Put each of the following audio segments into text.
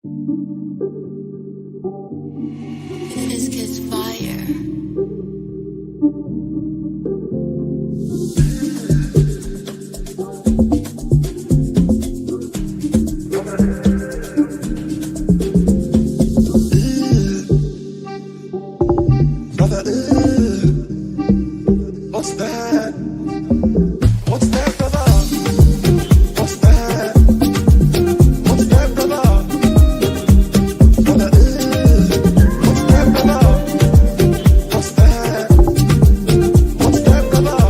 This gets fire. What's that? What's that, brother? What's that? What's that, brother? Brother, what's that, brother? What's that? What's that, brother?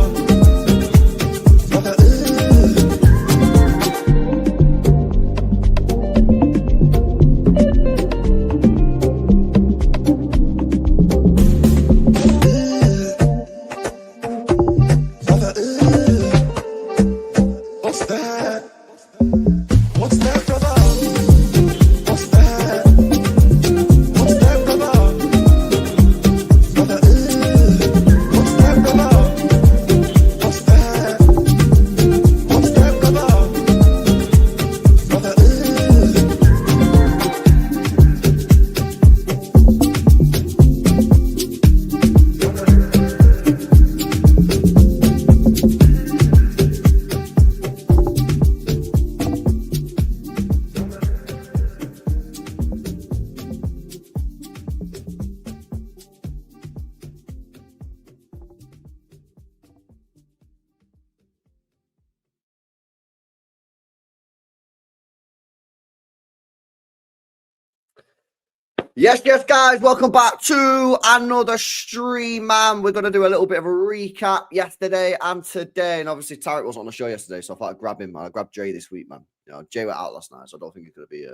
Brother, what's that? What's that, brother? What's that? What's that, brother? Brother, what's that, brother? What's that? What's that, brother? Brother, Yes, guys, welcome back to another stream, man. We're going to do a little bit of a recap yesterday and today. And obviously, Tarek wasn't on the show yesterday, so I thought I'd grab him. I grabbed Jay this week, man. You know, Jay went out last night, so I don't think he's going to be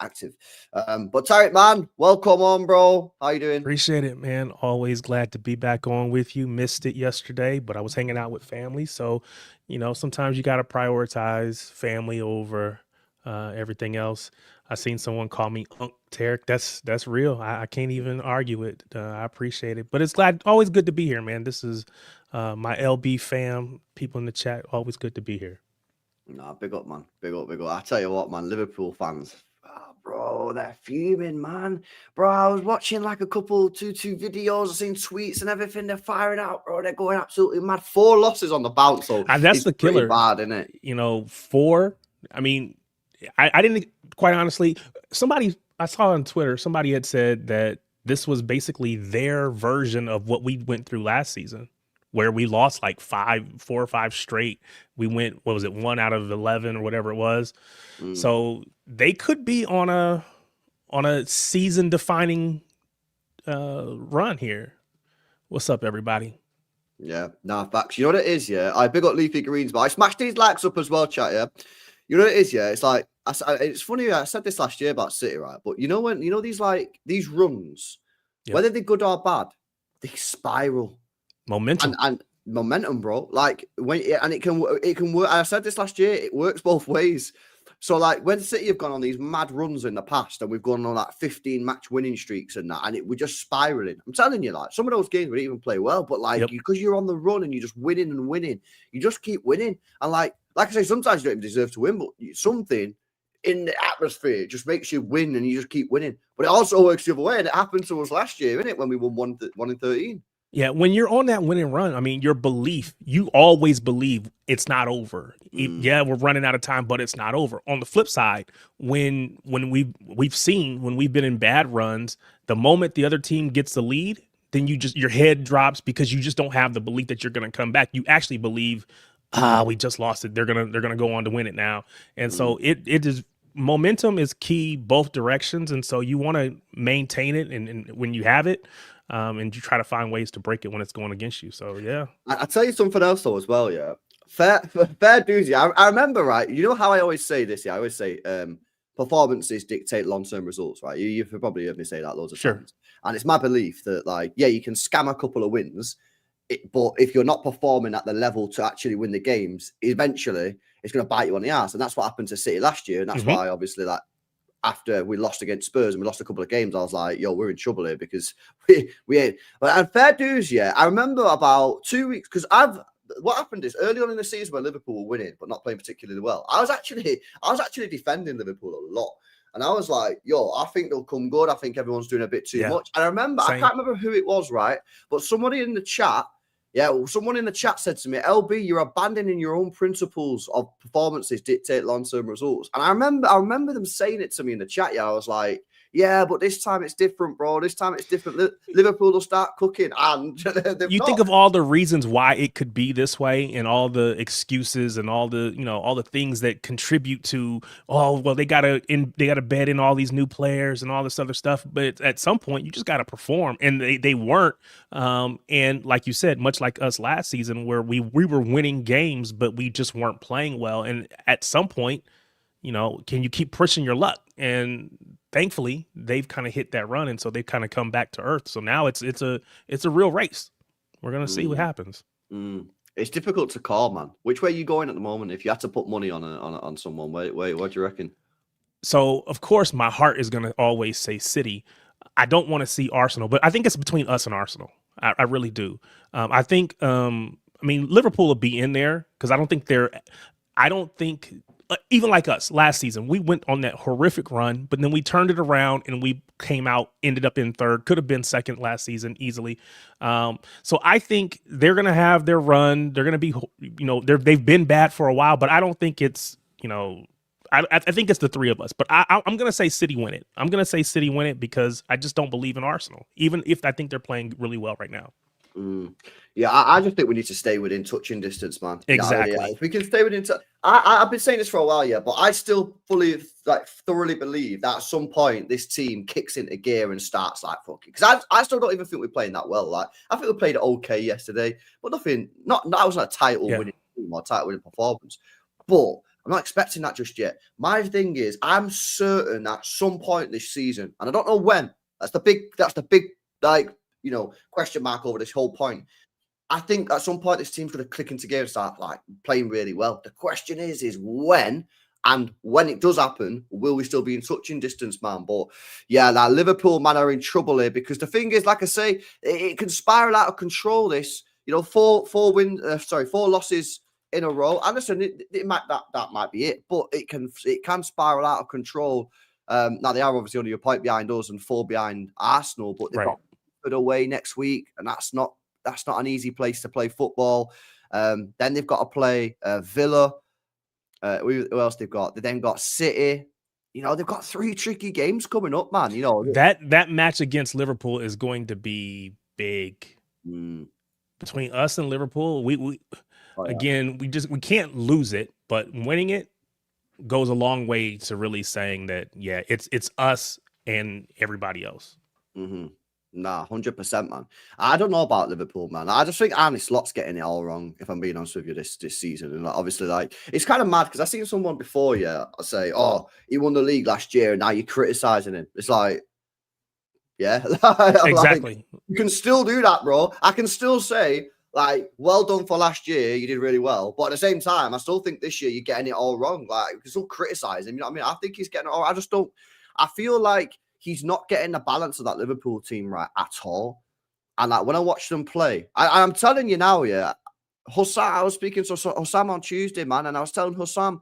active. But Tarek, man, welcome on, bro. How you doing? Appreciate it, man. Always glad to be back on with you. Missed it yesterday, but I was hanging out with family. So, you know, sometimes you got to prioritize family over everything else. I seen someone call me Unc Tarek. That's real. I can't even argue it. I appreciate it. But it's always good to be here, man. This is my LB fam, people in the chat. Always good to be here. Nah, big up, man. Big up, big up. I tell you what, man, Liverpool fans, bro, they're fuming, man. Bro, I was watching like a couple 2-2 videos, I've seen tweets and everything. They're firing out, bro. They're going absolutely mad. 4 losses on the bounce. So And that's it's the killer. bad, isn't it? You know, 4. I mean, I didn't, quite honestly, I saw on Twitter, somebody had said that this was basically their version of what we went through last season, where we lost like 4 or 5 straight. We went, what was it, 1 out of 11 or whatever it was. So they could be on a season defining run here. What's up, everybody? Yeah, nah, facts. You know what it is, yeah? I big up Leafy Greens, but I smashed these likes up as well, chat, yeah? You know what it is, yeah? It's like, it's funny, I said this last year about City, right? But you know when, you know these runs, Yep. whether they're good or bad, they spiral. Momentum. And momentum, bro. Like, it can work. I said this last year, it works both ways. So, like, when City have gone on these mad runs in the past and we've gone on like 15 match winning streaks and that, and we're just spiraling. I'm telling you, like, some of those games we didn't even play well, but like, because you're on the run and you're just winning and winning, you just keep winning. And like I say, sometimes you don't even deserve to win, but something in the atmosphere just makes you win and you just keep winning. But it also works the other way, and it happened to us last year, innit? When we won 1 in 13. Yeah, when you're on that winning run, I mean, your belief, you always believe it's not over. Yeah, we're running out of time, but it's not over. On the flip side, when we've seen when we've been in bad runs, the moment the other team gets the lead, then your head drops because you just don't have the belief that you're going to come back. You actually believe, we just lost it. They're gonna go on to win it now. And so it is, momentum is key both directions, and so you want to maintain it, and when you have it. And you try to find ways to break it when it's going against you. So, yeah. I'll tell you something else, though, as well, yeah. Fair dues, yeah. I remember, right? You know how I always say this, yeah? I always say performances dictate long-term results, right? You've probably heard me say that loads of times. And it's my belief that, like, yeah, you can scam a couple of wins, but if you're not performing at the level to actually win the games, eventually it's going to bite you on the ass. And that's what happened to City last year. And that's why, obviously, like, after we lost against Spurs and we lost a couple of games, I was like, yo, we're in trouble here because we ain't. But and fair dues, yeah. I remember about 2 weeks, because what happened is early on in the season when Liverpool were winning but not playing particularly well, I was actually defending Liverpool a lot. And I was like, yo, I think they'll come good. I think everyone's doing a bit too much. And I remember, Same. I can't remember who it was, right? But somebody in the chat, someone in the chat said to me, LB, you're abandoning your own principles of performances dictate long-term results. And I remember them saying it to me in the chat. Yeah, I was like, yeah, but this time it's different, bro. This time it's different. Liverpool will start cooking. And you think of all the reasons why it could be this way and all the excuses and all the, all the things that contribute to, oh, well, they got to bed in all these new players and all this other stuff. But at some point, you just got to perform. And they weren't. And like you said, much like us last season, where we were winning games, but we just weren't playing well. And at some point, can you keep pushing your luck? And thankfully, they've kind of hit that run, and so they've kind of come back to earth. So now it's a real race. We're gonna see what happens. It's difficult to call, man. Which way are you going at the moment? If you had to put money on someone, what do you reckon? So of course, my heart is gonna always say City. I don't want to see Arsenal, but I think it's between us and Arsenal. I really do. I think. Liverpool will be in there because I don't think. Even like us last season, we went on that horrific run, but then we turned it around and we ended up in third, could have been second last season easily. So I think they're going to have their run. They're going to be, they've been bad for a while, but I don't think it's, I think it's the three of us, but I'm going to say City win it. I'm going to say City win it because I just don't believe in Arsenal, even if I think they're playing really well right now. Yeah, I just think we need to stay within touching distance, man. Exactly. If we can stay within I've been saying this for a while, but I still thoroughly believe that at some point this team kicks into gear and starts like fucking. Because I still don't even think we're playing that well. Like I think we played okay yesterday, but nothing. That wasn't a title winning team or title winning performance. But I'm not expecting that just yet. My thing is, I'm certain at some point this season, and I don't know when. That's the big question mark over this whole point. I think at some point this team's going to click into gear and start like playing really well. The question is when, and when it does happen, will we still be in touching distance, man? But yeah, that Liverpool man are in trouble here because the thing is, like I say, it can spiral out of control. This, 4 losses in a row. And listen, that might be it, but it can spiral out of control. Now they are obviously only a point behind us and 4 behind Arsenal, but they've got away next week, and that's not an easy place to play football. Then they've got to play Villa. Who else they've got? They then got City. They've got 3 tricky games coming up, man. That match against Liverpool is going to be big. Between us and Liverpool, we can't lose it, but winning it goes a long way to really saying that it's us and everybody else. Nah, 100%, man. I don't know about Liverpool, man. I just think Arne Slot's getting it all wrong, if I'm being honest with you, this season. And obviously, it's kind of mad because I seen someone before, say, oh, he won the league last year, and now you're criticizing him. It's like, yeah. Exactly. You can still do that, bro. I can still say, well done for last year. You did really well. But at the same time, I still think this year you're getting it all wrong. You can still criticize him. You know what I mean? I think he's getting it all. I feel like he's not getting the balance of that Liverpool team right at all. And when I watch them play, I'm telling you now, Hussam, I was speaking to Hussam on Tuesday, man, and I was telling Hussam,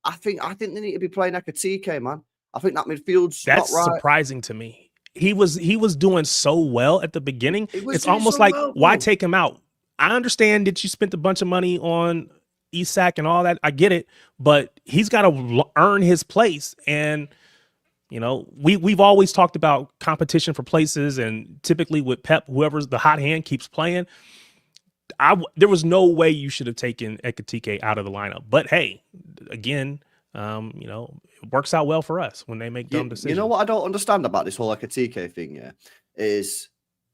I think they need to be playing Cherki, man. I think that midfield's not right. Surprising to me. He was doing so well at the beginning. It's almost like, why take him out? I understand that you spent a bunch of money on Isak and all that. I get it, but he's got to earn his place. And we've always talked about competition for places, and typically with Pep, whoever's the hot hand keeps playing. There was no way you should have taken Cherki out of the lineup. But hey, again, it works out well for us when they make dumb decisions. You know what I don't understand about this whole Cherki thing, is,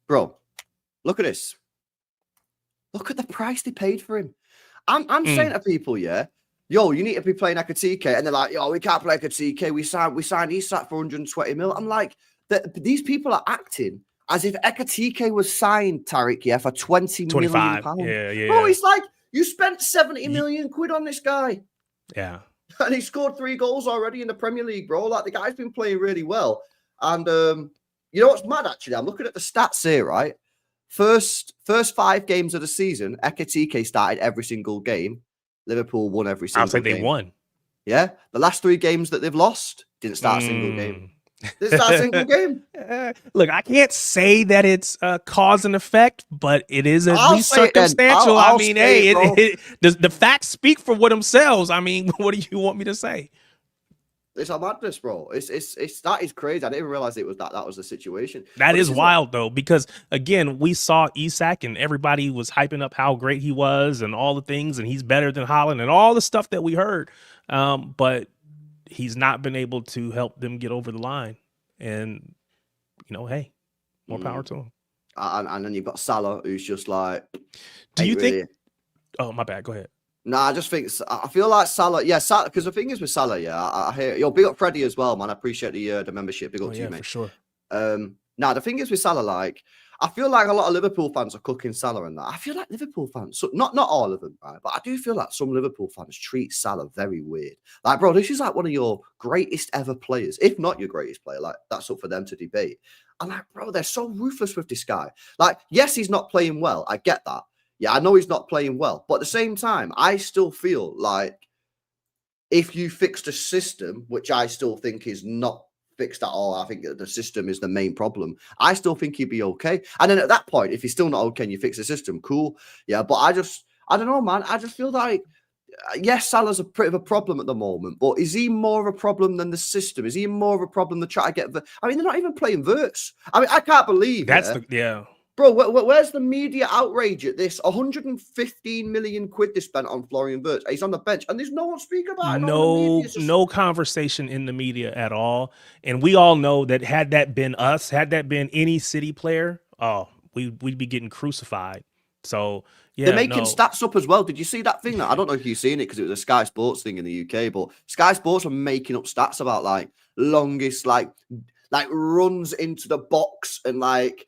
bro, look at this. Look at the price they paid for him. I'm saying to people, yo, you need to be playing Cherki. And they're like, yo, we can't play Cherki. We signed Isak for 120 mil. I'm like, these people are acting as if Cherki was signed, Tariq, for 20 million pounds. Yeah. Bro, it's like, you spent 70 million quid on this guy. Yeah. And he scored 3 goals already in the Premier League, bro. The guy's been playing really well. And you know what's mad, actually? I'm looking at the stats here, right? First 5 games of the season, Cherki started every single game. Liverpool won every single game. They won. Yeah. The last 3 games that they've lost, Didn't start a single game. Didn't start a single game. Look, I can't say that it's cause and effect, but it is at I'll least say it then. circumstantial. I'll I mean, say hey, it, bro. the facts speak for what themselves. I mean, what do you want me to say? It's a madness, bro. It's that is crazy. I didn't even realize it was that was the situation. That But is this wild, though, because again, we saw Isak and everybody was hyping up how great he was and all the things, and he's better than Haaland and all the stuff that we heard. But he's not been able to help them get over the line. And, you know, hey, more power to him. And then you've got Salah, who's just like. Do you think? Really... Oh, my bad. Go ahead. No, I just think I feel like Salah. Yeah, Salah. Because the thing is with Salah, yeah, I hear you'll big up Freddie as well, man. I appreciate the membership. Big up to you, mate. For sure. Now the thing is with Salah, like I feel like a lot of Liverpool fans are cooking Salah and that. I feel like Liverpool fans, so not all of them, right? But I do feel like some Liverpool fans treat Salah very weird. Like, bro, this is like one of your greatest ever players, if not your greatest player. Like, that's up for them to debate. And like, bro, they're so ruthless with this guy. Like, yes, he's not playing well. I get that. Yeah, I know he's not playing well. But at the same time, I still feel like if you fixed a system, which I still think is not fixed at all, I think the system is the main problem. I still think he'd be okay. And then at that point, if he's still not okay and you fix the system, cool. Yeah, but I don't know, man. I just feel like, yes, Salah's a bit of a problem at the moment, but is he more of a problem than the system? Is he more of a problem than trying to get the... I mean, they're not even playing Wirtz. I mean, I can't believe Yeah. Bro, where's the media outrage at this? 115 million quid they spent on Florian Wirtz. He's on the bench, and there's no one speaking about it. No conversation in the media at all. And we all know that had that been us, had that been any City player, we'd be getting crucified. So yeah, they're making stats up as well. Did you see that thing? I don't know if you've seen it because it was a Sky Sports thing in the UK, but Sky Sports are making up stats about like longest like runs into the box and like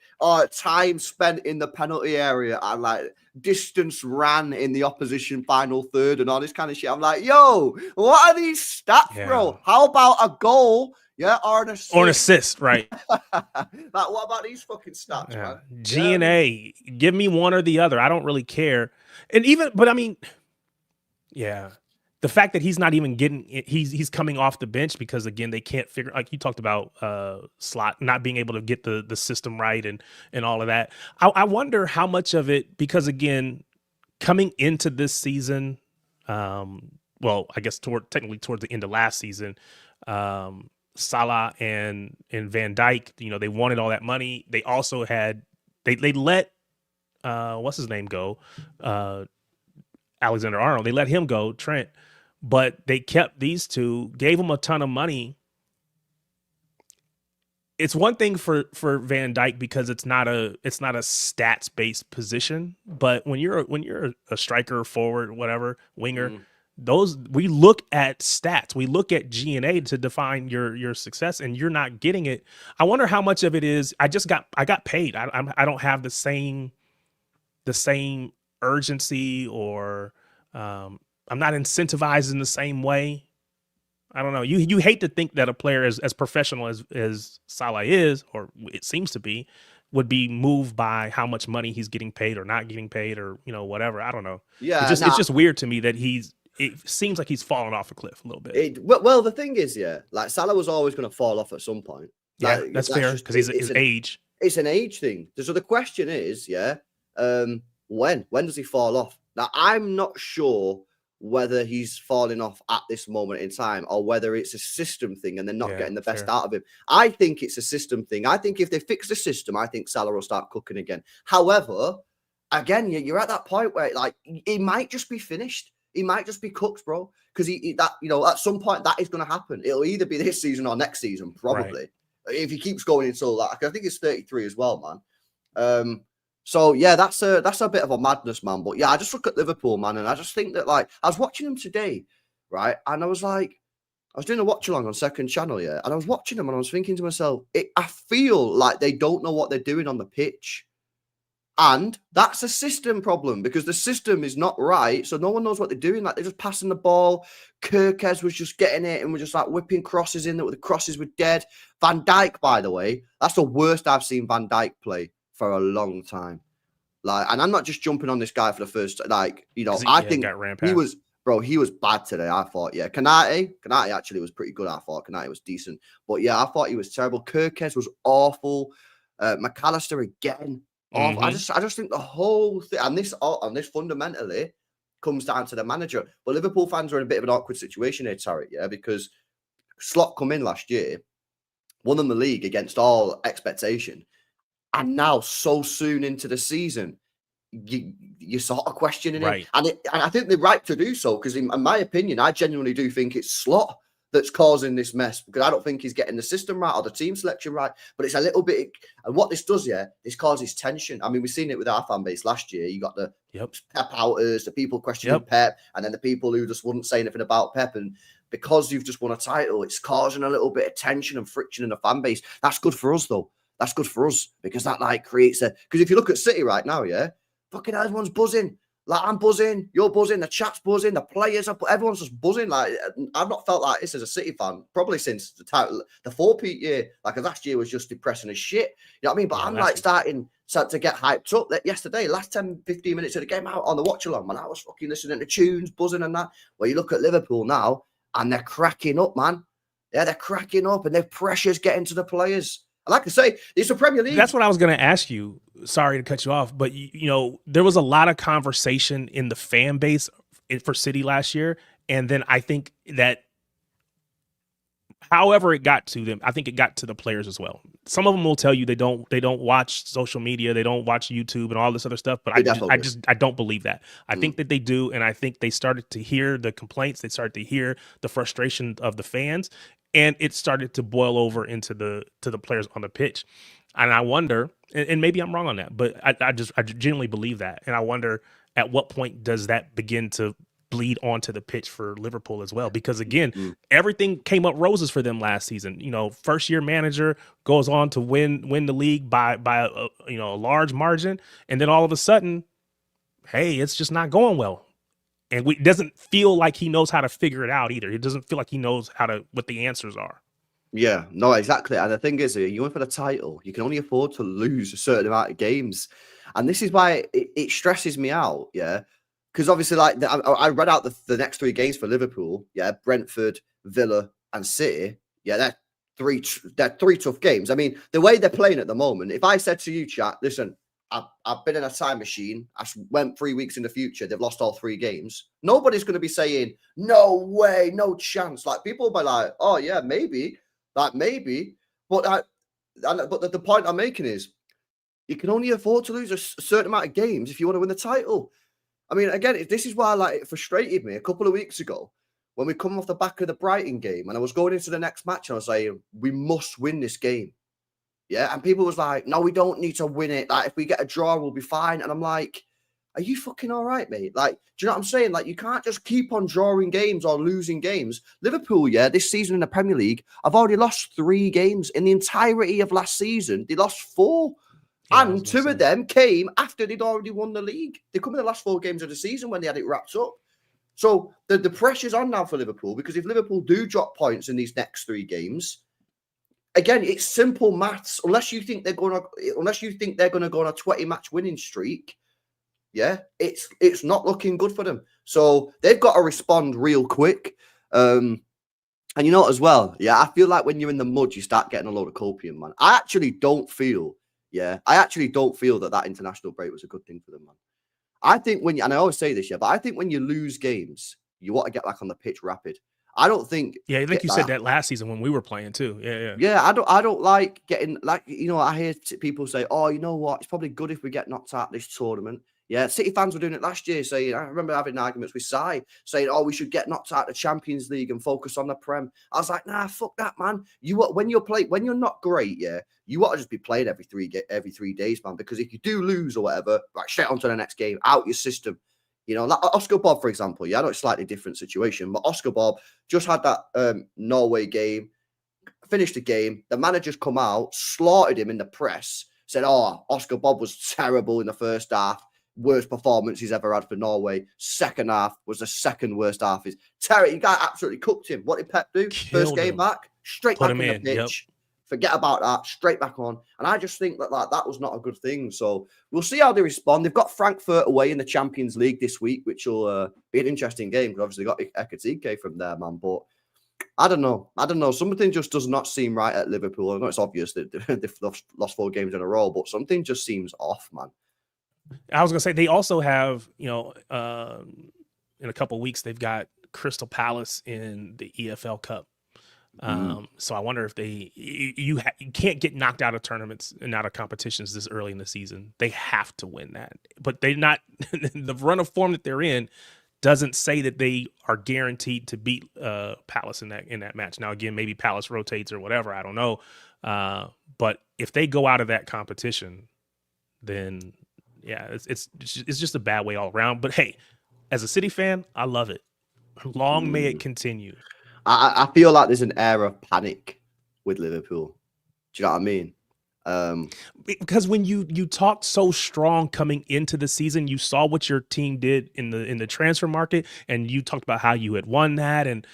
time spent in the penalty area and like distance ran in the opposition final third and all this kind of shit. I'm like, yo, what are these stats, bro? How about a goal? Yeah, or an assist. Right. Like, what about these fucking stats, man? G and A, give me one or the other. I don't really care. And even, but I mean, yeah. The fact that he's not even getting it, he's coming off the bench because again they can't figure, like you talked about Slot not being able to get the system right and all of that. I wonder how much of it, because again coming into this season, well I guess technically towards the end of last season, Salah and Van Dijk, you know, they wanted all that money. They also had they let what's his name go, Alexander-Arnold. They let him go, Trent. But they kept these two, gave them a ton of money. It's one thing for Van Dijk because it's not a stats based position. But when you're a striker, forward, whatever, winger, we look at stats. We look at G&A to define your success, and you're not getting it. I wonder how much of it is I got paid. I don't have the same urgency or I'm not incentivized in the same way. I don't know. You hate to think that a player as professional as Salah is, or it seems to be, would be moved by how much money he's getting paid or not getting paid or, you know, whatever. I don't know. Yeah. It's just weird to me that it seems like he's fallen off a cliff a little bit. Well, the thing is, yeah, like Salah was always going to fall off at some point. Yeah, that's fair because he's his age. It's an age thing. So the question is, yeah, when does he fall off? Now, I'm not sure whether he's falling off at this moment in time or whether it's a system thing and they're not getting the best out of him. I think it's a system thing. I think if they fix the system, I think Salah will start cooking again. However, again, you're at that point where like he might just be finished. He might just be cooked, bro. Because at some point that is going to happen. It'll either be this season or next season, probably. Right. If he keeps going until that, I think it's 33 as well, man. So yeah, that's a bit of a madness, man. But yeah, I just look at Liverpool, man, and I just think that like I was watching them today, right? And I was doing a watch along on Second Channel, yeah, and I was watching them and I was thinking to myself, I feel like they don't know what they're doing on the pitch. And that's a system problem because the system is not right. So no one knows what they're doing. Like they're just passing the ball. Cherki was just getting it and we're just like whipping crosses in. The crosses were dead. Van Dijk, by the way, that's the worst I've seen Van Dijk play for a long time. Like, and I'm not just jumping on this guy for the first, like, you know, I think he was Bro, he was bad today, I thought. Yeah, Kanate actually was pretty good, I thought. Kanate was decent. But yeah, I thought he was terrible. Kirkes was awful. McAllister again, awful. I just think the whole thing, and this fundamentally comes down to the manager. But Liverpool fans are in a bit of an awkward situation here, Tarek, yeah, because Slot come in last year, won them the league against all expectation, and now so soon into the season, you're sort of questioning it. And I think they're right to do so, because in my opinion, I genuinely do think it's Slot that's causing this mess, because I don't think he's getting the system right or the team selection right. But it's a little bit, and what this does, yeah, this causes tension. I mean, we've seen it with our fan base last year. You got the Pep outers, the people questioning Pep, and then the people who just wouldn't say anything about Pep. And because you've just won a title, it's causing a little bit of tension and friction in the fan base. That's good for us, though. That's good for us, because that like creates because if you look at City right now, yeah, fucking everyone's buzzing. Like, I'm buzzing, you're buzzing, the chat's buzzing, the players are, everyone's just buzzing. Like, I've not felt like this as a City fan probably since the 4-peat year. Like, last year was just depressing as shit. You know what I mean? But I'm like starting to get hyped up. That yesterday, last 10, 15 minutes of the game out on the watch along, man, I was fucking listening to tunes, buzzing and that. Well, you look at Liverpool now, and they're cracking up, man. Yeah, they're cracking up, and their pressure's getting to the players. I like to say, it's a Premier League. That's what I was going to ask you. Sorry to cut you off, but you know, there was a lot of conversation in the fan base for City last year, and then I think that however it got to them, I think it got to the players as well. Some of them will tell you they don't watch social media, they don't watch YouTube and all this other stuff, but I don't believe that. I think that they do, and I think they started to hear the complaints, they started to hear the frustration of the fans, and it started to boil over into the players on the pitch. And I wonder, and maybe I'm wrong on that, but I genuinely believe that. And I wonder at what point does that begin to bleed onto the pitch for Liverpool as well? Because again, everything came up roses for them last season. You know, first year manager goes on to win the league by a large margin, and then all of a sudden, hey, it's just not going well. And it doesn't feel like he knows how to figure it out either. It doesn't feel like he knows what the answers are. Yeah, no, exactly. And the thing is, you're going for the title. You can only afford to lose a certain amount of games. And this is why it stresses me out, yeah? Because obviously, like, I read out the next 3 games for Liverpool, yeah? Brentford, Villa, and City. Yeah, they're three tough games. I mean, the way they're playing at the moment, if I said to you, chat, listen, I've been in a time machine. I went 3 weeks in the future. They've lost all 3 games. Nobody's going to be saying, no way, no chance. Like, people will be like, oh, yeah, maybe. Like, maybe. But the point I'm making is you can only afford to lose a certain amount of games if you want to win the title. I mean, again, this is why like it frustrated me a couple of weeks ago when we come off the back of the Brighton game and I was going into the next match and I was saying, we must win this game. Yeah, and people was like, no, we don't need to win it. Like, if we get a draw, we'll be fine. And I'm like, are you fucking all right, mate? Like, do you know what I'm saying? Like, you can't just keep on drawing games or losing games. Liverpool, yeah, this season in the Premier League, I've already lost 3 games. In the entirety of last season, they lost 4. Yeah, and 2 of them came after they'd already won the league. They come in the last 4 games of the season when they had it wrapped up. So the pressure's on now for Liverpool, because if Liverpool do drop points in these next 3 games, again, it's simple maths. Unless you think they're going to go on a 20-match winning streak, yeah, it's not looking good for them. So they've got to respond real quick. And you know what as well? Yeah, I feel like when you're in the mud, you start getting a load of copium, man. I actually don't feel that international break was a good thing for them, man. I think and I always say this, yeah, but I think when you lose games, you want to get back on the pitch rapid. I don't think. Yeah, I think you said that last season when we were playing too. Yeah. Yeah, I don't like getting, like, you know, I hear people say, oh, you know what? It's probably good if we get knocked out this tournament. Yeah, City fans were doing it last year, saying, I remember having arguments with Sai, saying, oh, we should get knocked out of the Champions League and focus on the Prem. I was like, nah, fuck that, man. When you're not great, yeah, you want to just be playing every 3 days, man, because if you do lose or whatever, right, straight on to the next game, out your system. You know, like Oscar Bob, for example. Yeah, I know it's a slightly different situation, but Oscar Bob just had that Norway game, finished the game. The manager's come out, slaughtered him in the press, said, oh, Oscar Bob was terrible in the first half. Worst performance he's ever had for Norway. Second half was the second worst half. You guy absolutely cooked him. What did Pep do? First game back, straight back in the pitch. Forget about that. Straight back on. And I just think that that was not a good thing. So we'll see how they respond. They've got Frankfurt away in the Champions League this week, which will be an interesting game because obviously they got Ekatike from there, man. But I don't know. Something just does not seem right at Liverpool. I know it's obvious that they've lost 4 games in a row, but something just seems off, man. I was going to say they also have, in a couple of weeks, they've got Crystal Palace in the EFL Cup. So I wonder if you can't get knocked out of tournaments and out of competitions this early in the season. They have to win that, but they're not. The run of form that they're in doesn't say that they are guaranteed to beat Palace in that match. Now again, maybe Palace rotates or whatever. I don't know. But if they go out of that competition, then yeah, it's just a bad way all around. But hey, as a City fan, I love it. Long may it continue. I feel like there's an air of panic with Liverpool. Do you know what I mean? Because when you talked so strong coming into the season, you saw what your team did in the transfer market, and you talked about how you had won that, and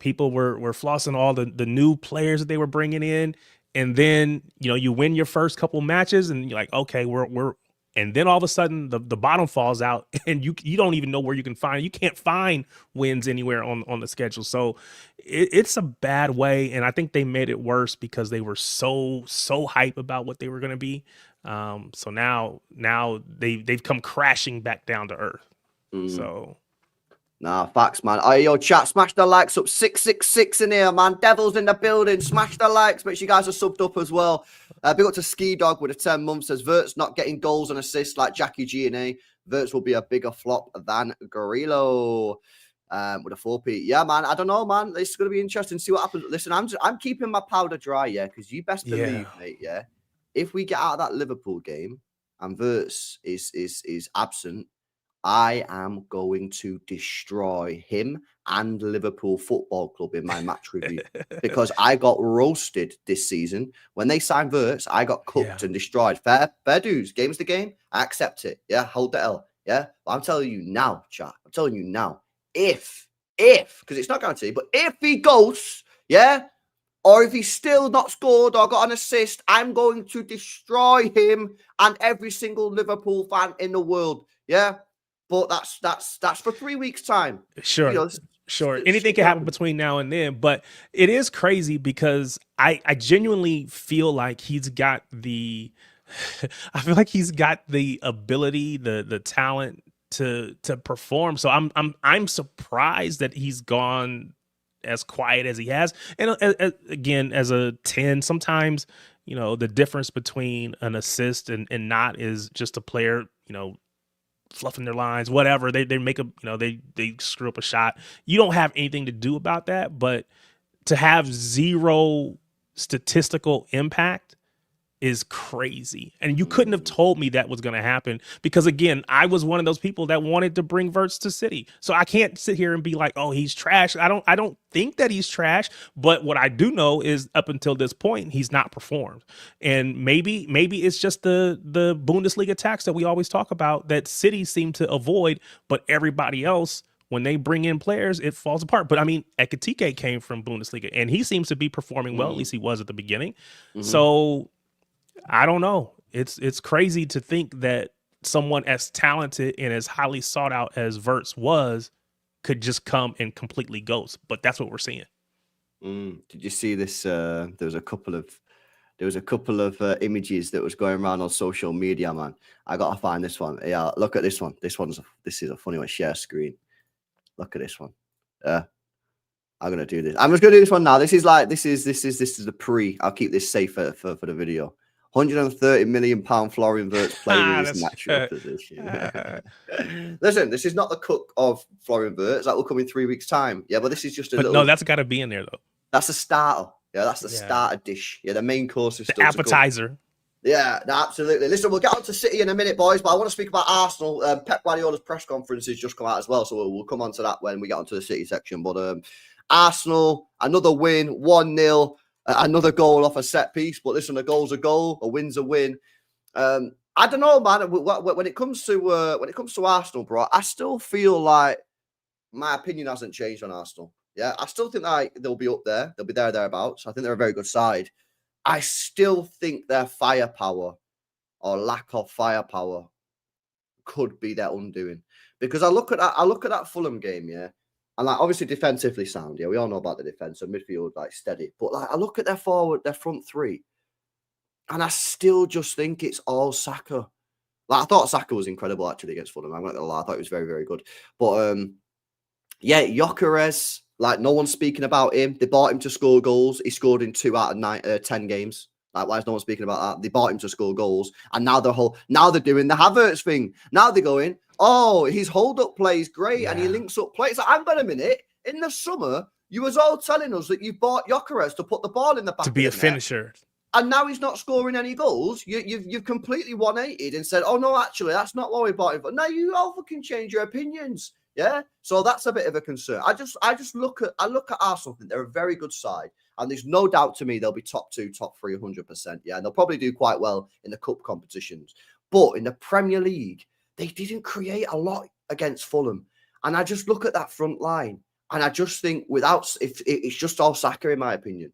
people were flossing all the new players that they were bringing in, and then you win your first couple matches, and you're like, okay, we're and then all of a sudden the bottom falls out and you don't even know where you can find. You can't find wins anywhere on the schedule. So it's a bad way. And I think they made it worse because they were so hype about what they were going to be. So now they've come crashing back down to earth. So. Nah, facts, man. Yo, chat, smash the likes up. 666 in here, man. Devils in the building. Smash the likes. Make sure you guys are subbed up as well. Big up to Ski Dog with a 10 months. Says Wirtz not getting goals and assists like Jackie G and A. Wirtz will be a bigger flop than Gorillo. With a 4p. Yeah, man. I don't know, man. It's going to be interesting to see what happens. Listen, I'm keeping my powder dry, yeah, because you best believe, mate, yeah. If we get out of that Liverpool game and Wirtz is absent, I am going to destroy him and Liverpool Football Club in my match review because I got roasted this season. When they signed Wirtz, I got cooked and destroyed. Fair dues. Game's the game. I accept it. Yeah, hold the L. Yeah, but I'm telling you now, chat. I'm telling you now. If, because it's not guaranteed, but if he goes, yeah, or if he's still not scored or got an assist, I'm going to destroy him and every single Liverpool fan in the world. Yeah. But that's for 3 weeks' time. Sure. Sure. Anything can happen between now and then. But it is crazy because I genuinely feel like he's got the ability, the talent to perform. So I'm surprised that he's gone as quiet as he has. And again, as a 10, sometimes, the difference between an assist and not is just a player, fluffing their lines, whatever. They make they screw up a shot. You don't have anything to do about that, but to have zero statistical impact is crazy. And you couldn't have told me that was going to happen because, again, I was one of those people that wanted to bring Wirtz to City. So I can't sit here and be like, oh, he's trash. I don't think that he's trash. But what I do know is up until this point, he's not performed. And maybe it's just the Bundesliga tax that we always talk about that City seem to avoid, but everybody else, when they bring in players, it falls apart. But I mean, Ekatike came from Bundesliga and he seems to be performing well. At least he was at the beginning. So I don't know. It's crazy to think that someone as talented and as highly sought out as Wirtz was could just come and completely ghost. But that's what we're seeing. Did you see this? There was a couple of images that was going around on social media, man. I gotta find this one. Yeah, look at this one. This is a funny one. Share screen. Look at this one. I'm gonna do this. I'm just gonna do this one now. This is the pre. I'll keep this safe for the video. £130 million Florian Wirtz playing in his natural position. Listen, this is not the cook of Florian Wirtz. That will come in 3 weeks' time. Yeah, but this is just a little... No, that's got to be in there, though. That's a starter. Yeah, that's the starter dish. Yeah, the main course is the appetizer. Yeah, absolutely. Listen, we'll get on to City in a minute, boys, but I want to speak about Arsenal. Pep Guardiola's press conference has just come out as well, so we'll come on to that when we get onto the City section. But Arsenal, another win, 1-0. Another goal off a set piece, but listen, a goal's a goal, a win's a win. I don't know, man. When it comes to Arsenal, bro, I still feel like my opinion hasn't changed on Arsenal. Yeah, I still think like they'll be up there, they'll be thereabouts. I think they're a very good side, I still think their firepower or lack of firepower could be their undoing. Because I look at that Fulham game, yeah, and like obviously defensively sound, yeah. We all know about the defense and midfield, like steady. But like I look at their front three, and I still just think it's all Saka. Like I thought Saka was incredible actually against Fulham. I'm not gonna lie, I thought he was very, very good. But yeah, Gyökeres, like no one's speaking about him. They bought him to score goals. He scored in 2 out of 10 games. Like, why is no one speaking about that? They bought him to score goals, and now they're doing the Havertz thing. Now they're going, oh, his hold-up play is great, and he links up plays. Like, hang on a minute. In the summer, you was all telling us that you bought Gyökeres to put the ball in the back to be a net, finisher, and now he's not scoring any goals. You've completely 180'd and said, oh no, actually, that's not what we bought him for. Now you all fucking change your opinions. Yeah, so that's a bit of a concern. I just look at Arsenal. They're a very good side, and there's no doubt to me they'll be top 2, top 3, 100%. Yeah, and they'll probably do quite well in the cup competitions. But in the Premier League, they didn't create a lot against Fulham, and I just look at that front line, and I just think if it's just all Saka in my opinion.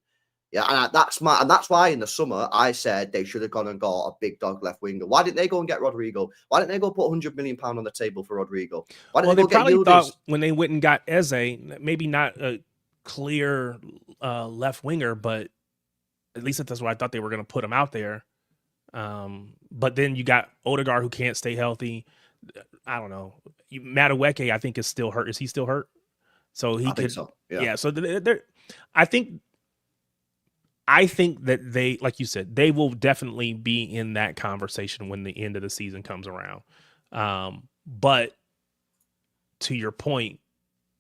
Yeah, and that's why in the summer I said they should have gone and got a big dog left winger. Why didn't they go and get Rodrigo? Why didn't they go put £100 million on the table for Rodrigo? Why didn't they go probably get thought when they went and got Eze, maybe not a clear left winger, but at least that's what I thought they were going to put him out there. But then you got Odegaard who can't stay healthy. I don't know. Madueke, I think, is still hurt. Is he still hurt? So he think so. Yeah. So I think that they, like you said, they will definitely be in that conversation when the end of the season comes around. But to your point,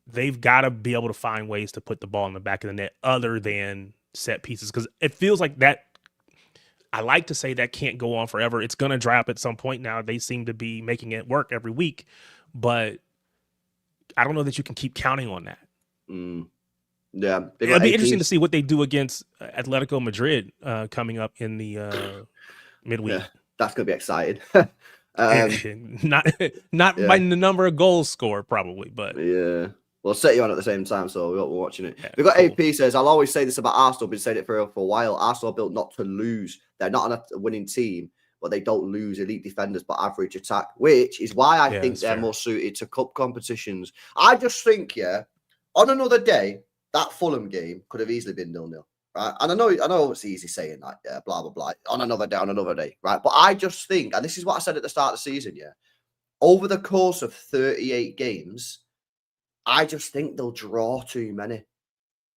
they've got to be able to find ways to put the ball in the back of the net other than set pieces, because it feels like that. I like to say that can't go on forever. It's going to dry up at some point now. They seem to be making it work every week, but I don't know that you can keep counting on that. Yeah, it'll be interesting to see what they do against Atletico Madrid coming up in the midweek. Yeah, that's going to be exciting. Not by the number of goals scored, probably, but yeah. We'll set you on at the same time, so we're watching it. Yeah, We've got cool. AP says, I'll always say this about Arsenal, been saying it for a while. Arsenal are built not to lose. They're not a winning team, but they don't lose elite defenders, but average attack, which is why I think they're more suited to cup competitions. I just think, on another day, that Fulham game could have easily been 0-0, right? And I know it's easy saying that, blah, blah, blah, on another day, right? But I just think, and this is what I said at the start of the season, over the course of 38 games, I just think they'll draw too many.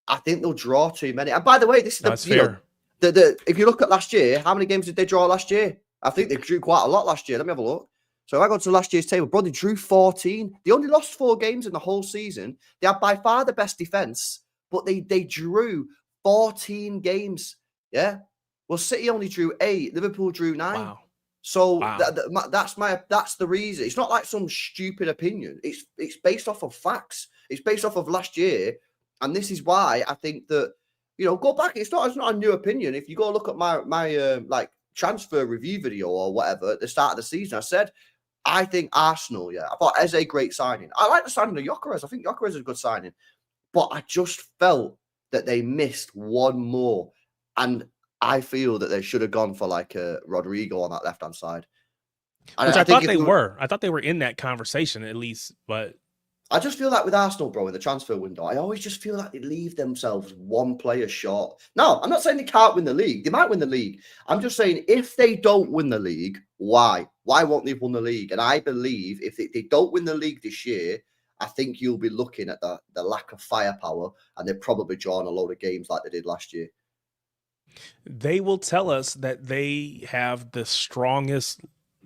I think they'll draw too many. And by the way, this is fair. If you look at last year, how many games did they draw last year? I think they drew quite a lot last year. Let me have a look. So if I go to last year's table, bro, they drew 14. They only lost 4 games in the whole season. They have by far the best defense, but they drew 14 games. Yeah. Well, City only drew 8. Liverpool drew 9. Wow. So that's the reason. It's not like some stupid opinion. It's based off of facts. It's based off of last year, and this is why I think that go back. It's not a new opinion. If you go look at my like transfer review video or whatever at the start of the season, I said I think Arsenal. Yeah, I thought Eze a great signing. I like the signing of Gyökeres. I think Gyökeres is a good signing, but I just felt that they missed one more, and I feel that they should have gone for like a Rodrigo on that left-hand side. Which I thought they were. I thought they were in that conversation at least, but I just feel like with Arsenal, bro, in the transfer window, I always just feel like they leave themselves one player short. No, I'm not saying they can't win the league. They might win the league. I'm just saying if they don't win the league, why? Why won't they have won the league? And I believe if they don't win the league this year, I think you'll be looking at the lack of firepower, and they're probably drawing a load of games like they did last year. They will tell us that they have the strongest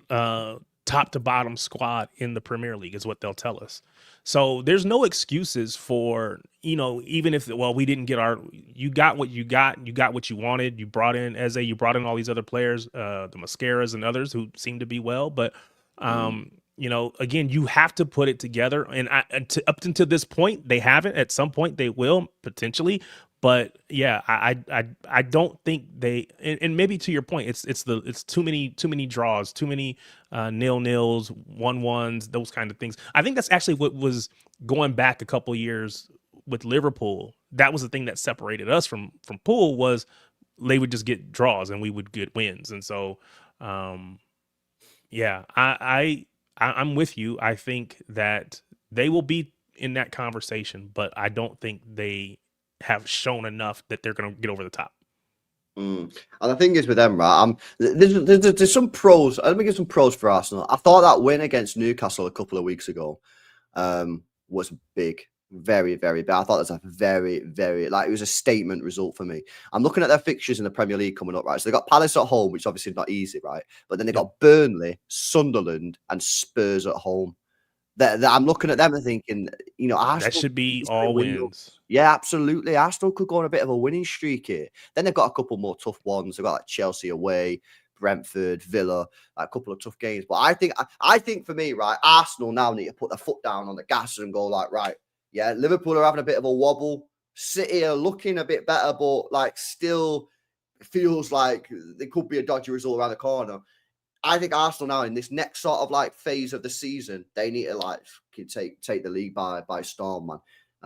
top to bottom squad in the Premier League is what they'll tell us. So there's no excuses for, even if, we didn't get you got what you got what you wanted. You brought in Eze, you brought in all these other players, the Mascaras and others who seem to be well, but again, you have to put it together. And up until this point, they haven't. At some point they will potentially. But yeah, I don't think they, and maybe to your point, it's too many draws, too many 0-0s, 1-1s, those kind of things. I think that's actually what was going back a couple years with Liverpool. That was the thing that separated us from Pool was they would just get draws and we would get wins. And so, yeah, I'm with you. I think that they will be in that conversation, but I don't think they have shown enough that they're going to get over the top. And the thing is with them, right? There's some pros. Let me give some pros for Arsenal. I thought that win against Newcastle a couple of weeks ago was big, very, very big. I thought that was a very, very it was a statement result for me. I'm looking at their fixtures in the Premier League coming up, right? So they got Palace at home, which obviously is not easy, right? But then they got Burnley, Sunderland, and Spurs at home. I'm looking at them and thinking, Arsenal, that should be all wins. Yeah, absolutely. Arsenal could go on a bit of a winning streak here. Then they've got a couple more tough ones. They've got like Chelsea away, Brentford, Villa, a couple of tough games. But I think for me, right, Arsenal now need to put their foot down on the gas and go like, right, yeah, Liverpool are having a bit of a wobble. City are looking a bit better, but still feels like there could be a dodgy result around the corner. I think Arsenal now in this next sort of phase of the season, they need to take the league by storm, man.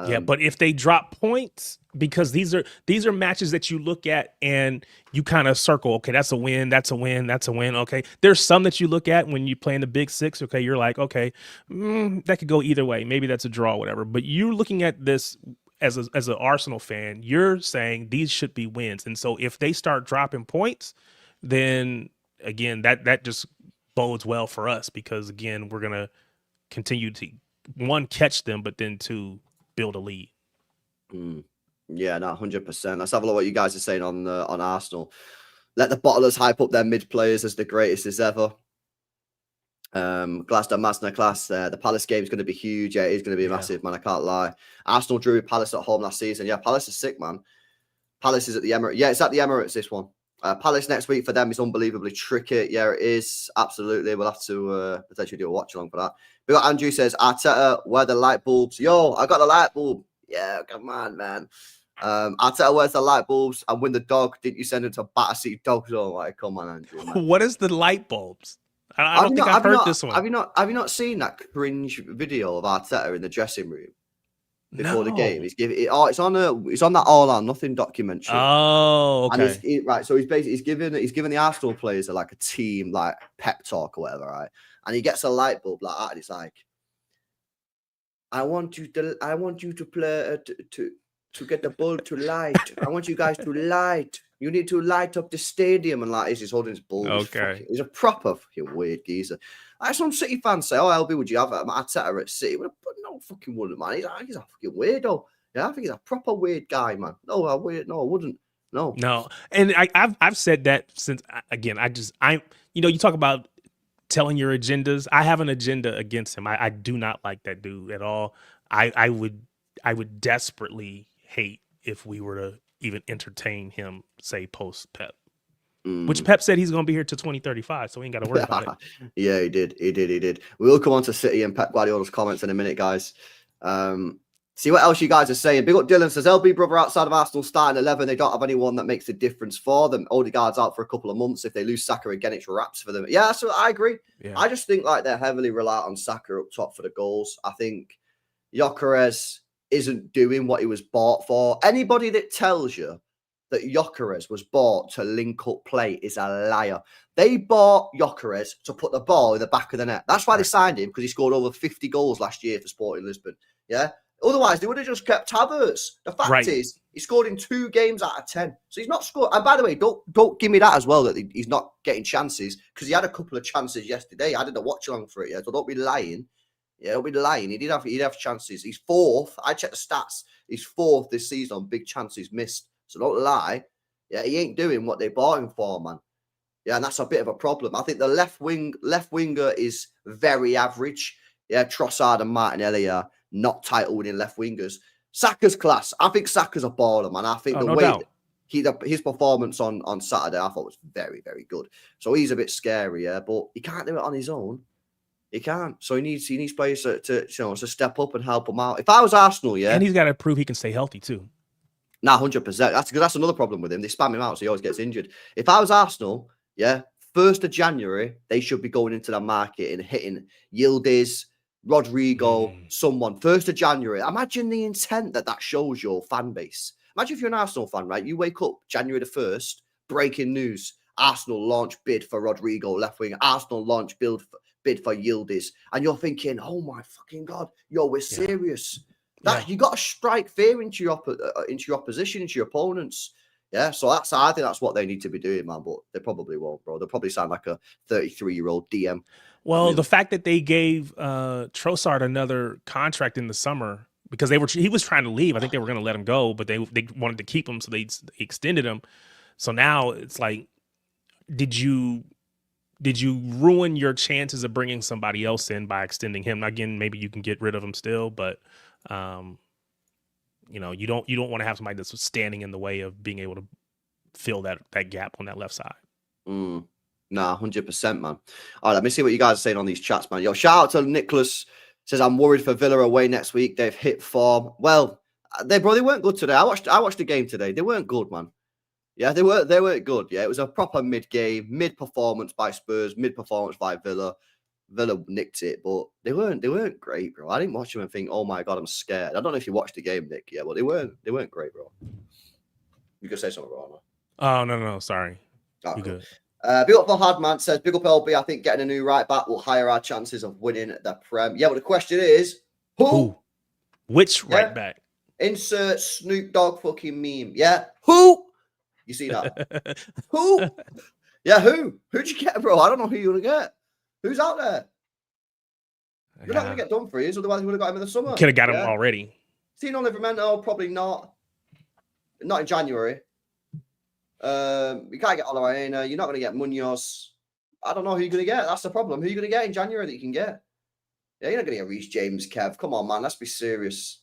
Yeah, but if they drop points, because these are matches that you look at and you kind of circle, okay, that's a win, that's a win, that's a win. Okay, there's some that you look at when you play in the Big Six. Okay, you're like, okay, that could go either way. Maybe that's a draw, whatever. But you're looking at this as an Arsenal fan. You're saying these should be wins, and so if they start dropping points, then again, that just bodes well for us because, again, we're going to continue to, one, catch them, but then two, build a lead. Yeah, no, 100%. Let's have a look at what you guys are saying on Arsenal. Let the bottlers hype up their mid players as the greatest as ever. Glasgow Masterclass. The Palace game is going to be huge. Yeah, it is going to be massive, man. I can't lie. Arsenal drew with Palace at home last season. Yeah, Palace is sick, man. Palace is at the Emirates. Yeah, it's at the Emirates, this one. Palace next week for them is unbelievably tricky. Yeah, it is. Absolutely. We'll have to potentially do a watch along for that. We got Andrew says, Arteta, where the light bulbs? Yo, I got the light bulb. Yeah, come on, man. Arteta, where's the light bulbs? And when the dog, didn't you send him to Battersea Dog Zone? Like, come on, Andrew. Man. What is the light bulbs? I don't think I've heard this one. Have you not seen that cringe video of Arteta in the dressing room? Before the game, it's on that All or Nothing documentary. Oh, okay. And right, so he's giving the Arsenal players a team pep talk or whatever, right? And he gets a light bulb like that, and it's like, I want you to play to get the bulb to light. I want you guys to light. You need to light up the stadium, and he's holding his bulb. Okay, he's a proper fucking weird geezer. Some City fans say, "Oh, LB, would you have Arteta at City?" But no fucking wouldn't, man. He's a fucking weirdo. Yeah, I think he's a proper weird guy, man. No, I wouldn't. No. And I've said that since, again, you talk about telling your agendas. I have an agenda against him. I do not like that dude at all. I would desperately hate if we were to even entertain him, say, post Pep. Which Pep said he's going to be here till 2035, so we ain't got to worry about it. Yeah, he did. We'll come on to City and Pep Guardiola's comments in a minute, guys. See what else you guys are saying. Big up Dylan says, LB brother outside of Arsenal starting 11. They don't have anyone that makes a difference for them. Odegaard's out for a couple of months. If they lose Saka again, it's wraps for them. Yeah, so I agree. Yeah. I just think they're heavily reliant on Saka up top for the goals. I think Gyökeres isn't doing what he was bought for. Anybody that tells you that Gyökeres was bought to link up play is a liar. They bought Gyökeres to put the ball in the back of the net. That's why they signed him, because he scored over 50 goals last year for Sporting Lisbon. Yeah. Otherwise, they would have just kept Havertz. The fact is, he scored in 2 games out of 10. So he's not scored. And by the way, don't give me that as well, that he's not getting chances, because he had a couple of chances yesterday. I did a watch along for it. Yeah, so don't be lying. Yeah, don't be lying. He'd have chances. He's 4th. I checked the stats. He's 4th this season on big chances missed. So don't lie. Yeah, he ain't doing what they bought him for, man. Yeah, and that's a bit of a problem. I think the left winger is very average. Yeah, Trossard and Martinelli are not title-winning left wingers. Saka's class. I think Saka's a baller, man. I think his performance on Saturday, I thought was very, very good. So he's a bit scary, yeah, but he can't do it on his own. He can't. So he needs players to step up and help him out. If I was Arsenal, yeah, and he's got to prove he can stay healthy too. Nah, 100%. That's another problem with him. They spam him out, so he always gets injured. If I was Arsenal, yeah, 1st of January, they should be going into the market and hitting Yildiz, Rodrigo, someone. 1st of January. Imagine the intent that shows your fan base. Imagine if you're an Arsenal fan, right? You wake up January the 1st, breaking news. Arsenal launch bid for Rodrigo, left wing. Arsenal launch bid for Yildiz. And you're thinking, oh my fucking God, we're serious. You got to strike fear into your opposition, into your opponents. Yeah, so I think that's what they need to be doing, man. But they probably won't, bro. They'll probably sound like a 33-year-old DM. Well, the fact that they gave Trossard another contract in the summer because he was trying to leave. I think they were going to let him go, but they wanted to keep him, so they extended him. So now it's like, did you ruin your chances of bringing somebody else in by extending him? Again, maybe you can get rid of him still, but you don't want to have somebody that's standing in the way of being able to fill that gap on that left side. Nah, 100%, man. All right, let me see what you guys are saying on these chats, man. Yo, shout out to Nicholas. Says, I'm worried for Villa away next week. They've hit form. Well, they weren't good today. I watched the game today. They weren't good, man. Yeah, they weren't good. Yeah, it was a proper mid-game, mid-performance by Spurs, mid-performance by Villa. Villa nicked it, but they weren't great, bro. I didn't watch them and think, oh my God, I'm scared. I don't know if you watched the game, Nick. Yeah, but they weren't great, bro. You could say something wrong. Oh, no, sorry. Oh, you cool. good. Big up for Hadman says, big up LB. I think getting a new right back will higher our chances of winning the Prem. Yeah, but the question is, who? Which right back? Insert Snoop Dogg fucking meme. Yeah, who? You see that? Who? Yeah, who? Who'd you get, bro? I don't know who you're going to get. Who's out there? You're not going to get Dumfries, otherwise you would have got him in the summer. Could have got him already. Tino Livramento, probably not. Not in January. You can't get Olajuwon. You're not going to get Munoz. I don't know who you're going to get. That's the problem. Who are you going to get in January that you can get? Yeah, you're not going to get Reece James, Kev. Come on, man. Let's be serious.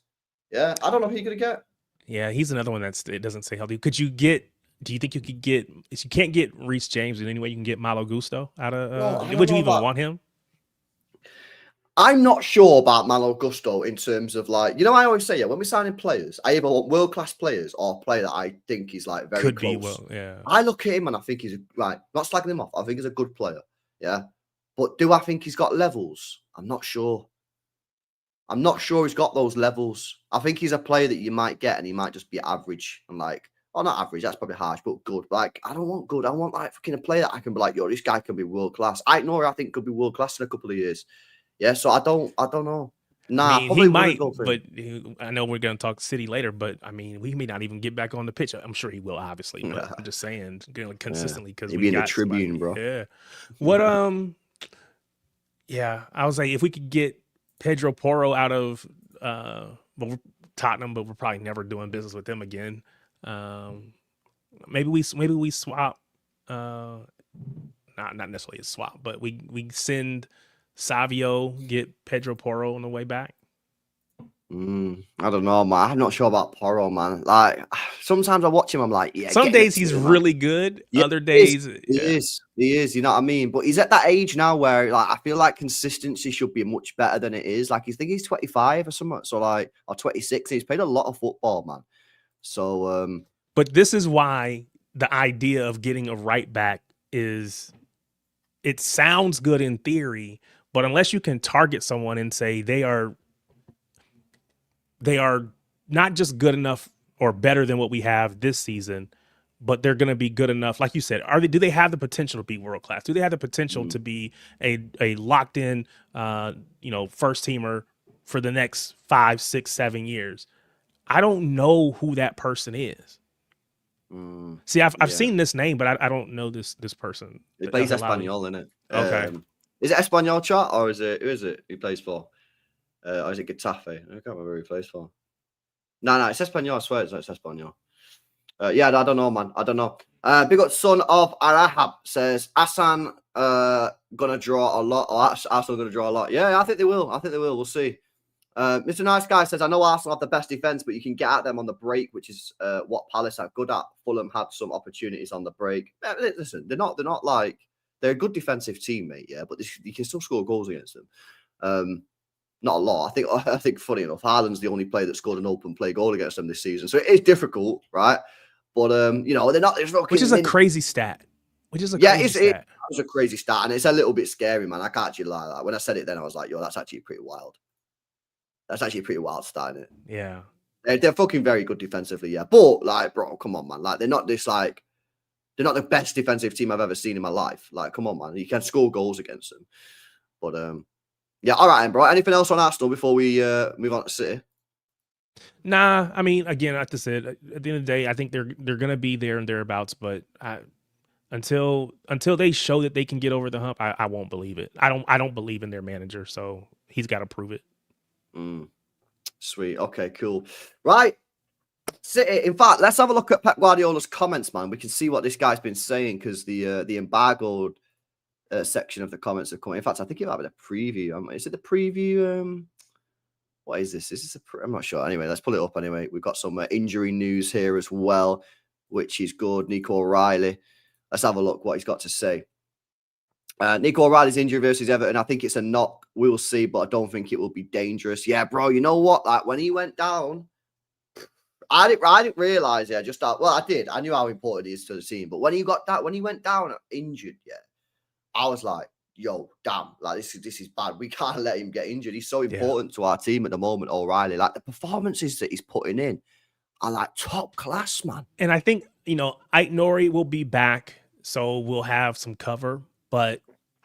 Yeah, I don't know who you're going to get. Yeah, he's another one it doesn't say healthy. Do you think you could get, if you can't get Reece James in any way, you can get Malo Gusto out of, would you even want him? I'm not sure about Malo Gusto in terms of like, I always say, when we're signing players, I either want world-class players or a player that I think is like very close. I look at him and I think he's like, not slagging him off. I think he's a good player. Yeah. But do I think he's got levels? I'm not sure. I'm not sure he's got those levels. I think he's a player that you might get and he might just be average and like, oh, not average, that's probably harsh, but good. Like, I don't want good. I want like fucking a player that I can be like, this guy can be world-class. I think could be world-class in a couple of years. Yeah, so I don't know. Nah, he might, but I know we're going to talk City later, but I mean, we may not even get back on the pitch. I'm sure he will, obviously, but I'm just saying consistently because we got in the Tribune, bro. Yeah. What, yeah, I was like, if we could get Pedro Porro out of Tottenham, but we're probably never doing business with them again. Maybe we swap, not necessarily a swap, but we send Savio, get Pedro Porro on the way back. I don't know, man. I'm not sure about Porro, man. Like, sometimes I watch him, I'm like, yeah. Some days he's really good. Yeah, other days, he is. You know what I mean? But he's at that age now where, like, I feel like consistency should be much better than it is. Like, he's 25 or something, so like, or 26. He's played a lot of football, man. So, but this is why the idea of getting a right back is, it sounds good in theory, but unless you can target someone and say they are not just good enough or better than what we have this season, but they're going to be good enough. Like you said, do they have the potential to be world class? Do they have the potential to be a locked in, first teamer for the next 5, 6, 7 years? I don't know who that person is. See, I've seen this name, but I don't know this person. He plays Espanol, isn't it? Okay. Is it Espanol, chat, or is it, who is it he plays for? Or is it Getafe? I can't remember who he plays for. No, it's Espanol. I swear it's Espanol. Yeah, I don't know, man. I don't know. Big up son of Arahab says, Asan gonna draw a lot, or Arsenal gonna draw a lot. Yeah, I think they will. We'll see. Mr. Nice Guy says, I know Arsenal have the best defense, but you can get at them on the break, which is what Palace are good at. Fulham had some opportunities on the break. Listen, they're not like, they're a good defensive team, mate. Yeah, but you can still score goals against them. Not a lot. I think funny enough, Haaland's the only player that scored an open play goal against them this season. So it is difficult, right? But they're not. Which is a crazy stat. It was a crazy stat, and it's a little bit scary, man. I can't actually lie. Like, when I said it, then I was like, "Yo, that's actually pretty wild." That's actually a pretty wild stat, isn't it? Yeah. They're fucking very good defensively, yeah. But like, bro, come on, man. Like, they're not the best defensive team I've ever seen in my life. Like, come on, man. You can score goals against them. But yeah, all right, bro. Anything else on Arsenal before we move on to City? Nah, I mean, again, like I said, at the end of the day, I think they're gonna be there and thereabouts. But until they show that they can get over the hump, I won't believe it. I don't believe in their manager, so he's got to prove it. Sweet. Okay, cool. Right. City. In fact, let's have a look at Pep Guardiola's comments, man. We can see what this guy's been saying because the embargoed section of the comments have come. In fact, I think it might be the preview. Is it the preview? What is this? Is this I'm not sure. Anyway, let's pull it up anyway. We've got some injury news here as well, which is good. Nico O'Reilly. Let's have a look what he's got to say. Nico O'Reilly's injury versus Everton. I think it's a knock. We'll see, but I don't think it will be dangerous. Yeah, bro, you know what? Like, when he went down, I didn't realize it. I just thought, well, I did. I knew how important he is to the team. But when he went down injured, yeah, I was like, yo, damn, like this is bad. We can't let him get injured. He's so important to our team at the moment, O'Reilly. Like, the performances that he's putting in are like top class, man. And I think, Aït-Nouri will be back, so we'll have some cover, but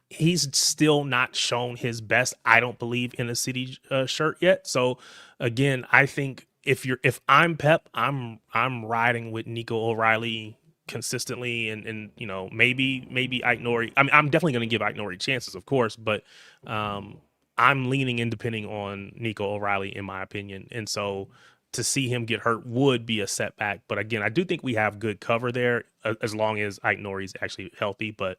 he's still not shown his best, I don't believe, in a City shirt yet. So again, I think if I'm Pep, I'm riding with Nico O'Reilly consistently, and maybe Aït-Nouri. I mean, I'm definitely going to give Aït-Nouri chances, of course, but I'm leaning in depending on Nico O'Reilly, in my opinion. And so to see him get hurt would be a setback. But again, I do think we have good cover there as long as Aït-Nouri is actually healthy. But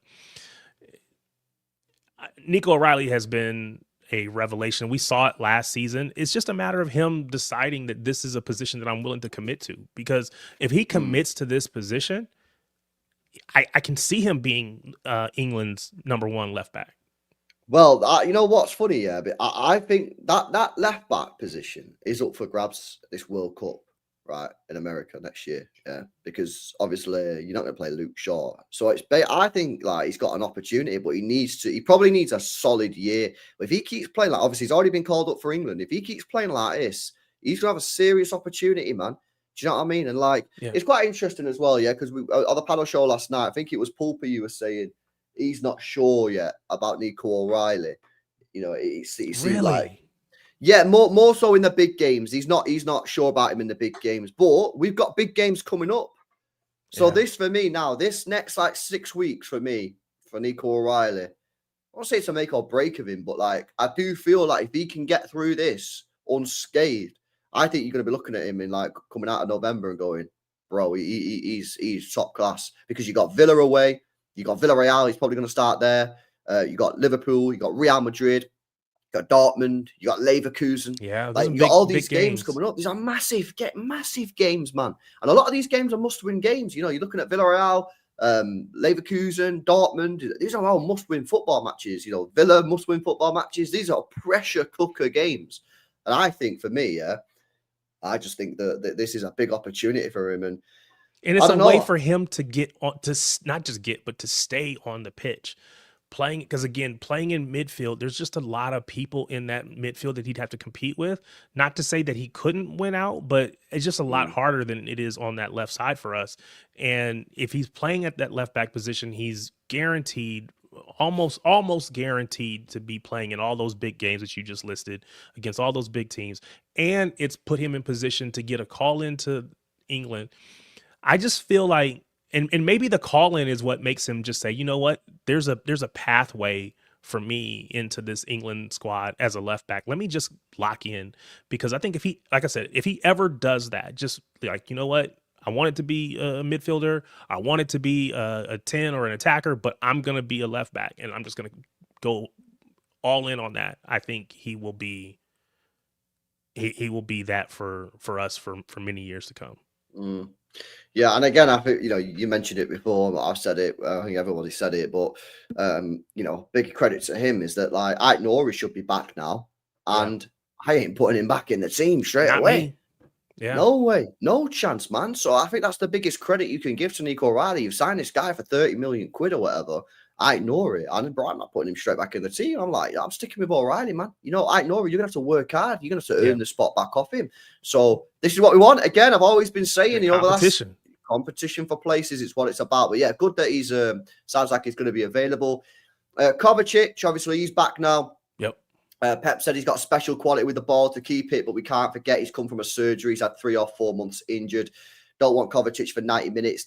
Nico O'Reilly has been a revelation. We saw it last season. It's just a matter of him deciding that this is a position that I'm willing to commit to. Because if he commits to this position, I can see him being England's #1 left back. Well, you know what's funny, yeah, but I think that left back position is up for grabs this World Cup, right, in America next year, yeah, because obviously you're not going to play Luke Shaw, so I think like he's got an opportunity, but he probably needs a solid year. If he keeps playing like, obviously he's already been called up for England. If he keeps playing like this, he's going to have a serious opportunity, man. Do you know what I mean? And like, it's quite interesting as well, yeah, because we on the panel show last night, I think it was Pulper, you were saying he's not sure yet about Nico O'Reilly. It seems really? like, yeah, more so in the big games. He's not sure about him in the big games, but we've got big games coming up. So this for me now, this next like 6 weeks for me, for Nico O'Reilly, I won't say it's a make or break of him, but like I do feel like if he can get through this unscathed, I think you're going to be looking at him in like coming out of November and going, bro, he's top class, because you got Villa away. You got Villarreal, he's probably going to start there. You got Liverpool, you got Real Madrid, you got Dortmund, you got Leverkusen. Yeah, like you got all these games coming up. These are massive games, man. And a lot of these games are must-win games. You're looking at Villarreal, Leverkusen, Dortmund. These are all must-win football matches. Villa must-win football matches. These are pressure cooker games. And I think for me, I just think that this is a big opportunity for him. And it's a way for him to get on, to not just get, but to stay on the pitch playing. Because again, playing in midfield, there's just a lot of people in that midfield that he'd have to compete with. Not to say that he couldn't win out, but it's just a lot harder than it is on that left side for us. And if he's playing at that left back position, he's guaranteed, almost guaranteed to be playing in all those big games that you just listed against all those big teams. And it's put him in position to get a call into England. I just feel like, and maybe the call-in is what makes him just say, you know what, there's a pathway for me into this England squad as a left back. Let me just lock in, because I think if he, like I said, if he ever does that, just like, you know what, I want it to be a midfielder, I want it to be a 10 or an attacker, but I'm going to be a left back, and I'm just going to go all in on that. I think he will be that for us for many years to come. Yeah, and again, I think you mentioned it before. I've said it. I think everybody said it, but big credit to him is that like Aït-Nouri should be back now, and I ain't putting him back in the team straight away. Me. Yeah, no way, no chance, man. So I think that's the biggest credit you can give to Nico O'Reilly. You've signed this guy for 30 million quid or whatever, I ignore it. I'm not putting him straight back in the team. I'm like, I'm sticking with O'Reilly, man. You know, I ignore it. You're going to have to work hard. You're going to have to earn the spot back off him. So this is what we want. Again, I've always been saying, you know, competition for places. It's what it's about. But yeah, good that he's sounds like he's going to be available. Kovacic, obviously, he's back now. Yep. Pep said he's got special quality with the ball to keep it, but we can't forget he's come from a surgery. He's had 3 or 4 months injured. Don't want Kovacic for 90 minutes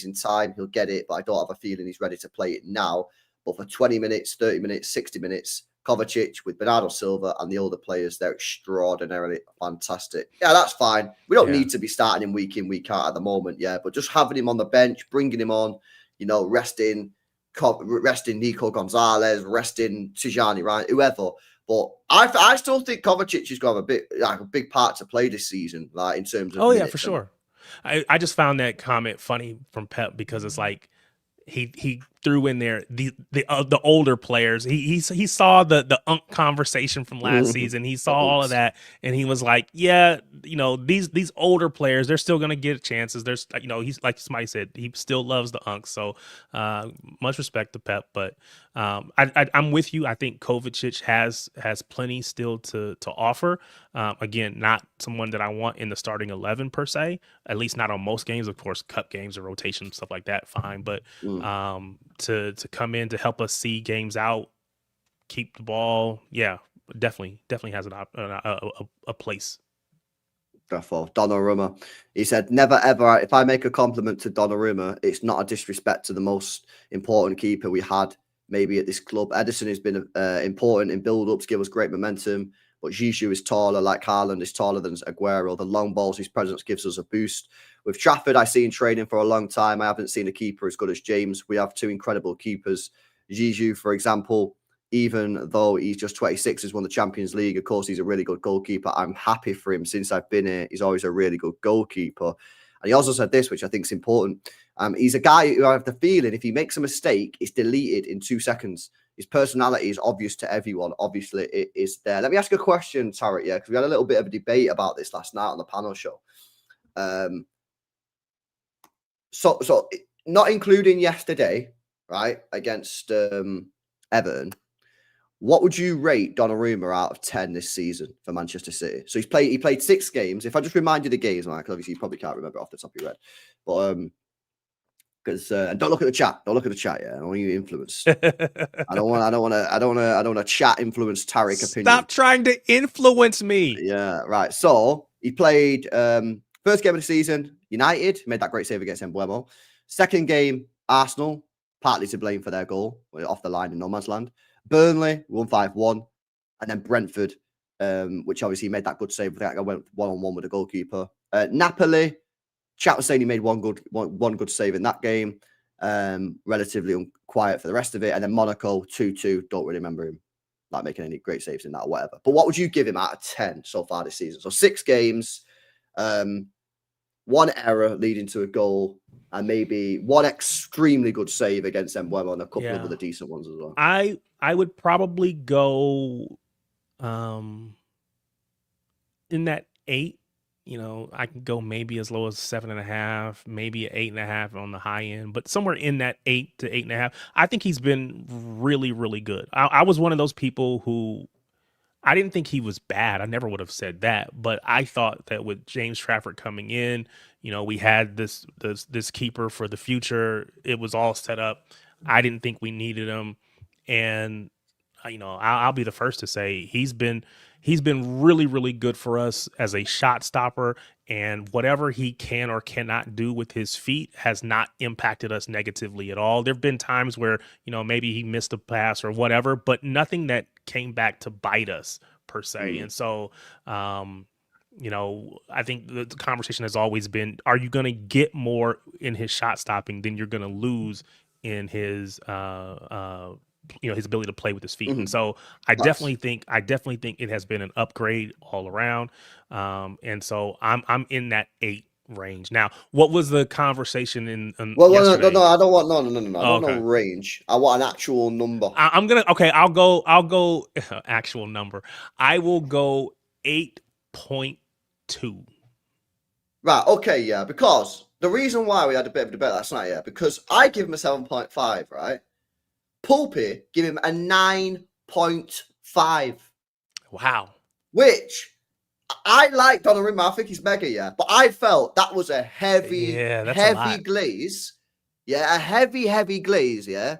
in time. He'll get it, but I don't have a feeling he's ready to play it now. But for 20 minutes, 30 minutes, 60 minutes, Kovacic with Bernardo Silva and the older players, they're extraordinarily fantastic. Yeah, that's fine. We don't need to be starting him week in, week out at the moment, but just having him on the bench, bringing him on, you know, resting Nico Gonzalez, resting Tijani, right? Whoever. But I still think Kovacic has got a big part to play this season, like in terms of. Oh yeah, for sure. I just found that comment funny from Pep because it's like he threw in there the older players. He saw the Unk conversation from last season. He saw all of that, and he was like, yeah, you know, these older players, they're still gonna get chances. There's, you know, he's like somebody said, he still loves the Unk. So much respect to Pep, but I'm with you. I think Kovacic has plenty still to offer. Again, not someone that I want in the starting 11 per se, at least not on most games. Of course, cup games or rotation, stuff like that, fine. But to come in to help us see games out, keep the ball, definitely has a place. Therefore, Donnarumma, he said, never ever, if I make a compliment to Donnarumma, it's not a disrespect to the most important keeper we had maybe at this club. Ederson has been important in build-ups, give us great momentum, but Zizou is taller, like Haaland is taller than Aguero. The long balls, his presence gives us a boost. With Trafford, I see in training for a long time. I haven't seen a keeper as good as James. We have 2 incredible keepers. Zizou, for example, even though he's just 26, has won the Champions League. Of course, he's a really good goalkeeper. I'm happy for him. Since I've been here, he's always a really good goalkeeper. And he also said this, which I think is important. He's a guy who I have the feeling if he makes a mistake, it's deleted in 2 seconds. His personality is obvious to everyone. Obviously, it is there. Let me ask a question, Tarek, because we had a little bit of a debate about this last night on the panel show. So not including yesterday, right, against Everton, what would you rate Donnarumma out of 10 this season for Manchester City? So he played 6 games. If I just remind you the games, Mike, obviously you probably can't remember off the top of your head. But because and don't look at the chat. Don't look at the chat. Yeah, I don't want you influenced. I don't want to chat influence Tarek opinion. Stop trying to influence me. Yeah, right. So he played first game of the season, United, made that great save against Mbeumo. Second game, Arsenal, partly to blame for their goal off the line in no man's land. Burnley, 1-5-1, and then Brentford, which obviously made that good save. I went 1-on-1 with the goalkeeper. Napoli, chat was saying he made one good save in that game. Relatively quiet for the rest of it. And then Monaco, 2-2. Don't really remember him like making any great saves in that or whatever. But what would you give him out of 10 so far this season? So 6 games, 1 error leading to a goal, and maybe 1 extremely good save against Mbeumo and a couple of other decent ones as well. I would probably go in that 8. You know, I can go maybe as low as 7.5, maybe 8.5 on the high end, but somewhere in that 8 to 8.5. I think he's been really, really good. I was one of those people who I didn't think he was bad. I never would have said that, but I thought that with James Trafford coming in, you know, we had this keeper for the future. It was all set up. I didn't think we needed him, and you know, I'll be the first to say he's been really, really good for us as a shot stopper, and whatever he can or cannot do with his feet has not impacted us negatively at all. There've been times where, you know, maybe he missed a pass or whatever, but nothing that came back to bite us per se. And so, you know, I think the conversation has always been, are you going to get more in his shot stopping than you're going to lose in his, you know, his ability to play with his feet. And so I definitely think it has been an upgrade all around. And so I'm in that 8 range. Now, what was the conversation in yesterday? No, I don't want no. I don't know range. I want an actual number. I'll go actual number. I will go 8.2. Right, okay, yeah, because the reason why we had a bit of a debate last night, because I give him a 7.5, right? Pulpy give him a 9.5. Wow. Which I like Donnarumma. I think he's mega, yeah. But I felt that was a heavy glaze. Yeah, a heavy glaze, yeah.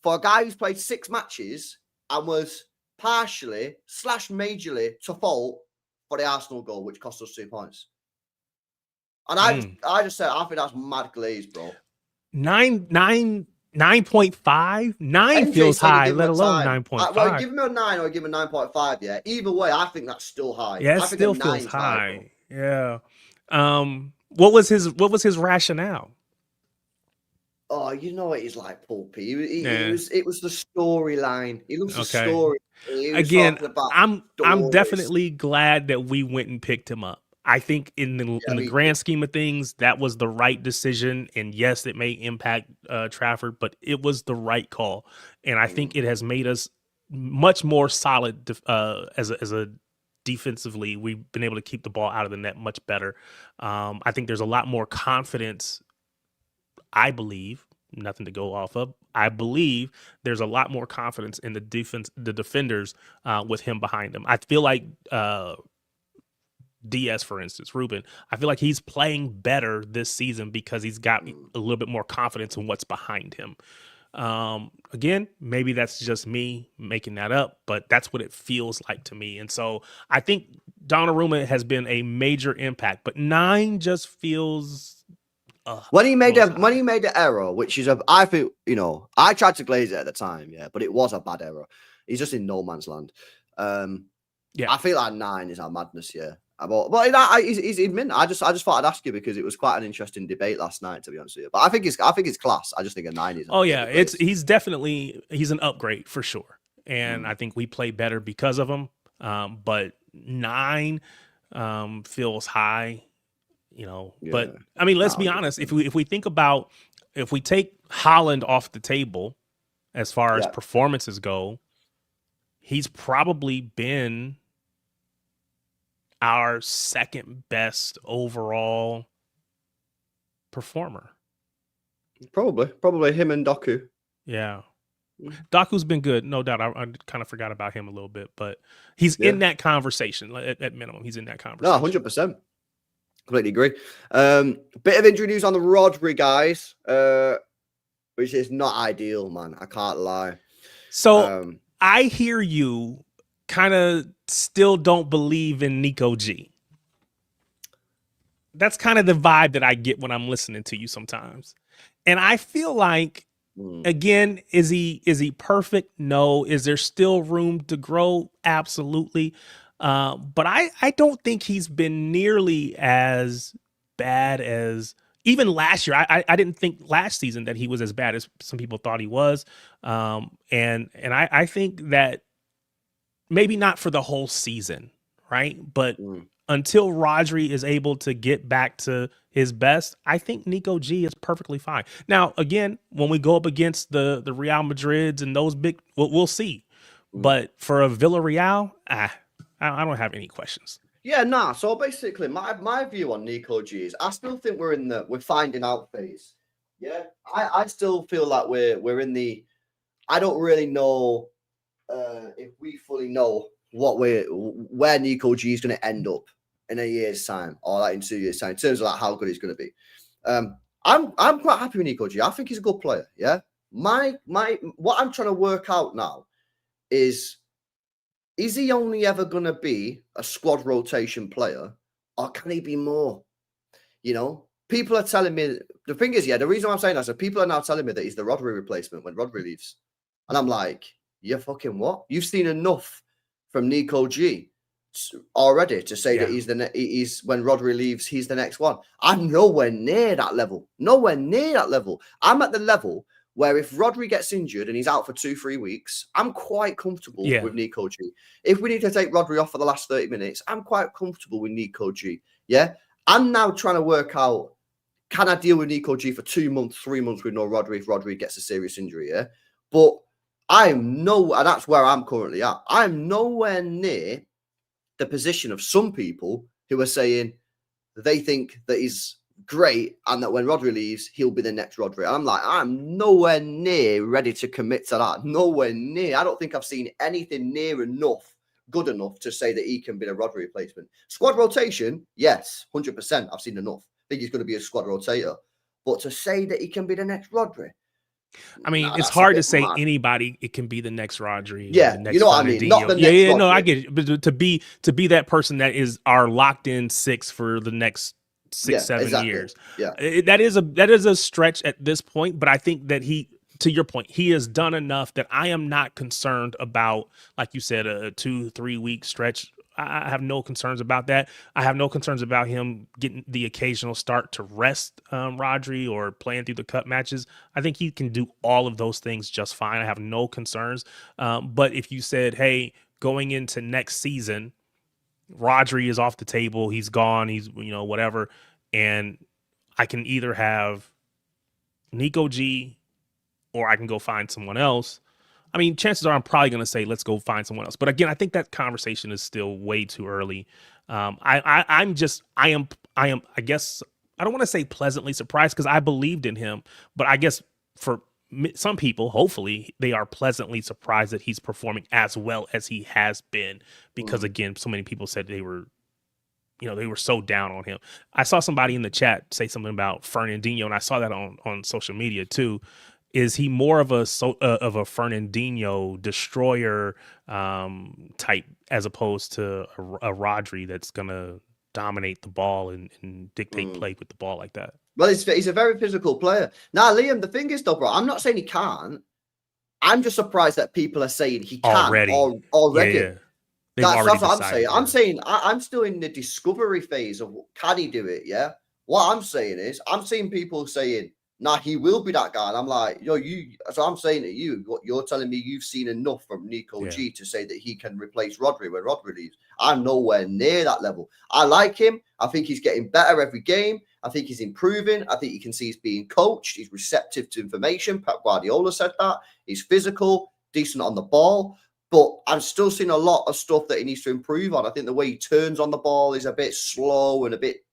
For a guy who's played 6 matches and was partially / majorly to fault for the Arsenal goal, which cost us 2 points. And I just said, I think that's mad glaze, bro. 9.5? 9 feels high, let alone 9.5. Well, give him a 9 or give him a 9.5, yeah. Either way, I think that's still high. Yeah, it still feels high. Yeah. What was his rationale? Oh, you know what he's like, Pulpy. It was the storyline. He loves the story. Again, I'm definitely glad that we went and picked him up. I think in the grand scheme of things, that was the right decision. And yes, it may impact Trafford, but it was the right call. And I think it has made us much more solid as a defensively. We've been able to keep the ball out of the net much better. I think there's a lot more confidence. I believe, nothing to go off of, I believe there's a lot more confidence in the defenders with him behind them. I feel like Diaz, for instance, Ruben, I feel like he's playing better this season because he's got a little bit more confidence in what's behind him. Again, maybe that's just me making that up, but that's what it feels like to me. And so I think Donnarumma has been a major impact, but 9 just feels... when he made the error, which is I think, I tried to glaze it at the time, yeah, but it was a bad error. He's just in no man's land. I feel like 9 is our madness, yeah. But he's admitting. I just thought I'd ask you because it was quite an interesting debate last night, to be honest with you. But I think it's class. I just think a 9 is. Oh yeah, he's an upgrade for sure, and I think we play better because of him. But 9 feels high. But I mean, let's be honest. If we think about, if we take Haaland off the table, as far as performances go, he's probably been our second best overall performer. Probably him and Doku. Yeah. Doku's been good, no doubt. I kind of forgot about him a little bit, but he's in that conversation at minimum. He's in that conversation. No, 100%. Completely agree. Bit of injury news on the Rodri guys, which is not ideal, man. I can't lie. So I hear you kind of still don't believe in Nico G. That's kind of the vibe that I get when I'm listening to you sometimes. And I feel like, again, is he perfect? No. Is there still room to grow? Absolutely. But I don't think he's been nearly as bad as even last year. I didn't think last season that he was as bad as some people thought he was. And I think that maybe not for the whole season, right? But until Rodri is able to get back to his best, I think Nico G is perfectly fine. Now, again, when we go up against the Real Madrids and those big, we'll see. But for a Villarreal, I don't have any questions. Yeah, nah. So basically, my view on Nico G is I still think we're finding out phase. Yeah, I still feel like we're in the. I don't really know if we fully know where Nico G is going to end up in a year's time or like in 2 years' time in terms of like how good he's going to be. I'm quite happy with Nico G. I think he's a good player. Yeah, my what I'm trying to work out now is he only ever going to be a squad rotation player or can he be more? People are telling me, the thing is, the reason why I'm saying that is that people are now telling me that he's the Rodri replacement when Rodri leaves. And I'm like, you fucking what? You've seen enough from Nico G already to say that he's when Rodri leaves, he's the next one. I'm nowhere near that level. Nowhere near that level. I'm at the level where if Rodri gets injured and he's out for 2-3 weeks, I'm quite comfortable with Nico G. If we need to take Rodri off for the last 30 minutes, I'm quite comfortable with Nico G. Yeah. I'm now trying to work out, can I deal with Nico G for 2 months, 3 months with no Rodri if Rodri gets a serious injury? Yeah. But and that's where I'm currently at. I'm nowhere near the position of some people who are saying they think that he's great, and that when Rodri leaves, he'll be the next Rodri. And I'm like, I'm nowhere near ready to commit to that. Nowhere near. I don't think I've seen anything near enough, good enough to say that he can be a Rodri replacement. Squad rotation, yes, 100%. I've seen enough. I think he's going to be a squad rotator. But to say that he can be the next Rodri, I mean, it's hard to say anybody. It can be the next Rodri. Yeah, the next you know what I mean. Not the next yeah, Rodri. no, I get it. But to be that person that is our locked in 6 for the next 6-7 years. Yeah, that is a stretch at this point. But I think that to your point, he has done enough that I am not concerned about, like you said, a 2-3 week stretch. I have no concerns about that. I have no concerns about him getting the occasional start to rest Rodri or playing through the cup matches. I think he can do all of those things just fine. I have no concerns. But if you said, hey, going into next season, Rodri is off the table, he's gone, he's, whatever, and I can either have Nico G or I can go find someone else. I mean, chances are I'm probably going to say, let's go find someone else. But again, I think that conversation is still way too early. I guess, I don't want to say pleasantly surprised because I believed in him, but I guess for some people, hopefully they are pleasantly surprised that he's performing as well as he has been, because again, so many people said they were so down on him. I saw somebody in the chat say something about Fernandinho, and I saw that on social media too. Is he more of a Fernandinho destroyer type as opposed to a Rodri that's gonna dominate the ball and dictate play with the ball like that? Well, he's a very physical player. Now, Liam, the thing is though, bro, I'm not saying he can't. I'm just surprised that people are saying he can already. Yeah. That's what I'm saying. I'm saying I'm still in the discovery phase of can he do it? Yeah. What I'm saying is I'm seeing people saying, nah, he will be that guy. And I'm like, so I'm saying to you, what you're telling me, you've seen enough from Nico G to say that he can replace Rodri when Rodri leaves. I'm nowhere near that level. I like him. I think he's getting better every game. I think he's improving. I think you can see he's being coached. He's receptive to information. Pep Guardiola said that. He's physical, decent on the ball. But I'm still seeing a lot of stuff that he needs to improve on. I think the way he turns on the ball is a bit slow and a bit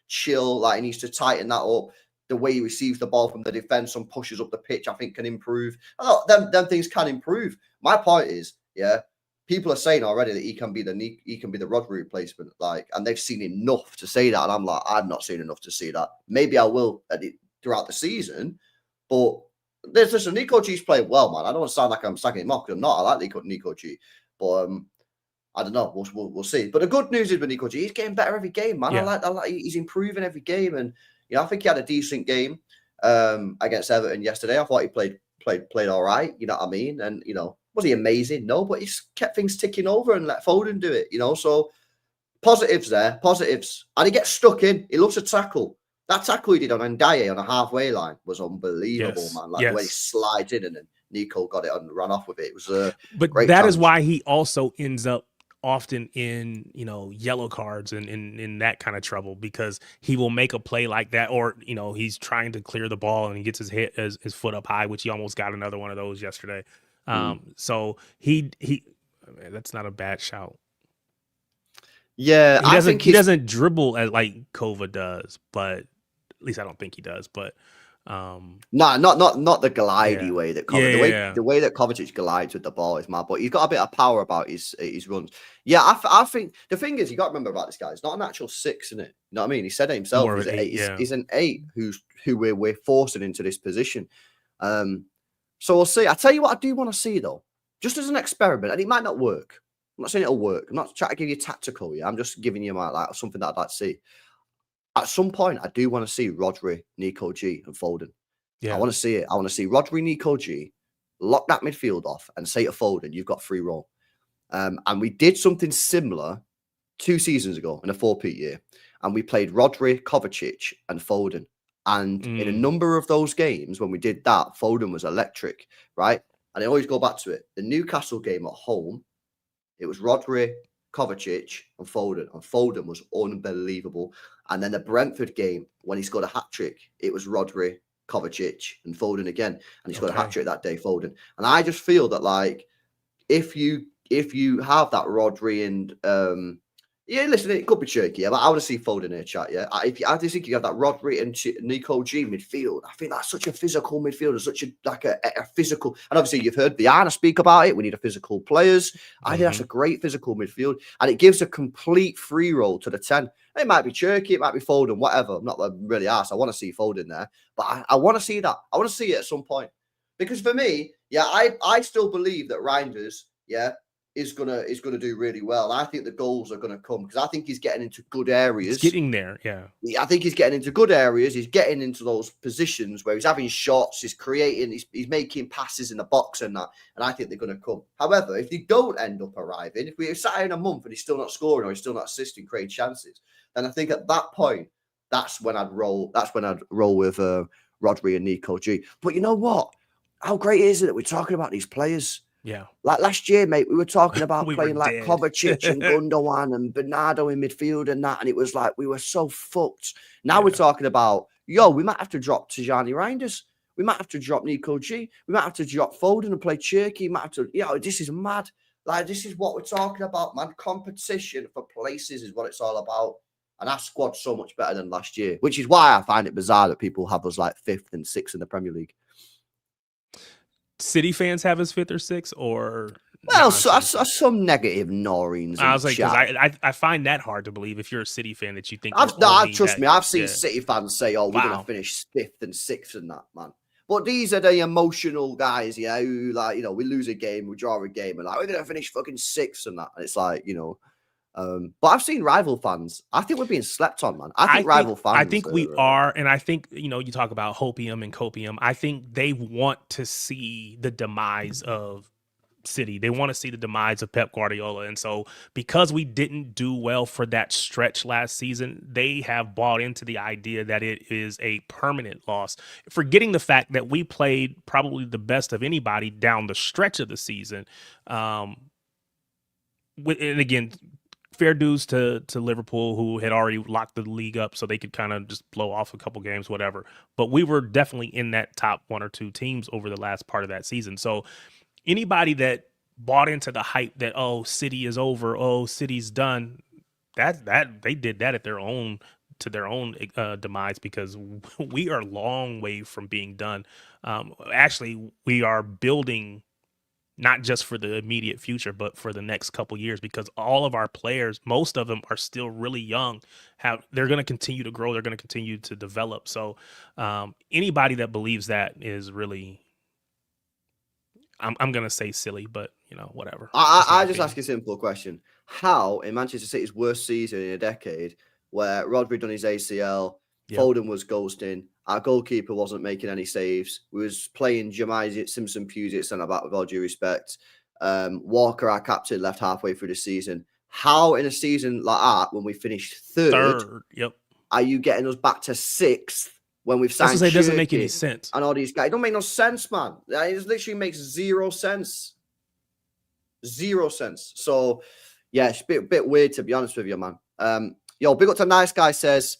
chill. Like he needs to tighten that up. The way he receives the ball from the defense and pushes up the pitch, I think can improve. Them things can improve. My point is, people are saying already that he can be the Rodri replacement, and they've seen enough to say that. And I'm like, I've not seen enough to see that. Maybe I will throughout the season, but listen, Nico G's playing well, man. I don't want to sound like I'm sagging him off because I'm not. I like Nico G, but I don't know. We'll see. But the good news is with Nico G, he's getting better every game, man. Yeah. I like he's improving every game, and I think he had a decent game against Everton yesterday. I thought he played all right. You know what I mean? And was he amazing? No, but he's kept things ticking over and let Foden do it. So positives there, positives, and he gets stuck in. He loves to tackle. That tackle he did on Ndiaye on a halfway line was unbelievable, man. The way he slides in and then Nico got it and ran off with it. It was a great that challenge. is why he also ends up often in yellow cards and in that kind of trouble, because he will make a play like that, or he's trying to clear the ball and he gets his foot up high, which he almost got another one of those yesterday. So he that's not a bad shout. Yeah, he doesn't dribble as like Kova does, but at least I don't think he does. But no, not the glidey way that the way that Kovacic glides with the ball is mad, but he's got a bit of power about his runs. Yeah, I think the thing is, you got to remember about this guy. It's not an actual 6, isn't it? You know what I mean? He said it himself. He's an 8. He's an 8 who we're forcing into this position. So we'll see. I tell you what, I do want to see though, just as an experiment, and it might not work. I'm not saying it'll work. I'm not trying to give you tactical. Yeah, I'm just giving you something that I'd like to see. At some point, I do want to see Rodri, Nico G, and Foden. Yeah. I want to see it. I want to see Rodri, Nico G, lock that midfield off and say to Foden, you've got free roll. And we did something similar 2 seasons ago in a 4-peat year. And we played Rodri, Kovacic, and Foden. And in a number of those games, when we did that, Foden was electric, right? And I always go back to it. The Newcastle game at home, it was Rodri, Kovacic, and Foden. And Foden was unbelievable. And then the Brentford game, when he scored a hat-trick, it was Rodri, Kovacic, and Foden again. And he scored a hat-trick that day, Foden. And I just feel that, if you have that Rodri and Yeah, listen, it could be Cherki, yeah, but I want to see Foden here, chat, yeah. I just think you have that Rodri and Nico G midfield. I think that's such a physical midfield, such a physical, and obviously you've heard Viana speak about it. We need a physical players. I think that's a great physical midfield, and it gives a complete free roll to the 10. It might be Cherki, it might be Foden, whatever. I'm not really asked. I want to see Foden there, but I want to see that. I want to see it at some point. Because for me, yeah, I still believe that Reinders, yeah, is gonna do really well. I think the goals are gonna come because I think he's getting into good areas. He's getting there, yeah. I think he's getting into good areas. He's getting into those positions where he's having shots, he's creating, he's making passes in the box and that. And I think they're gonna come. However, if they don't end up arriving, if we're sat in a month and he's still not scoring or he's still not assisting, creating chances, then I think at that point, that's when I'd roll. That's when I'd roll with Rodri and Nico G. But you know what? How great is it that we're talking about these players? Yeah. Like last year, mate, we were talking about We playing were like dead. Kovacic and Gundogan and Bernardo in midfield and that. And it was like, we were so fucked. Now we're talking about, we might have to drop Tijani Reinders. We might have to drop Nico G. We might have to drop Foden and play Cherki. We might have to, this is mad. Like, this is what we're talking about, man. Competition for places is what it's all about. And our squad's so much better than last year, which is why I find it bizarre that people have us like 5th and 6th in the Premier League. City fans have us 5th or 6th, or well, some negative Norins. I was like, because I find that hard to believe if you're a City fan that you think. Trust me, I've seen City fans say, "Oh, we're going to finish 5th and 6th in that, man." But these are the emotional guys, yeah, who like, we lose a game, we draw a game, and like we're going to finish fucking 6th and that. And it's like, but I've seen rival fans. I think we're being slept on, man. I think rival fans. I think we are, and I think you talk about hopium and copium. I think they want to see the demise of City. They want to see the demise of Pep Guardiola, and so because we didn't do well for that stretch last season, they have bought into the idea that it is a permanent loss, forgetting the fact that we played probably the best of anybody down the stretch of the season. And again, fair dues to Liverpool, who had already locked the league up so they could kind of just blow off a couple games, whatever. But we were definitely in that top 1 or 2 teams over the last part of that season. So anybody that bought into the hype that, City is over, City's done, that they did that at their own demise, because we are a long way from being done. Actually, we are building not just for the immediate future, but for the next couple years, because all of our players, most of them are still really young. They're going to continue to grow. They're going to continue to develop. So anybody that believes that is really, I'm going to say silly, but whatever. I just ask a simple question. How in Manchester City's worst season in a decade, where Rodri done his ACL, Foden was ghosting, our goalkeeper wasn't making any saves, we was playing Jamai Simpson Pewsey at centre back with all due respect, Walker, our captain, left halfway through the season. How in a season like that, when we finished third, are you getting us back to 6th when we've signed? It doesn't make any sense. And all these guys, it don't make no sense, man. It literally makes 0 sense. 0 sense. So yeah, it's a bit weird, to be honest with you, man. Big up to Nice Guy says,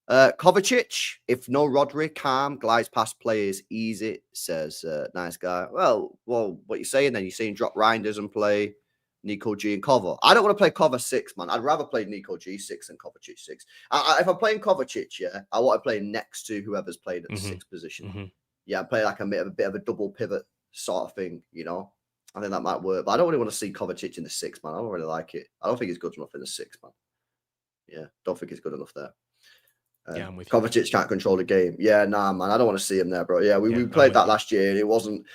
Kovacic, if no Rodri, calm, glides past players, easy, says Nice Guy. Well, what you saying then? You're saying drop Reinders and play Nico G and Kovac. I don't want to play Kovac 6, man. I'd rather play Nico G 6 and Kovacic 6. If I'm playing Kovacic, I want to play next to whoever's played at the 6th position. Yeah, play like a bit of a double pivot sort of thing, I think that might work. But I don't really want to see Kovacic in the 6, man. I don't really like it. I don't think he's good enough in the 6, man. Yeah, don't think he's good enough there. I'm with Kovacic can't control the game. Yeah, nah, man. I don't want to see him there, bro. Yeah, we played that last year and it wasn't.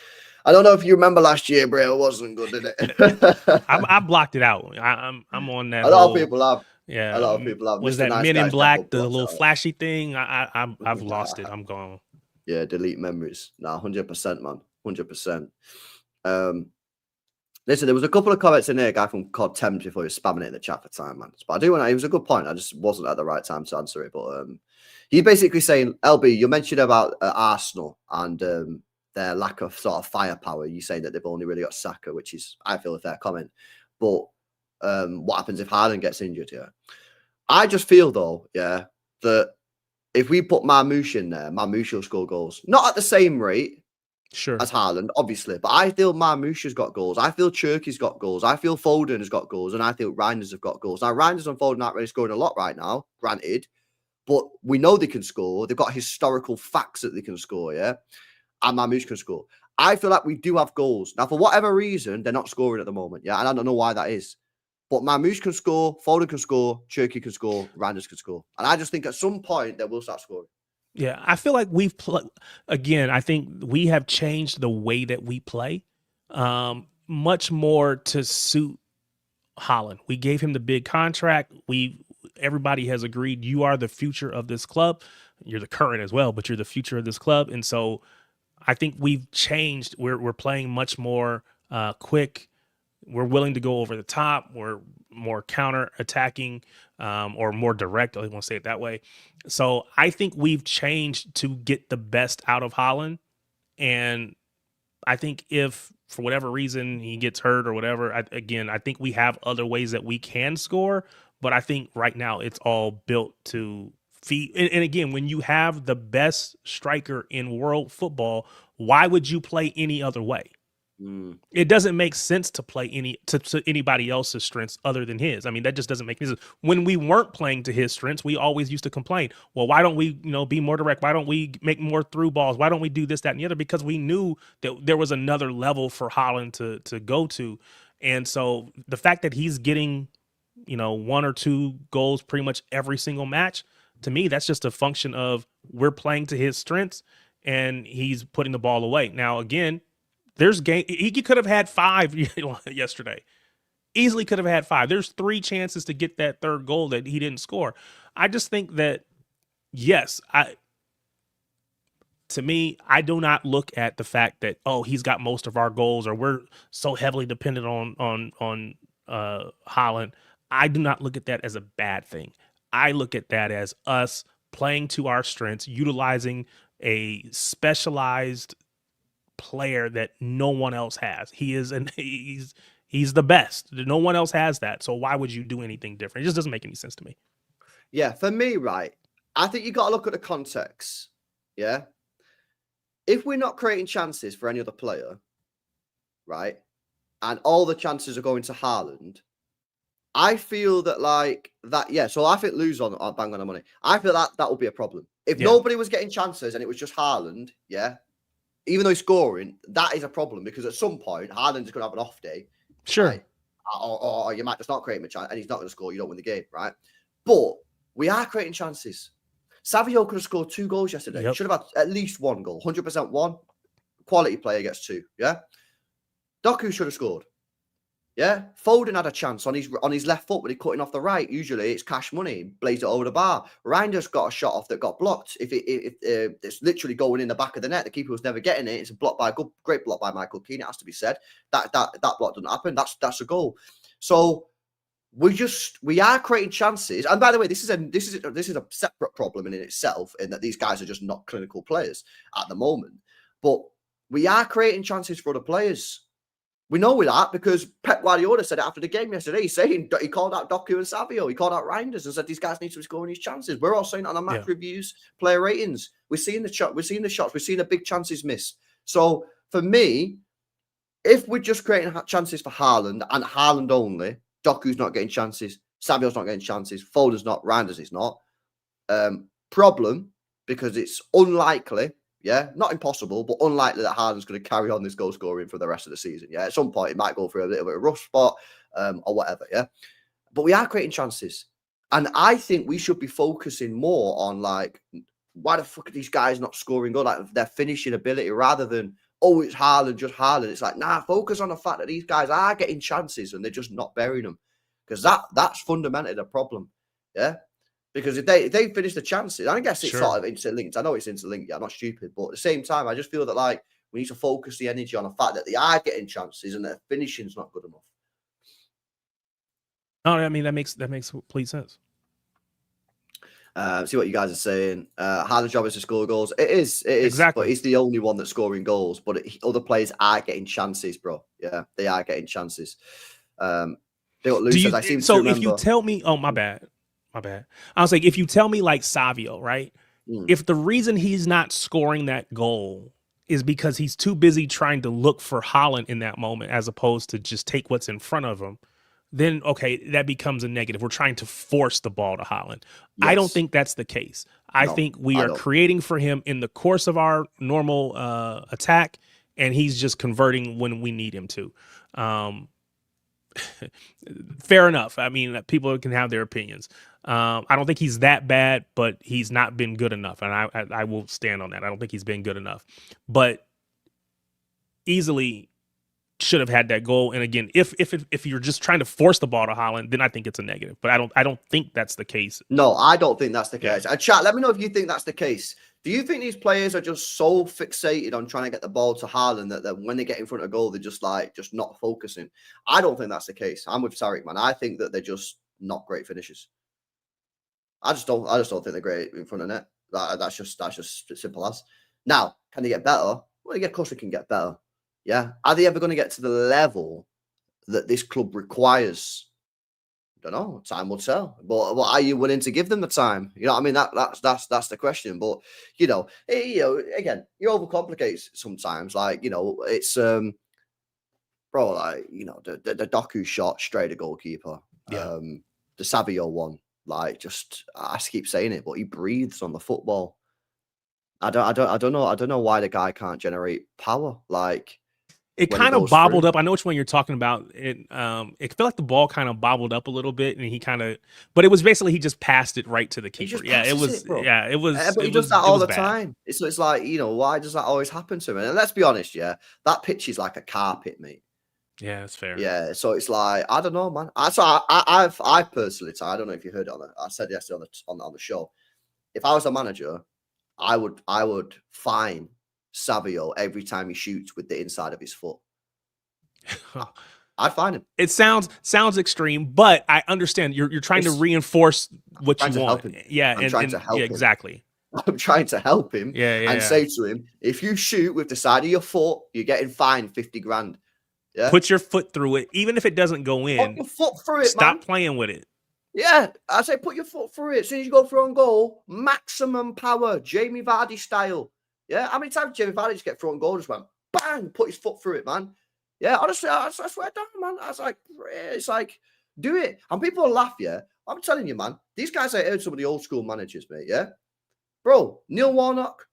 I don't know if you remember last year, bro. It wasn't good, did it? I blocked it out. I'm on that. A lot of people have. Yeah, a lot of people have. Was that Men in Black, the little flashy thing? I've lost it. I'm gone. Yeah, delete memories. Nah, 100%, man. 100%. Listen, there was a couple of comments in there, a guy from COD Thames before he was spamming it in the chat for time, man. But it was a good point. I just wasn't at the right time to answer it. But he's basically saying, LB, you mentioned about Arsenal and their lack of sort of firepower. You saying that they've only really got Saka, which is, I feel, a fair comment. But what happens if Haaland gets injured? Yeah, I just feel though, that if we put Marmoush in there, Marmoush will score goals, not at the same rate, Sure. as Haaland, obviously. But I feel Marmoush's got goals. I feel Cherki's got goals. I feel Foden has got goals. And I feel Reinders have got goals. Now, Reinders and Foden aren't really scoring a lot right now, granted. But we know they can score. They've got historical facts that they can score, yeah? And Marmoush can score. I feel like we do have goals. Now, for whatever reason, they're not scoring at the moment, yeah? And I don't know why that is. But Marmoush can score, Foden can score, Cherki can score, Reinders can score. And I just think at some point they will start scoring. Yeah, I feel like we've again. I think we have changed the way that we play, much more to suit Haaland. We gave him the big contract. Everybody has agreed you are the future of this club. You're the current as well, but you're the future of this club. And so, I think we've changed. We're playing much more quick. We're willing to go over the top. We're more counter attacking or more direct. I want to say it that way. So I think we've changed to get the best out of Haaland. And I think if for whatever reason he gets hurt or whatever, I think we have other ways that we can score. But I think right now it's all built to feed. And again, when you have the best striker in world football, why would you play any other way? It doesn't make sense to play to anybody else's strengths other than his. I mean, that just doesn't make sense. When we weren't playing to his strengths, we always used to complain. Well, why don't we, be more direct? Why don't we make more through balls? Why don't we do this, that, and the other? Because we knew that there was another level for Haaland to go to. And so the fact that he's getting, 1 or 2 goals pretty much every single match, to me, that's just a function of we're playing to his strengths and he's putting the ball away. Now, again, he could have had 5 yesterday. Easily could have had 5. There's 3 chances to get that third goal that he didn't score. I just think that, yes, to me, I do not look at the fact that, he's got most of our goals or we're so heavily dependent on Haaland. I do not look at that as a bad thing. I look at that as us playing to our strengths, utilizing a specialized player that no one else has. He's the best. No one else has that. So why would you do anything different? It just doesn't make any sense to me. Yeah, for me, right, I think you got to look at the context. Yeah. If we're not creating chances for any other player, right, and all the chances are going to Haaland, I feel that so I think lose on bang on the money. I feel that would be a problem. If nobody was getting chances and it was just Haaland, yeah, even though he's scoring, that is a problem because at some point, Haaland's going to have an off day. Sure. Right? Or you might just not create him a chance and he's not going to score. You don't win the game, right? But we are creating chances. Savio could have scored 2 goals yesterday. Yep. Should have had at least 1 goal. 100% 1. Quality player gets 2, yeah? Doku should have scored. Yeah, Foden had a chance on his left foot when he cutting off the right. Usually it's cash money, blazed it over the bar. Reinders got a shot off that got blocked. If it's literally going in the back of the net, the keeper was never getting it. It's a block great block by Michael Keane. It has to be said. That block doesn't happen. That's a goal. So we are creating chances. And by the way, this is a separate problem in itself, in that these guys are just not clinical players at the moment. But we are creating chances for other players. We know that because Pep Guardiola said it after the game yesterday. He's saying he called out Doku and Savio. He called out Reinders and said these guys need to be scoring these chances. We're all saying it on the match reviews, player ratings. We're seeing the shot. We're seeing the shots. We're seeing the big chances missed. So for me, if we're just creating chances for Haaland and Haaland only, Doku's not getting chances, Savio's not getting chances, Foden's not, Reinders is not. Problem, because it's unlikely. Yeah, not impossible, but unlikely that Haaland's going to carry on this goal scoring for the rest of the season. Yeah, at some point it might go for a little bit of rough spot or whatever. Yeah, but we are creating chances, and I think we should be focusing more on why the fuck are these guys not scoring goal? Like their finishing ability, rather than it's Haaland, just Haaland. It's like focus on the fact that these guys are getting chances and they're just not burying them, because that's fundamentally the problem. Yeah. Because if they finish the chances, I guess it's sort of interlinked. I know it's interlinked. Yeah, I'm not stupid. But at the same time, I just feel that we need to focus the energy on the fact that they are getting chances and their finishing's not good enough. No, I mean, that makes complete sense. See what you guys are saying. Haaland's job is to score goals. It is. Exactly. But he's the only one that's scoring goals. But other players are getting chances, bro. Yeah, they are getting chances. They got Lou I seem to remember. If you tell me, my bad. I was like, if you tell me like Savio, right? If the reason he's not scoring that goal is because he's too busy trying to look for Haaland in that moment as opposed to just take what's in front of him. Then, okay, that becomes a negative. We're trying to force the ball to Haaland. I don't Yes. think that's the case. I No, think we I are don't. creating for him in the course of our normal attack, and he's just converting when we need him to. Fair enough. I mean, people can have their opinions. I don't think he's that bad, but he's not been good enough, and I will stand on that. I don't think he's been good enough, but easily should have had that goal. And again, if you're just trying to force the ball to Haaland, then I think it's a negative. But I don't think that's the case. No, I don't think that's the Yeah. case. Chat, let me know if you think that's the case. Do you think these players are just so fixated on trying to get the ball to Haaland that when they get in front of goal, they're just not focusing? I don't think that's the case. I'm with Tariq, man. I think that they're just not great finishers. I just don't think they're great in front of net. That's just simple as. Now, can they get better? Well, yeah, of course they can get better. Yeah. Are they ever going to get to the level that this club requires? I don't know. Time will tell. But are you willing to give them the time? You know what I mean? That's the question. But again, you overcomplicate it sometimes. Like, it's bro, like, the Doku shot straight at goalkeeper. Yeah. The Savio one, like, just I keep saying it, but he breathes on the football. I don't know why the guy can't generate power. Like, It when he kind of goes bobbled through. up. I know which one you're talking about. It felt like the ball kind of bobbled up a little bit, and but it was basically he just passed it right to the He keeper. just Yeah, it passes was. it, bro. Yeah, it was. But he it does was, that it all was the bad. time. It's like, why does that always happen to him? And let's be honest, yeah, that pitch is like a carpet, mate. Yeah, that's fair. Yeah, so it's like, I don't know, man. I personally, I don't know if you heard it I said yesterday on the show. If I was a manager, I would fine Savio every time he shoots with the inside of his foot. I'd fine him. It sounds extreme, but I understand you're trying to It's- reinforce what trying you to want. help him. Yeah, I'm trying to help yeah, him. exactly. I'm trying to help him Yeah. and say to him, if you shoot with the side of your foot, you're getting fined 50 grand. Yeah. Put your foot through it, even if it doesn't go Put in. your foot through it, Stop man. playing with it. Yeah, I say put your foot through it. As soon as you go through on goal, maximum power, Jamie Vardy style. Yeah, how many times Jamie Vardy just get through on goal, just went bang, put his foot through it, man. Yeah, honestly, I swear down, man. I was like, it's like, do it. And people laugh, yeah. I'm telling you, man, these guys I heard some of the old school managers, mate, yeah? Bro, Neil Warnock's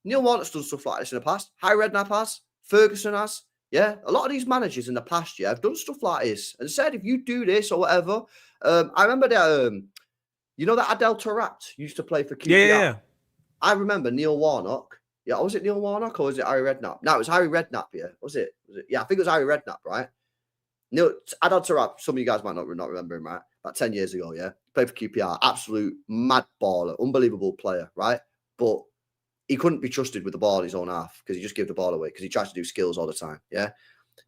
done stuff like this in the past. Harry Redknapp has, Ferguson has. Yeah, a lot of these managers in the past, yeah, have done stuff like this and said, if you do this or whatever. I remember that, that Adel Taarabt used to play for QPR. Yeah. I remember Neil Warnock. Yeah, was it Neil Warnock or was it Harry Redknapp? No, it was Harry Redknapp, yeah. Was it? Yeah, I think it was Harry Redknapp, right? Adel Taarabt, some of you guys might not remember him, right? About 10 years ago, yeah. Played for QPR, absolute mad baller, unbelievable player, right? But he couldn't be trusted with the ball in his own half because he just gave the ball away because he tries to do skills all the time, yeah.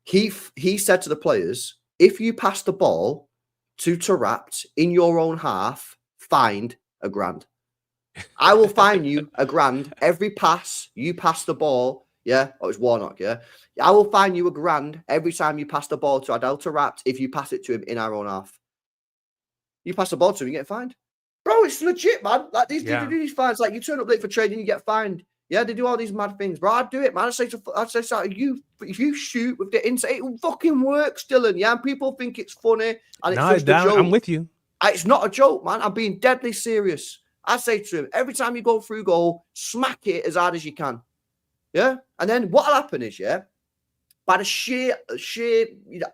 He said to the players, if you pass the ball to Taarabt in your own half, find a grand. I will fine you a grand every pass you pass the ball. Yeah, oh, it's Warnock. Yeah, I will fine you a grand every time you pass the ball to Adel Taarabt if you pass it to him in our own half. You pass the ball to him, you get fined, bro. It's legit, man. Like these fines, like you turn up late for training, you get fined. Yeah, they do all these mad things, bro. I'd do it, man. I'd say if you shoot with the inside, it fucking works, Dylan. Yeah, and people think it's funny and it's just a joke. I'm with you. It's not a joke, man. I'm being deadly serious. I say to him, every time you go through goal, smack it as hard as you can. Yeah? And then what'll happen is, yeah, by the sheer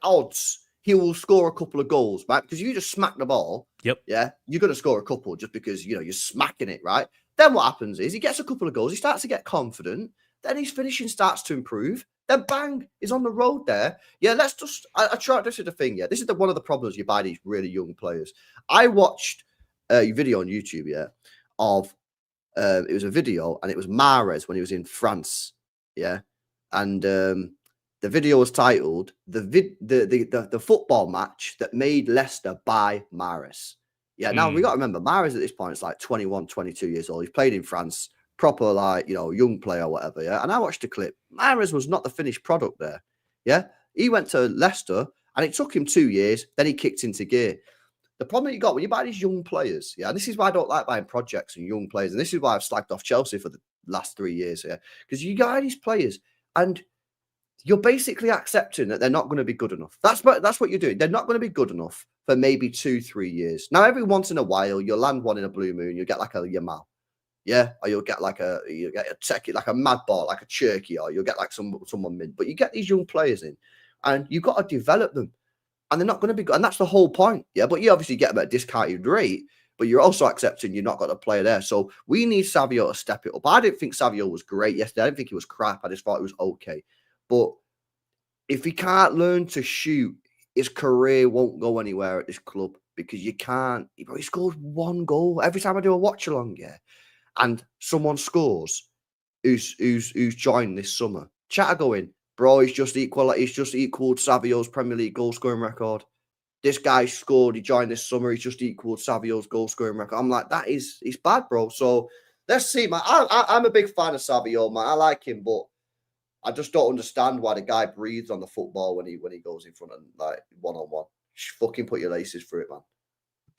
odds, he will score a couple of goals, right? Because you just smack the ball. Yep. Yeah, you're going to score a couple just because, you're smacking it, right? Then what happens is he gets a couple of goals. He starts to get confident. Then his finishing starts to improve. Then bang, he's on the road there. Yeah, let's just, I try, this is the thing, yeah. This is one of the problems you buy these really young players. I watched a video on YouTube, yeah, of, it was a video and it was Mahrez when he was in France, yeah. And the video was titled, the football match that made Leicester buy Mahrez. Yeah, now we got to remember, Mahrez at this point is like 21, 22 years old. He's played in France, proper young player or whatever, yeah. And I watched the clip. Mahrez was not the finished product there, yeah. He went to Leicester and it took him 2 years, then he kicked into gear. The problem that you got when you buy these young players, yeah, and this is why I don't like buying projects and young players, and this is why I've slagged off Chelsea for the last 3 years, yeah, because you buy these players And you're basically accepting that they're not going to be good enough. That's what you're doing. They're not going to be good enough for maybe 2-3 years. Now, every once in a while, you'll land one in a blue moon. You'll get like a Yamal, yeah, or you'll get a Cherki, like a mad ball, like a Cherki, or you'll get like someone mint. But you get these young players in, and you've got to develop them, and they're not going to be good. And that's the whole point, yeah. But you obviously get them at a discounted rate, but you're also accepting you're not got a player there. So we need Savio to step it up. I didn't think Savio was great yesterday. I didn't think he was crap. I just thought it was okay. But if he can't learn to shoot, his career won't go anywhere at this club, because you can't. He scored one goal every time I do a watch along, yeah, and someone scores who's joined this summer. Chat going, bro, he's just equaled Savio's Premier League goal scoring record. This guy scored. He joined this summer. He's just equaled Savio's goal scoring record. I'm like, it's bad, bro. So let's see, man. I'm a big fan of Savio, man. I like him, but I just don't understand why the guy breathes on the football when he goes in front of like one-on-one. Just fucking put your laces through it, man.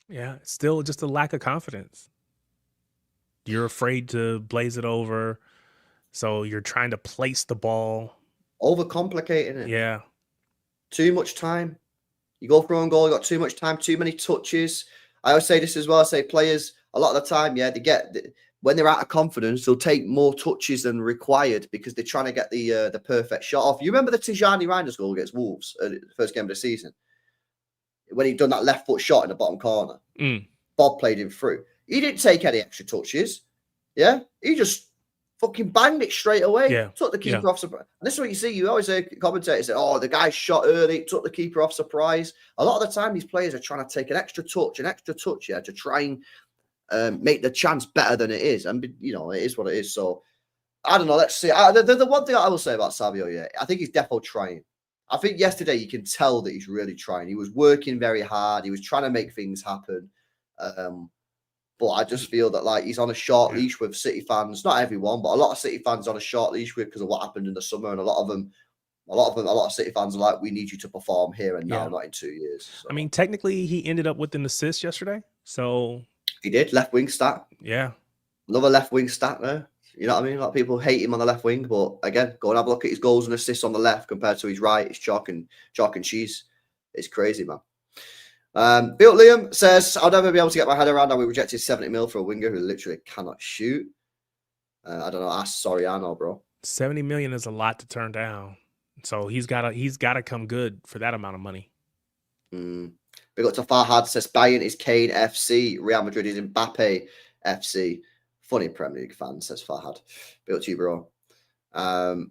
Yeah, it's still just a lack of confidence. You're afraid to blaze it over, so you're trying to place the ball. Overcomplicating it. Yeah. Too much time. You go for own goal, you got too much time, too many touches. I always say this as well. I say players, a lot of the time, yeah, when they're out of confidence, they'll take more touches than required because they're trying to get the perfect shot off. You remember the Tijani Reinders goal against Wolves, the first game of the season? When he'd done that left foot shot in the bottom corner. Bob played him through. He didn't take any extra touches. Yeah? He just fucking banged it straight away. Yeah. Took the keeper off surprise. And this is what you see. You always hear commentators say, oh, the guy shot early, took the keeper off surprise. A lot of the time, these players are trying to take an extra touch, yeah, to try and make the chance better than it is. And, it is what it is. So, I don't know. Let's see. The one thing I will say about Savio, yeah, I think he's definitely trying. I think yesterday you can tell that he's really trying. He was working very hard. He was trying to make things happen. But I just feel that like he's on a short leash with City fans. Not everyone, but a lot of City fans on a short leash with because of what happened in the summer. And a lot of City fans are like, we need you to perform here and now, not in 2 years. So. I mean, technically, he ended up with an assist yesterday. So he did left wing stat. Yeah, another left wing stat there. You know what I mean? A lot of people hate him on the left wing, but again, go and have a look at his goals and assists on the left compared to his right. It's chalk and cheese. It's crazy, man. Bill Liam says, I'll never be able to get my head around how we rejected 70 mil for a winger who literally cannot shoot. I don't know. Ask Soriano, bro. 70 million is a lot to turn down. So he's gotta come good for that amount of money. Big up to Farhad says Bayern is Kane FC. Real Madrid is Mbappe FC. Funny Premier League fan, says Farhad. Big up to you, bro.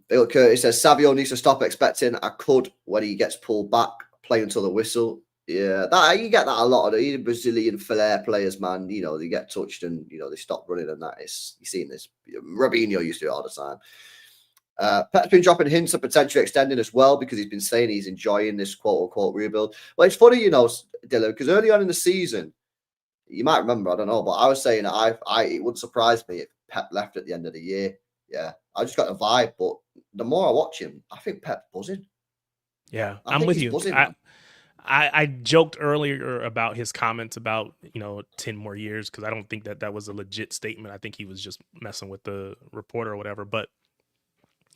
Big up Curtis says Savio needs to stop expecting a could when he gets pulled back, play until the whistle. Yeah, you get that a lot of the Brazilian flair players, man. They get touched and they stop running, and that is you've seen this. Robinho used to do it all the time. Pep's been dropping hints of potentially extending as well because he's been saying he's enjoying this quote unquote rebuild. Well, it's funny, Dylan, because early on in the season, you might remember, I don't know, but I was saying that it wouldn't surprise me if Pep left at the end of the year. Yeah, I just got a vibe, but the more I watch him, I think Pep's buzzing. Yeah, I'm with you. Buzzing, I joked earlier about his comments about 10 more years because I don't think that was a legit statement. I think he was just messing with the reporter or whatever. But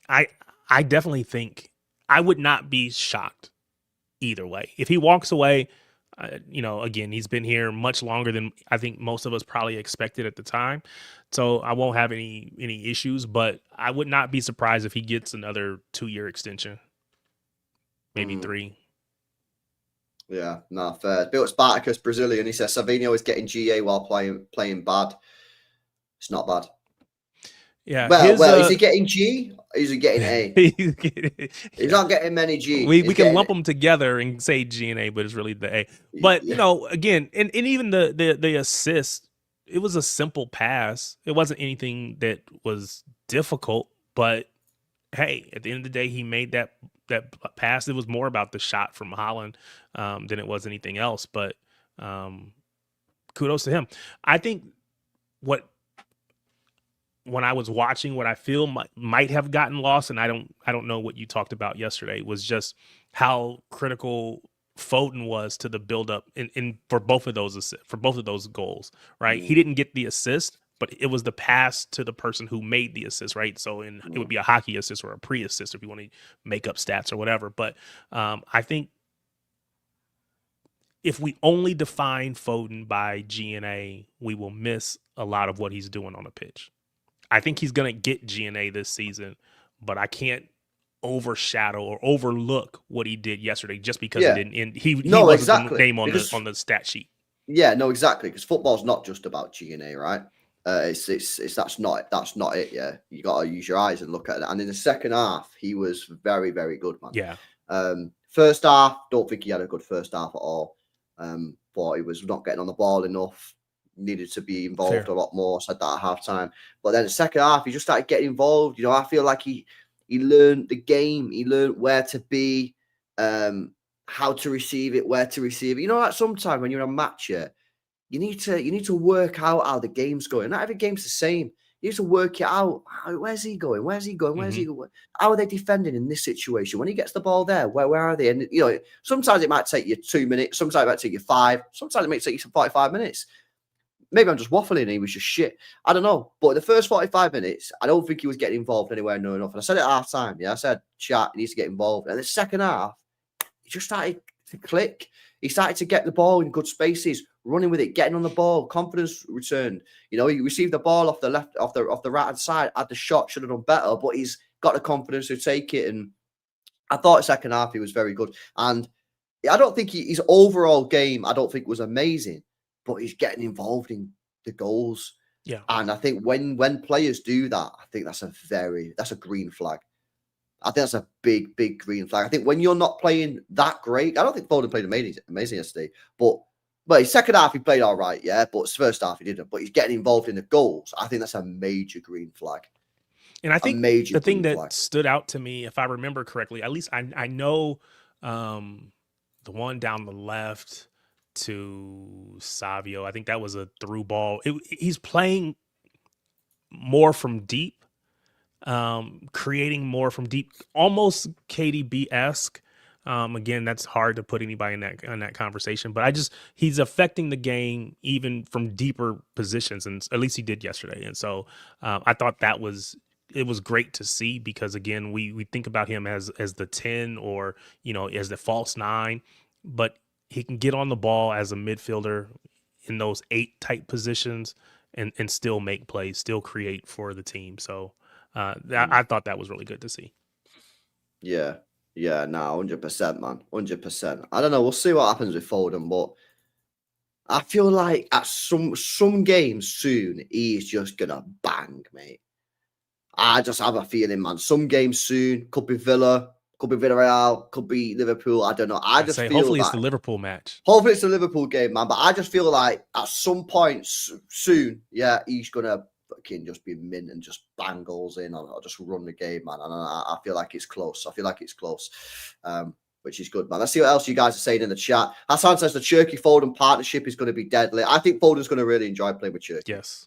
I definitely think I would not be shocked either way if he walks away. Again, he's been here much longer than I think most of us probably expected at the time. So I won't have any issues. But I would not be surprised if he gets another 2-year extension, maybe 3. Yeah, no, fair. Built Spartacus, Brazilian. He says Savinho is getting GA while playing bad. It's not bad. Yeah. Well, is he getting G? Or is he getting A? He's not getting many G. We can lump them together and say G and A, but it's really the A. But again, and even the assist, it was a simple pass. It wasn't anything that was difficult. But hey, at the end of the day, he made that pass. It was more about the shot from Haaland than it was anything else. But kudos to him. I think when I was watching, what I feel might have gotten lost, and I don't know what you talked about yesterday, was just how critical Foden was to the buildup in for both of those goals. Right, he didn't get the assist, but it was the pass to the person who made the assist, right? So it would be a hockey assist or a pre-assist if you want to make up stats or whatever. But I think if we only define Foden by GNA, we will miss a lot of what he's doing on the pitch. I think he's going to get GNA this season, but I can't overshadow or overlook what he did yesterday just because he didn't end. He wasn't exactly. the name on the stat sheet. Yeah, no, exactly. Because football's not just about GNA, right? It's that's not it. Yeah, you got to use your eyes and look at it. And in the second half, he was very, very good, man. Yeah. First half, don't think he had a good first half at all. Thought he was not getting on the ball enough. Needed to be involved a lot more. Said that at halftime. But then the second half, he just started getting involved. You know, I feel like he learned the game. He learned where to be, how to receive it, where to receive it. You know, like sometimes when you're in a match, you need to work out how the game's going. Not every game's the same. You need to work it out. Where's he going? Where's he going? Where's he going? How are they defending in this situation? When he gets the ball there, where are they? And you know, sometimes it might take you 2 minutes. Sometimes it might take you 5. Sometimes it might take you 45 minutes. Maybe I'm just waffling and he was just shit. I don't know. But the first 45 minutes, I don't think he was getting involved anywhere near enough. And I said it at half time. Yeah, I said, chat, he needs to get involved. And the second half, he just started to click. He started to get the ball in good spaces, running with it, getting on the ball, confidence returned. You know, he received the ball off the left, off the right hand side, had the shot, should have done better, but he's got the confidence to take it. And I thought second half he was very good. And I don't think his overall game, I don't think was amazing, but he's getting involved in the goals. Yeah. And I think when players do that, I think that's a green flag. I think that's a big, big green flag. I think when you're not playing that great, I don't think Foden played amazing yesterday, but his second half he played all right, yeah, but his first half he didn't. But he's getting involved in the goals. I think that's a major green flag. And I think the thing that stood out to me, if I remember correctly, at least I know the one down the left to Savio, I think that was a through ball. He's playing more from deep. Creating more from deep, almost KDB-esque. Again, that's hard to put anybody in that conversation, but he's affecting the game even from deeper positions, and at least he did yesterday. And so I thought it was great to see because again, we think about him as the 10 or, you know, as the false 9, but he can get on the ball as a midfielder in those 8 type positions and still make plays, still create for the team. So I thought that was really good to see. Yeah, 100%, man, 100%. I don't know. We'll see what happens with Foden, but I feel like at some games soon he's just gonna bang, mate. I just have a feeling, man. Some games soon could be Villa, could be Villarreal, could be Liverpool. I don't know. I just feel hopefully like, it's the Liverpool match. Hopefully it's the Liverpool game, man. But I just feel like at some point soon, yeah, he's gonna fucking just be mint and just bang goals in or just run the game, man. And I feel like it's close. Which is good, man. Let's see what else you guys are saying in the chat. Hassan says the Cherki Foden partnership is going to be deadly. I think Foden's going to really enjoy playing with Cherki.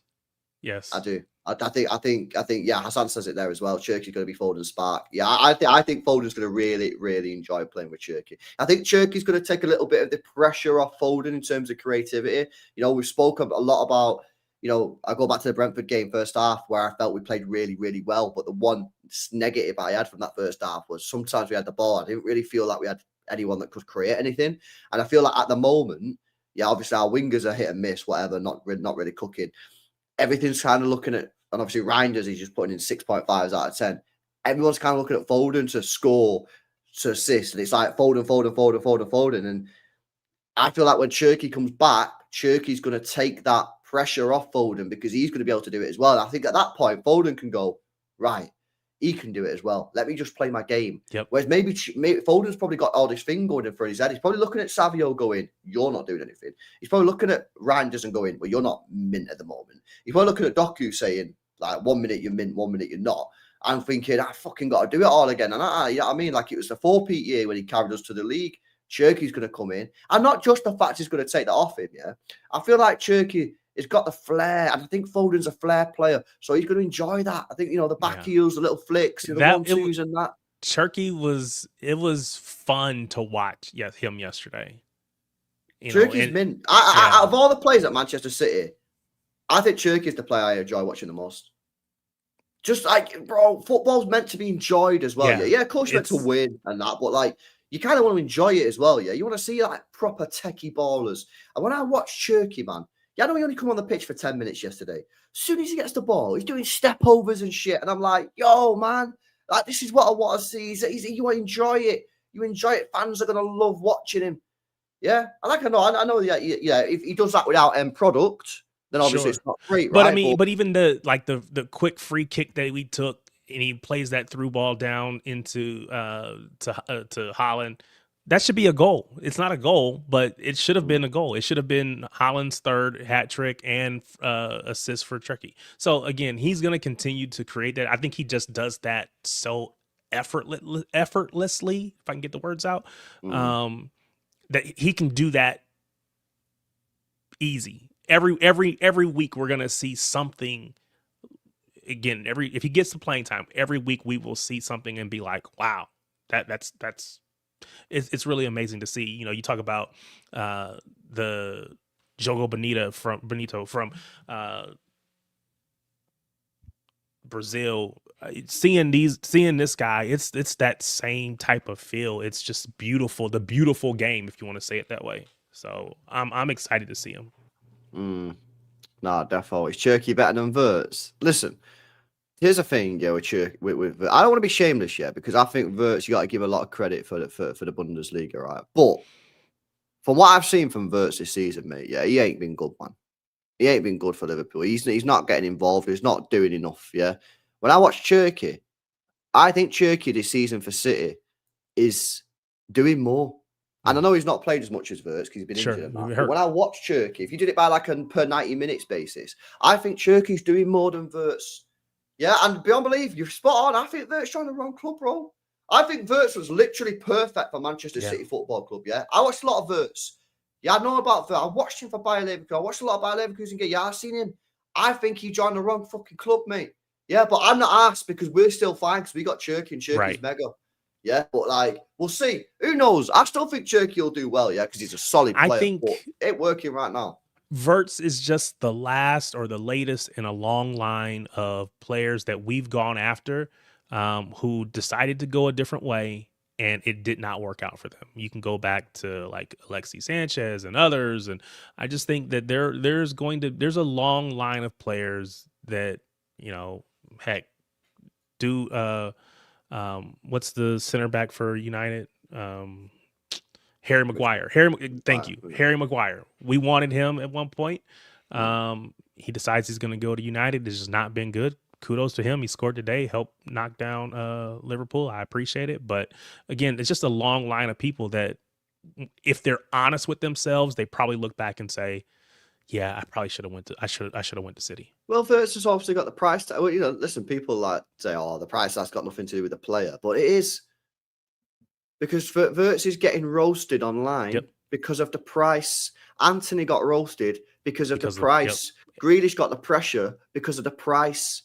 Yes, I do. I think. Yeah, Hassan says it there as well. Cherki's going to be Foden's spark. Yeah, I think Foden's going to really, really enjoy playing with Cherki. I think Cherki's going to take a little bit of the pressure off Foden in terms of creativity. You know, we've spoken a lot about. You know, I go back to the Brentford game first half where I felt we played really, really well. But the one negative I had from that first half was sometimes we had the ball. I didn't really feel like we had anyone that could create anything. And I feel like at the moment, yeah, obviously our wingers are hit and miss, whatever, not really cooking. Everything's kind of looking at, and obviously Reinders, he's just putting in 6.5s out of 10. Everyone's kind of looking at Foden to score, to assist. And it's like Foden. And I feel like when Cherki comes back, Cherki's going to take that pressure off Foden because he's going to be able to do it as well. And I think at that point, Foden can go, right, he can do it as well. Let me just play my game. Yep. Whereas maybe Foden's probably got all this thing going in for his head. He's probably looking at Savio going, you're not doing anything. He's probably looking at Reinders and going, well, you're not mint at the moment. He's probably looking at Doku saying, like, 1 minute you're mint, 1 minute you're not. I'm thinking, I fucking got to do it all again. And you know what I mean? Like, it was the 4-peat year when he carried us to the league. Cherki's going to come in. And not just the fact he's going to take that off him, yeah? I feel like Cherki has got the flair, and I think Foden's a flair player, so he's going to enjoy that. I think, you know, the back heels, the little flicks, the 1-2s and that. Cherki was fun to watch him yesterday. Cherki's mint. Out of all the players at Manchester City, I think Cherki is the player I enjoy watching the most. Just like, bro, football's meant to be enjoyed as well. Yeah, of course you're meant to win and that, but like, you kind of want to enjoy it as well. Yeah, you want to see like proper techie ballers. And when I watch Cherki, man, I know he only come on the pitch for 10 minutes yesterday. As soon as he gets the ball, he's doing step overs and shit, and I'm like, yo, man, like this is what I want to see. You enjoy it. You enjoy it. Fans are gonna love watching him. Yeah, I know. Yeah. If he does that without end product, then obviously it's not great, but right? I mean, but even the quick free kick that we took, and he plays that through ball down into to Haaland, that should be a goal. It's not a goal, but it should have been a goal. It should have been Haaland's third hat trick and assist for Cherki. So again, he's going to continue to create that. I think he just does that so effortlessly, if I can get the words out, that he can do that easy. Every week we're going to see something. Again, if he gets the playing time, every week we will see something and be like, wow, that's it's really amazing to see. You know, you talk about the Jogo Bonito from Brazil. Seeing this guy, it's that same type of feel. It's just beautiful, the beautiful game, if you want to say it that way. So I'm excited to see him. Nah, definitely. Is Cherki better than Wirtz? Listen, here's the thing, with Cherki. I don't want to be shameless yet, because I think Wirtz, you got to give a lot of credit for the Bundesliga, right? But from what I've seen from Wirtz this season, mate, yeah, he ain't been good, man. He ain't been good for Liverpool. He's not getting involved. He's not doing enough. Yeah. When I watch Cherki, I think Cherki this season for City is doing more. And I know he's not played as much as Wirtz because he's been injured. And that. But when I watch Cherki, if you did it by like a per 90 minutes basis, I think Cherki's doing more than Wirtz. Yeah, and beyond belief, you're spot on. I think Wirtz joined the wrong club, bro. I think Wirtz was literally perfect for Manchester City Football Club. Yeah, I watched a lot of Wirtz. Yeah, I know about Wirtz. I watched him for Bayer Leverkusen. I watched a lot of Bayer Leverkusen game. Yeah, I've seen him. I think he joined the wrong fucking club, mate. Yeah, but I'm not asked because we're still fine because we got Cherki and Cherki's mega. Yeah, but like, we'll see. Who knows? I still think Cherki will do well, yeah, because he's a solid player. I think but it ain't working right now. Wirtz is just the last or the latest in a long line of players that we've gone after who decided to go a different way, and it did not work out for them. You can go back to like Alexis Sanchez and others, and I just think that there's a long line of players that, you know, heck, what's the center back for United? Harry Maguire. Thank you. Harry Maguire. We wanted him at one point. He decides he's going to go to United. This has not been good. Kudos to him. He scored today, helped knock down Liverpool. I appreciate it. But again, it's just a long line of people that, if they're honest with themselves, they probably look back and say, yeah, I probably should have went to City. Well, Wirtz has obviously got the price tag. Well, you know, listen, people like say, oh, the price tag's got nothing to do with the player, but it is, because Wirtz is getting roasted online because of the price. Anthony got roasted because of the price. Grealish got the pressure because of the price.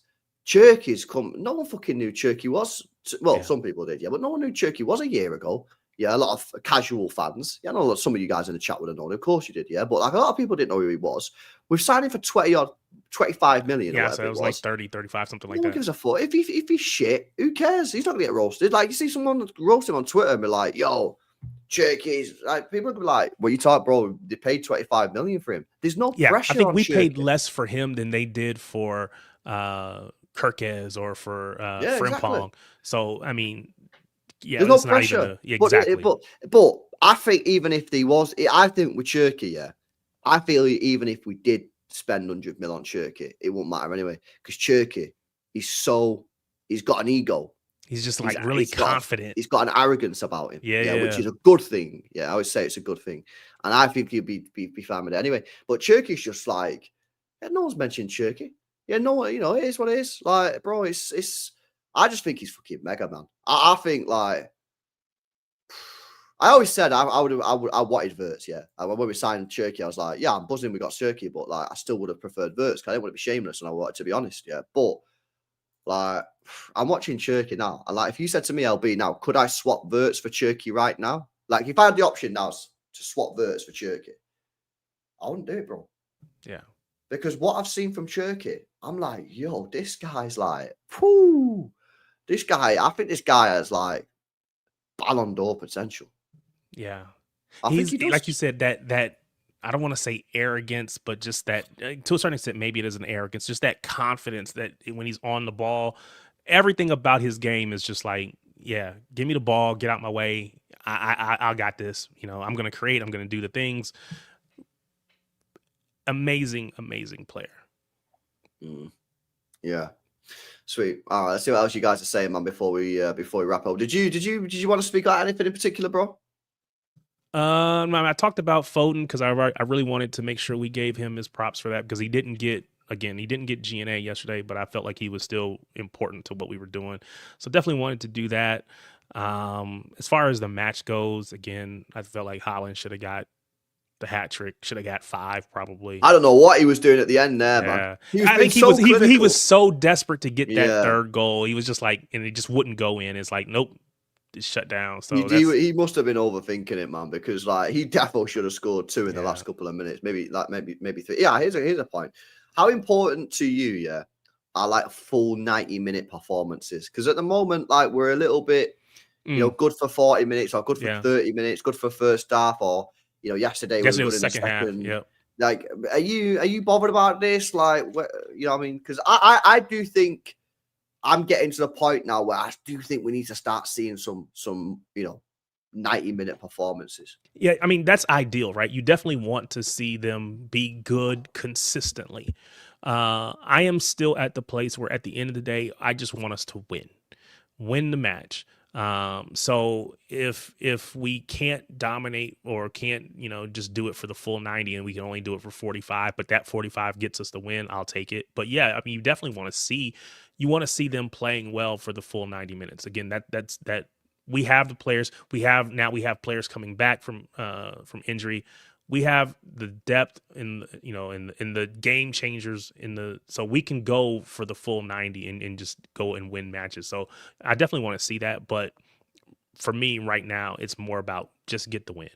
Cherki's come. No one fucking knew Cherki was. Well, some people did, but no one knew Cherki was a year ago. Yeah, a lot of casual fans. Yeah, I know some of you guys in the chat would have known. Of course you did, yeah. But like a lot of people didn't know who he was. We've signed him for 25 million. Yeah, so it was like 30, 35, something like that. No one gives a fuck. If he's shit, who cares? He's not going to get roasted. Like, you see someone roast him on Twitter and be like, yo, Cherki's, like, people would be like, well, you talk, bro, they paid 25 million for him. There's no pressure. I think we Cherki. paid less for him than they did for Kirkes or for Frimpong. Exactly. So, I mean, yeah, there's no pressure. Exactly. But I think even if there was, I think with Cherki, I feel even if we did spend 100 mil on Cherki, it won't matter anyway, because Cherki, he's got an ego. He's just like really confident. He's got an arrogance about him. Yeah, which is a good thing. Yeah, I always say it's a good thing, and I think he'd be fine with it anyway. But Cherki's just like, no one's mentioned Cherki. Yeah, no, you know, it is what it is. Like, bro, it's. I just think he's fucking mega, man. I think, like, I always said I wanted Wirtz, yeah. When we signed Cherki, I was like, yeah, I'm buzzing we got Cherki, but like I still would have preferred Wirtz because I didn't want to be shameless and I wanted to be honest, yeah. But like, I'm watching Cherki now, and like, if you said to me, LB, now, could I swap Wirtz for Cherki right now? Like, if I had the option now to swap Wirtz for Cherki, I wouldn't do it, bro. Yeah. because what I've seen from Cherki, I'm like, yo, this guy's like, whoo, I think this guy has like Ballon d'Or potential. Yeah. I think he does. Like you said, that I don't want to say arrogance, but just that to a certain extent, maybe it is an arrogance, just that confidence that when he's on the ball, everything about his game is just like, yeah, give me the ball, get out my way. I got this. You know, I'm going to create, I'm going to do the things. Amazing player. Yeah. Sweet. All right, let's see what else you guys are saying, man, before we wrap up. Did you want to speak about anything in particular, bro? I talked about Foden because I really wanted to make sure we gave him his props for that, because he didn't get G&A yesterday, but I felt like he was still important to what we were doing. So definitely wanted to do that. As far as the match goes, again, I felt like Haaland should have got the hat trick, should have got 5 probably. I don't know what he was doing at the end there, man. I think he was so desperate to get that third goal. He was just like, and it just wouldn't go in. It's like, nope, it's shut down. So he must have been overthinking it, man, because like he definitely should have scored 2 in the last couple of minutes, maybe 3. Yeah, here's a point. How important to you, are like full 90-minute performances? Because at the moment, like we're a little bit, good for 40 minutes or good for 30 minutes, good for first half, or yesterday was good in the second half. Yep. Like, are you bothered about this? Like, what I mean? Because I do think I'm getting to the point now where I do think we need to start seeing some 90-minute performances. Yeah, I mean, that's ideal, right? You definitely want to see them be good consistently. I am still at the place where at the end of the day, I just want us to win the match. So if we can't dominate or can't, just do it for the full 90 and we can only do it for 45, but that 45 gets us the win, I'll take it. But yeah, I mean, you definitely want to see them playing well for the full 90 minutes. Again, that we have the players. We have players coming back from injury. We have the depth in the game changers so we can go for the full 90 and just go and win matches. So I definitely want to see that. But for me right now, it's more about just get the win.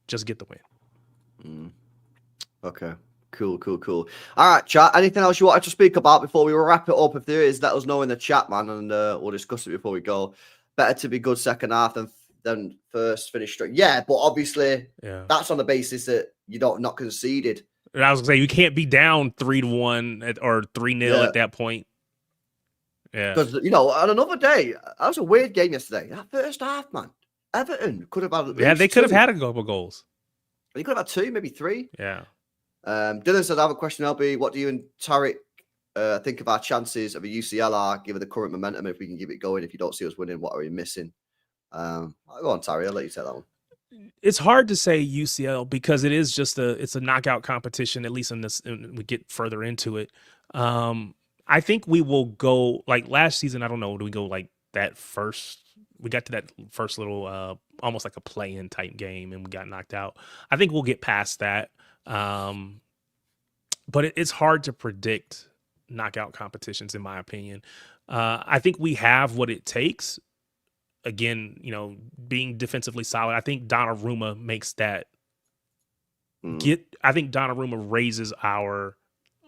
Just get the win. Okay. Cool. All right, chat. Anything else you wanted to speak about before we wrap it up? If there is, let us know in the chat, man, and we'll discuss it before we go. Better to be good second half than first finish straight. Yeah, but obviously that's on the basis that you not conceded. And I was gonna say you can't be down 3-1 or 3-0 at that point. Yeah, because on another day, that was a weird game yesterday. That first half, man, Everton could have had. Yeah, they could have had a couple goals. They could have had 2, maybe 3. Yeah. Dylan said, "I have a question, LB. What do you and Tarek think of our chances of a UCLR given the current momentum? If we can keep it going, if you don't see us winning, what are we missing?" I'll go on, Tarek. I'll let you take that one. It's hard to say UCL because it is just it's a knockout competition, at least in this, we get further into it. I think we will go like last season. I don't know. Do we go like that first? We got to that first little, almost like a play-in type game and we got knocked out. I think we'll get past that. But it's hard to predict knockout competitions, in my opinion. I think we have what it takes. Again, being defensively solid. I think Donnarumma makes that I think Donnarumma raises our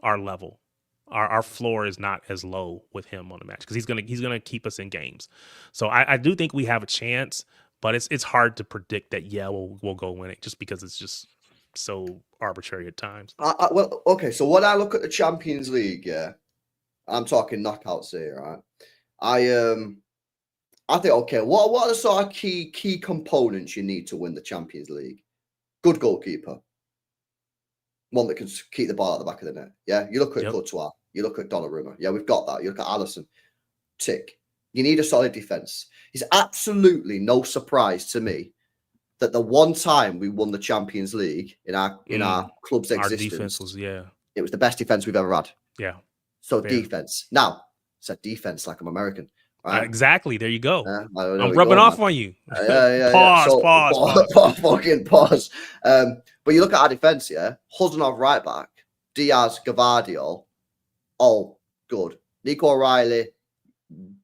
level. Our floor is not as low with him on the match because he's gonna keep us in games. So I do think we have a chance, but it's hard to predict that. Yeah, we'll go win it just because it's just so arbitrary at times. Well, okay. So when I look at the Champions League, I'm talking knockouts here, right? I think, okay, what are the sort of key components you need to win the Champions League? Good goalkeeper. One that can keep the ball at the back of the net. Yeah, you look at Courtois. You look at Donnarumma. Yeah, we've got that. You look at Alisson. Tick. You need a solid defense. It's absolutely no surprise to me that the one time we won the Champions League in our club's existence, our defense was, it was the best defense we've ever had. Yeah. So defense. Now, I said defense like I'm American. Right? Exactly. There you go. I'm rubbing off on you. Pause. Fucking pause. But you look at our defense, Huzanov right back, Diaz, Gvardiol, all good. Nico O'Reilly,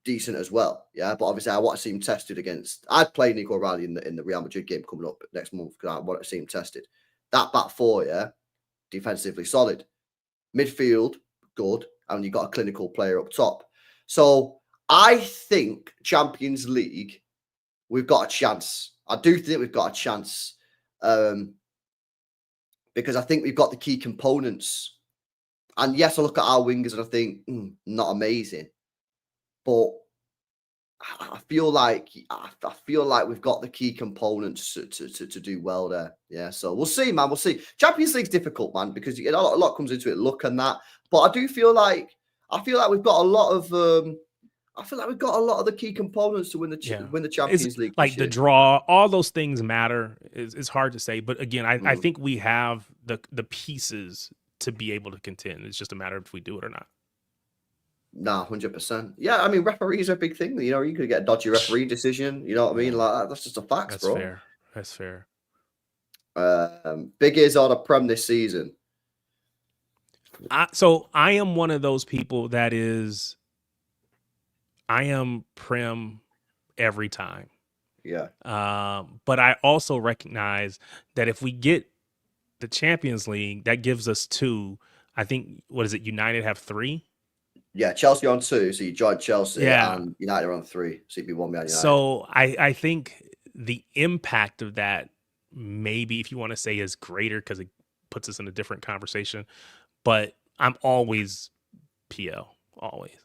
decent as well. Yeah, but obviously I want to see him tested against. I'd play Nico O'Reilly in the Real Madrid game coming up next month because I want to see him tested. That back four, defensively solid. midfield, good, and you've got a clinical player up top. So I think Champions League, we've got a chance. I do think we've got a chance because I think we've got the key components. And yes, I look at our wingers and I think, not amazing. But I feel like we've got the key components to do well there. Yeah, so we'll see, man. We'll see. Champions League's difficult, man, because a lot comes into it, luck and that. But I do feel like we've got a lot of I feel like we've got a lot of the key components to win the Champions League. Like the draw, all those things matter. It's hard to say, but again, I think we have the pieces to be able to contend. It's just a matter of if we do it or not. Nah, 100%. Yeah, I mean, referees are a big thing. You know, you could get a dodgy referee decision. You know what I mean? Like that's just a fact, That's bro. fair. That's fair. Big is on a Prem this season. So I am one of those people that is. I am Prem every time. Yeah. But I also recognize that if we get the Champions League, that gives us 2. I think, what is it? United have 3. Yeah, Chelsea on 2, so you join Chelsea, and United are on 3, so you'd be 1 behind United. So I think the impact of that, maybe if you want to say, is greater because it puts us in a different conversation. But I'm always PL, always.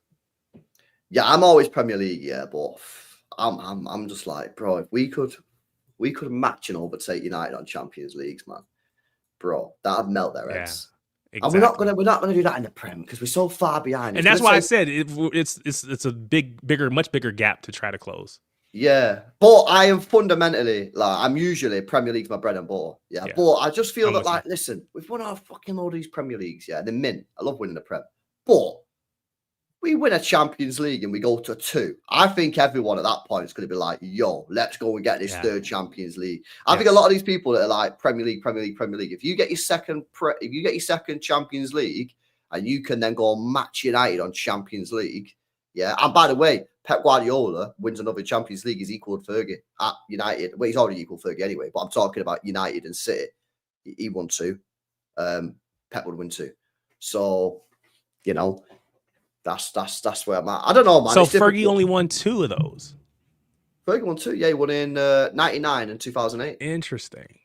Yeah, I'm always Premier League, yeah, but I'm just like, bro, if we could match and overtake United on Champions Leagues, man, bro, that'd melt their heads. Exactly. And we're not gonna do that in the Prem because we're so far behind. And that's why I said it's a much bigger gap to try to close. Yeah, but I am fundamentally I'm usually Premier League's my bread and butter. Yeah, but I just feel that listen, we've won our fucking load of these Premier Leagues. Yeah, they're mint. I love winning the Prem, but we win a Champions League and we go to 2. I think everyone at that point is going to be like, yo, let's go and get this third Champions League. I think a lot of these people that are like Premier League. If you get your second Champions League and you can then go and match United on Champions League. Yeah. And by the way, Pep Guardiola wins another Champions League. He's equaled Fergie at United. Well, he's already equaled Fergie anyway, but I'm talking about United and City. He won 2. Pep would win 2. So, you know, that's where I'm at. I don't know, man. So Fergie only won 2 of those. Fergie won 2. Yeah, he won in 99 and 2008. Interesting.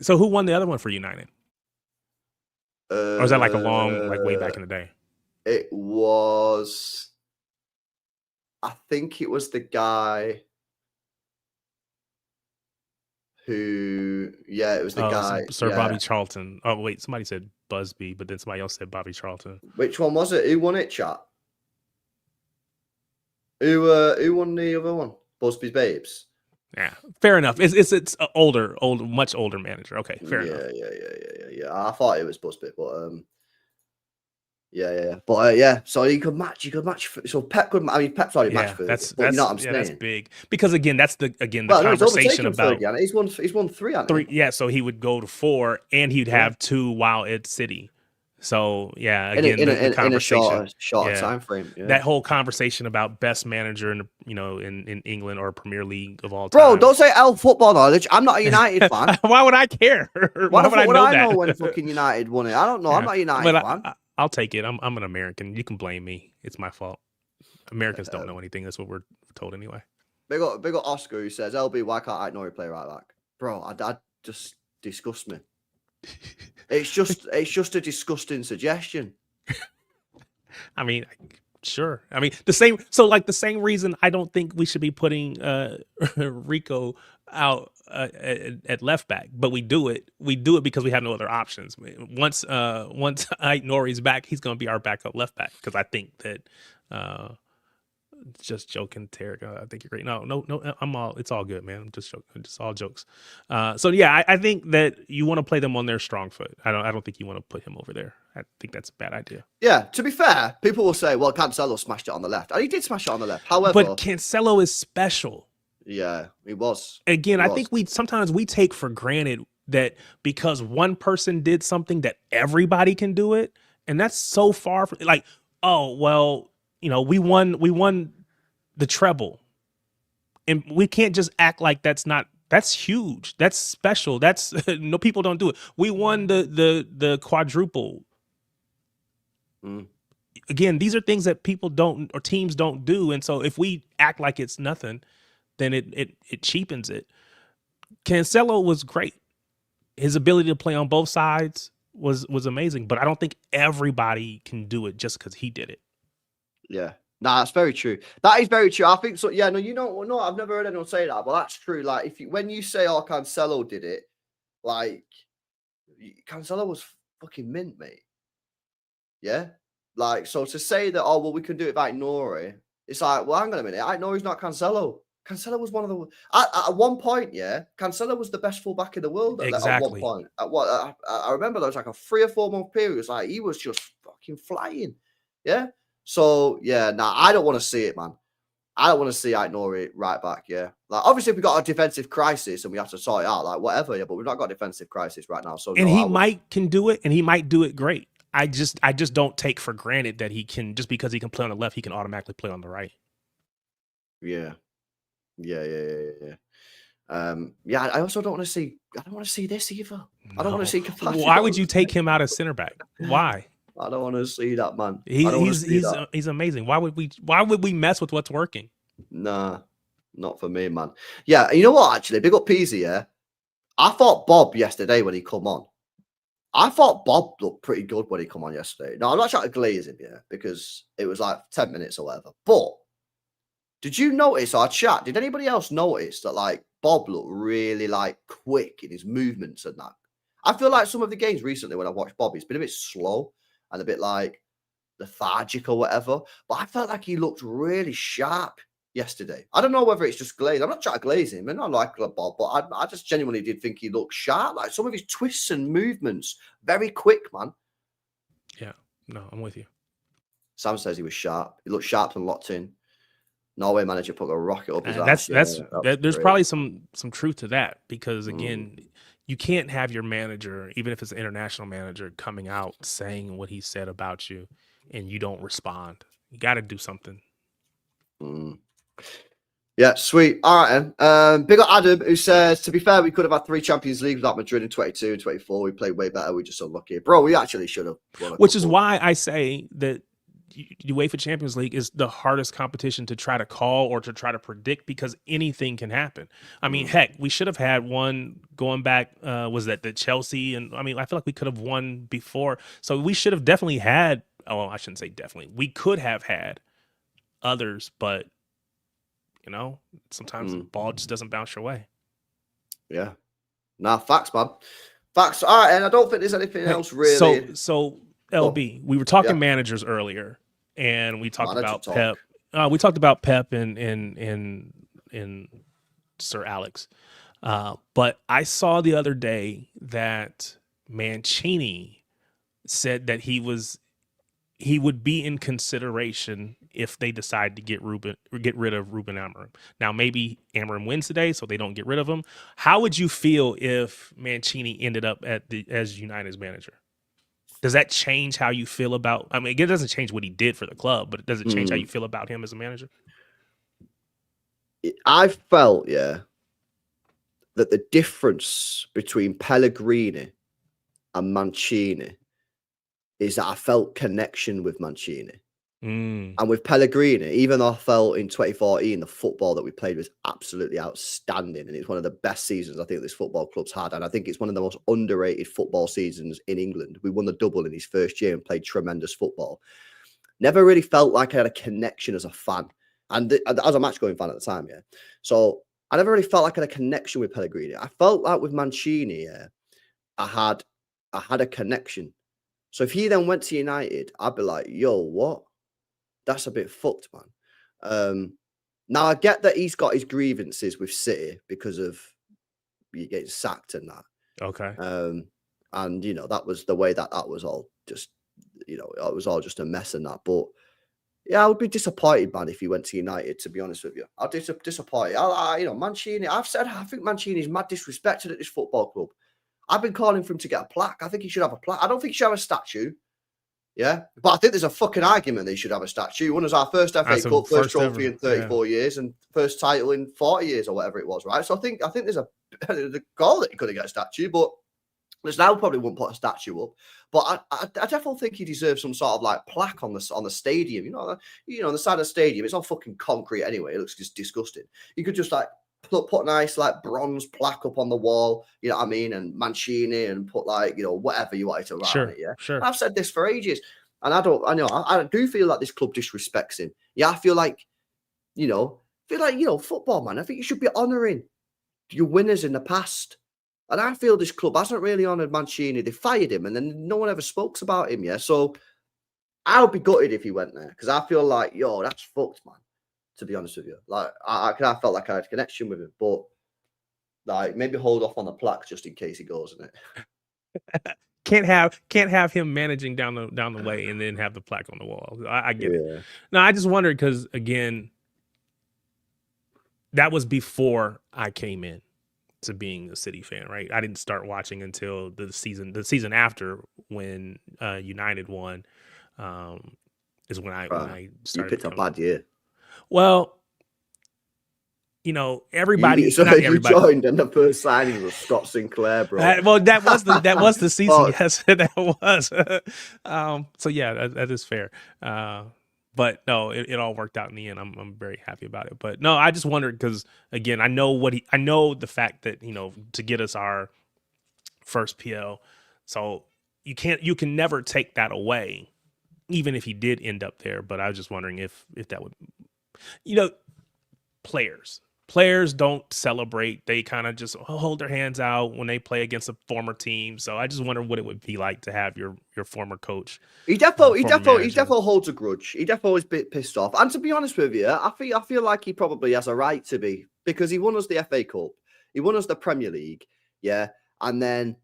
So who won the other one for United? Or was that like a long, way back in the day? It was. I think it was the guy who. Yeah, it was the guy. Sir Bobby Charlton. Oh wait, somebody said Busby, but then somebody else said Bobby Charlton. Which one was it? Who won it, chat? Who won the other one? Busby's Babes. Yeah, fair enough. It's older, much older manager. Okay, fair enough. Yeah. I thought it was Busby, but yeah. But so you could match. So Pep could. I mean, Pep's already matched for. That's you know what I'm saying? That's big because again, that's the conversation about. He's won 3. 3. Yeah, so he would go to 4, and he'd have 2 while at City. So yeah, again, the conversation, in a shorter time frame. Yeah. That whole conversation about best manager in England or Premier League of all time. Bro, don't say football knowledge. I'm not a United fan. Why would I care? Why would I know when fucking United won it? I don't know. I'm not a United fan. I'll take it. I'm an American. You can blame me. It's my fault. Americans don't know anything. That's what we're told anyway. Big up Oscar who says, LB, why can't I ignore you play right back? Bro, I just disgust me. It's just a disgusting suggestion. I mean, sure. I mean, the same reason I don't think we should be putting Rico out at left back, but we do it. We do it because we have no other options. Once Ike Nori's back, he's going to be our backup left back because I think that. Just joking, Tarek. I think you're great. No. It's all good, man. I'm just joking. Just all jokes. So yeah, I think that you want to play them on their strong foot. I don't think you want to put him over there. I think that's a bad idea. Yeah. To be fair, people will say, "Well, Cancelo smashed it on the left," and he did smash it on the left. However, but Cancelo is special. Yeah, he was. Again, I think we sometimes take for granted that because one person did something that everybody can do it, and that's so far from like, oh well. You know, we won the treble, and we can't just act like that's huge. That's special. That's no, people don't do it. We won the quadruple. Mm. Again, these are things that people don't or teams don't do. And so if we act like it's nothing, then it cheapens it. Cancelo was great. His ability to play on both sides was amazing, but I don't think everybody can do it just because he did it. Yeah. Nah, that's very true. That is very true. I think so. Yeah, no, I've never heard anyone say that, but that's true. Like, when you say, "Oh, Cancelo did it," like, Cancelo was fucking mint, mate. Yeah, like, so to say that, "Oh, well, we can do it by Nori," it's like, well, hang on a minute. I know he's not Cancelo. Cancelo was one of the at one point, yeah. Cancelo was the best fullback in the world at one Exactly. point. At what I remember, there was like a 3 or 4 month period. It's like he was just fucking flying. Yeah. So yeah, nah, I don't want to see it, man. I don't want to see Nori right back. Yeah, like, obviously we've got a defensive crisis and we have to sort it out, like, whatever. Yeah, but we've not got a defensive crisis right now. So And no, he can do it, and he might do it great. I just don't take for granted that he can, just because he can play on the left, he can automatically play on the right. Yeah. Yeah. I also don't want to see. I don't want to see this either. I don't want to see. Why would you take him out as center back? Why? I don't want to see that, man. He's amazing. Why would we mess with what's working? Nah, not for me, man. Yeah, you know what? Actually, big up Peasy. Yeah, I thought Bob yesterday when he come on. I thought Bob looked pretty good when he come on yesterday. No, I'm not trying to glaze him, yeah, because it was like 10 minutes or whatever. But did you notice our chat? Did anybody else notice that, like, Bob looked really, like, quick in his movements and that? I feel like some of the games recently when I've watched Bob, he's been a bit slow and a bit, like, lethargic or whatever. But I felt like he looked really sharp yesterday. I don't know whether it's just glaze. I'm not trying to glaze him. And I like Bob, but I just genuinely did think he looked sharp. Like, some of his twists and movements, very quick, man. Yeah, no, I'm with you. Sam says he was sharp. He looked sharp and locked in. Norway manager put a rocket up his ass. There's probably some truth to that, because again, you can't have your manager, even if it's an international manager, coming out saying what he said about you and you don't respond. You got to do something. Yeah, sweet. All right, then. Big up Adam, who says, to be fair, we could have had 3 Champions League without Madrid in 22 and 24. We played way better. We just unlucky. Bro, we actually should have. Which is why I say that UEFA Champions League is the hardest competition to try to call or to try to predict, because anything can happen. I mean, heck, we should have had one going back. Was that the Chelsea? And I mean, I feel like we could have won before. So we should have definitely had. Oh, I shouldn't say definitely. We could have had others, but you know, sometimes the ball just doesn't bounce your way. Yeah. Nah, facts, man. Facts. All right, and I don't think there's anything else really. So LB, we were talking managers earlier, and we talked about Pep. We talked about Pep and Sir Alex. But I saw the other day that Mancini said that he would be in consideration if they decide to get rid of Ruben Amorim. Now, maybe Amorim wins today, so they don't get rid of him. How would you feel if Mancini ended up as United's manager? Does that change how you feel about? I mean, it doesn't change what he did for the club, but does it change how you feel about him as a manager? I felt, that the difference between Pellegrini and Mancini is that I felt connection with Mancini. And with Pellegrini, even though I felt in 2014 the football that we played was absolutely outstanding, and it's one of the best seasons I think this football club's had, and I think it's one of the most underrated football seasons in England. We won the double in his first year and played tremendous football. Never really felt like I had a connection as a fan, and as a match-going fan at the time, So I never really felt like I had a connection with Pellegrini. I felt like with Mancini, I had a connection. So if he then went to United, I'd be like, yo, what? That's a bit fucked, man. Now, I get that he's got his grievances with City because of you getting sacked and that. Okay. And, you know, that was the way that was all just, you know, it was all just a mess and that. But, yeah, I would be disappointed, man, if he went to United, to be honest with you. I'd be disappointed. You know, Mancini, I think Mancini's mad disrespected at this football club. I've been calling for him to get a plaque. I think he should have a plaque. I don't think he should have a statue. Yeah, but I think there's a fucking argument that he should have a statue. He won us our first FA Cup, first trophy in 34 years, and first title in 40 years or whatever it was, right? So I think there's a goal that he could have got a statue, but Listen, I probably wouldn't put a statue up, but I definitely think he deserves some sort of like plaque on the stadium. On the side of the stadium, it's all fucking concrete anyway. It looks just disgusting. You could just like put a nice like bronze plaque up on the wall, you know what I mean, and Mancini, and put like whatever you wanted to write on it. Yeah, sure. I've said this for ages, and I do feel like this club disrespects him. Yeah, I feel like football, man. I think you should be honouring your winners in the past. And I feel this club hasn't really honoured Mancini. They fired him, and then no one ever spoke about him. Yeah, so I would be gutted if he went there, because I feel like, that's fucked, man. To be honest with you, like I felt like I had a connection with him, but like maybe hold off on the plaque just in case he goes in it. Can't have him managing down the way and then have the plaque on the wall. I get it. No, I just wondered because again, that was before I came in to being a City fan, right? I didn't start watching until the season after, when United won, is when I started. You picked a bad year. Well, everybody. You joined, and the first signing was Scott Sinclair, bro. That was the season. Yes, that was. So yeah, that is fair. But no, it all worked out in the end. I'm very happy about it. But no, I just wondered because again, I know the fact that to get us our first PL, so you can never take that away, even if he did end up there. But I was just wondering if that would, players don't celebrate. They kind of just hold their hands out when they play against a former team. So I just wonder what it would be like to have your former coach. He definitely holds a grudge. He definitely was a bit pissed off. And to be honest with you, I feel like he probably has a right to be, because he won us the FA Cup, he won us the Premier League, yeah, and then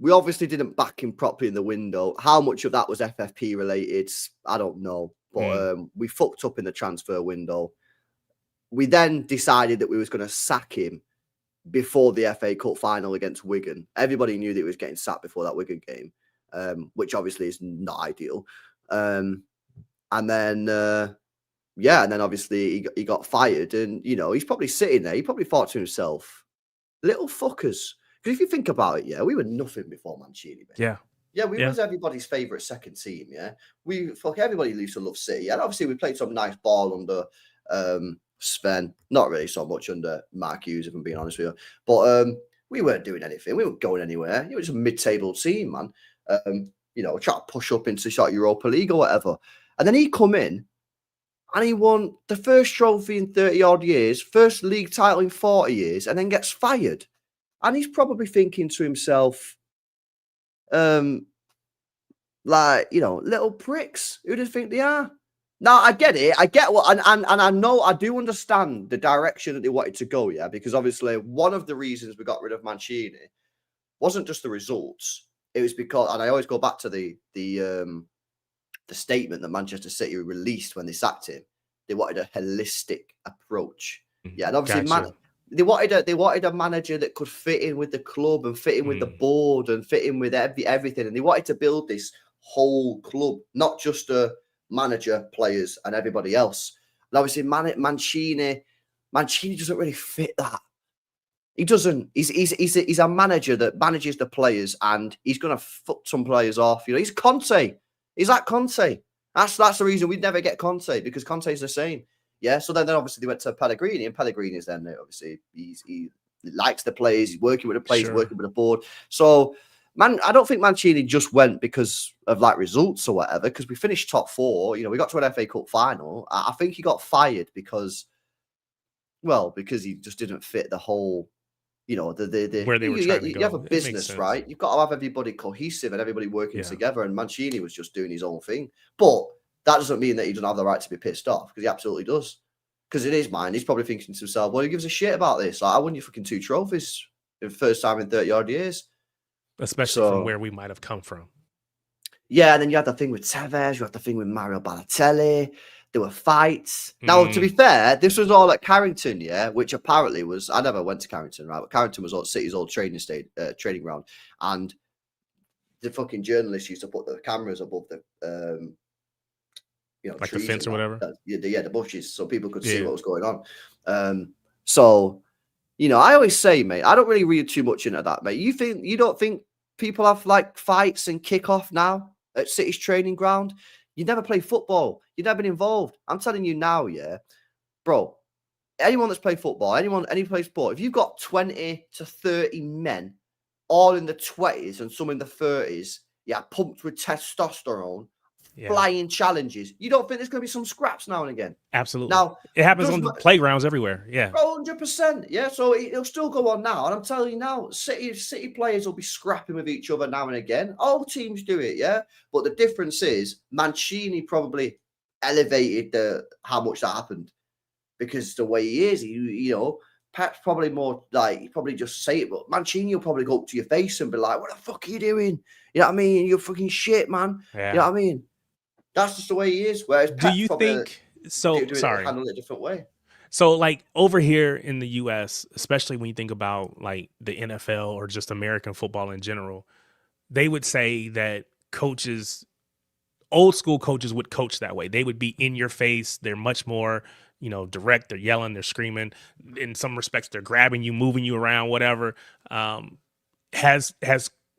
we obviously didn't back him properly in the window. How much of that was FFP related, I don't know, but we fucked up in the transfer window. We then decided that we was going to sack him before the FA Cup final against Wigan. Everybody knew that he was getting sacked before that Wigan game, which obviously is not ideal. And then obviously he got fired, and he's probably sitting there. He probably thought to himself, "Little fuckers." Because if you think about it, yeah, we were nothing before Mancini. Man. Yeah, we was everybody's favourite second team. Yeah, everybody used to love City, and obviously we played some nice ball under Sven, not really so much under Mark Hughes, if I'm being honest with you. But we weren't doing anything. We weren't going anywhere. It was a mid-table team, man. Try to push up into sort of Europa League or whatever. And then he come in and he won the first trophy in 30-odd years, first league title in 40 years, and then gets fired. And he's probably thinking to himself, little pricks. Who do you think they are? No, I get it. I get what, and I know, I do understand the direction that they wanted to go, yeah, because obviously one of the reasons we got rid of Mancini wasn't just the results. It was because, and I always go back to the statement that Manchester City released when they sacked him. They wanted a holistic approach, yeah, and obviously, they wanted a manager that could fit in with the club and fit in with the board and fit in with everything, and they wanted to build this whole club, not just a manager, players, and everybody else. And obviously, Mancini doesn't really fit that. He doesn't. He's a manager that manages the players, and he's gonna fuck some players off. He's Conte. He's like Conte. That's the reason we'd never get Conte, because Conte's the same. Yeah. So then obviously they went to Pellegrini, and Pellegrini's then obviously he likes the players. He's working with the players, working with the board. So. Man, I don't think Mancini just went because of like results or whatever, because we finished top 4. We got to an FA Cup final. I think he got fired because he just didn't fit the whole, the where they were trying to go. You have a business, right? You've got to have everybody cohesive and everybody working together. And Mancini was just doing his own thing. But that doesn't mean that he doesn't have the right to be pissed off, because he absolutely does. Because in his mind, he's probably thinking to himself, well, he gives a shit about this. Like, I won you fucking 2 trophies the first time in 30-odd years. Especially from where we might have come from. Yeah, and then you had the thing with Tevez, you had the thing with Mario Balotelli. There were fights. Now, to be fair, this was all at Carrington, yeah, which apparently was, I never went to Carrington, right? But Carrington was City's old training ground. And the fucking journalists used to put the cameras above the, like the fence or whatever? The bushes, so people could see what was going on. I always say, mate, I don't really read too much into that, mate. You don't think people have like fights and kick off now at City's training ground. You never play football. You've never been involved. I'm telling you now, yeah, bro. Anyone that's played football, any play sport, if you've got 20 to 30 men, all in the 20s and some in the 30s, yeah, pumped with testosterone, flying challenges, you don't think there's going to be some scraps now and again? Absolutely. Now, it happens on the playgrounds everywhere. Yeah. 100%. Yeah. So it'll still go on now. And I'm telling you now, City players will be scrapping with each other now and again. All teams do it. Yeah. But the difference is Mancini probably elevated how much that happened because the way he is, you know, Pep's probably more like, you probably just say it, but Mancini will probably go up to your face and be like, what the fuck are you doing? You know what I mean? You're fucking shit, man. Yeah. You know what I mean? That's just the way he is. Whereas do you think so? Sorry, handle it a different way. So, like over here in the U.S., especially when you think about like the NFL or just American football in general, they would say that coaches, old school coaches, would coach that way. They would be in your face. They're much more, you know, direct. They're yelling. They're screaming. In some respects, they're grabbing you, moving you around, whatever.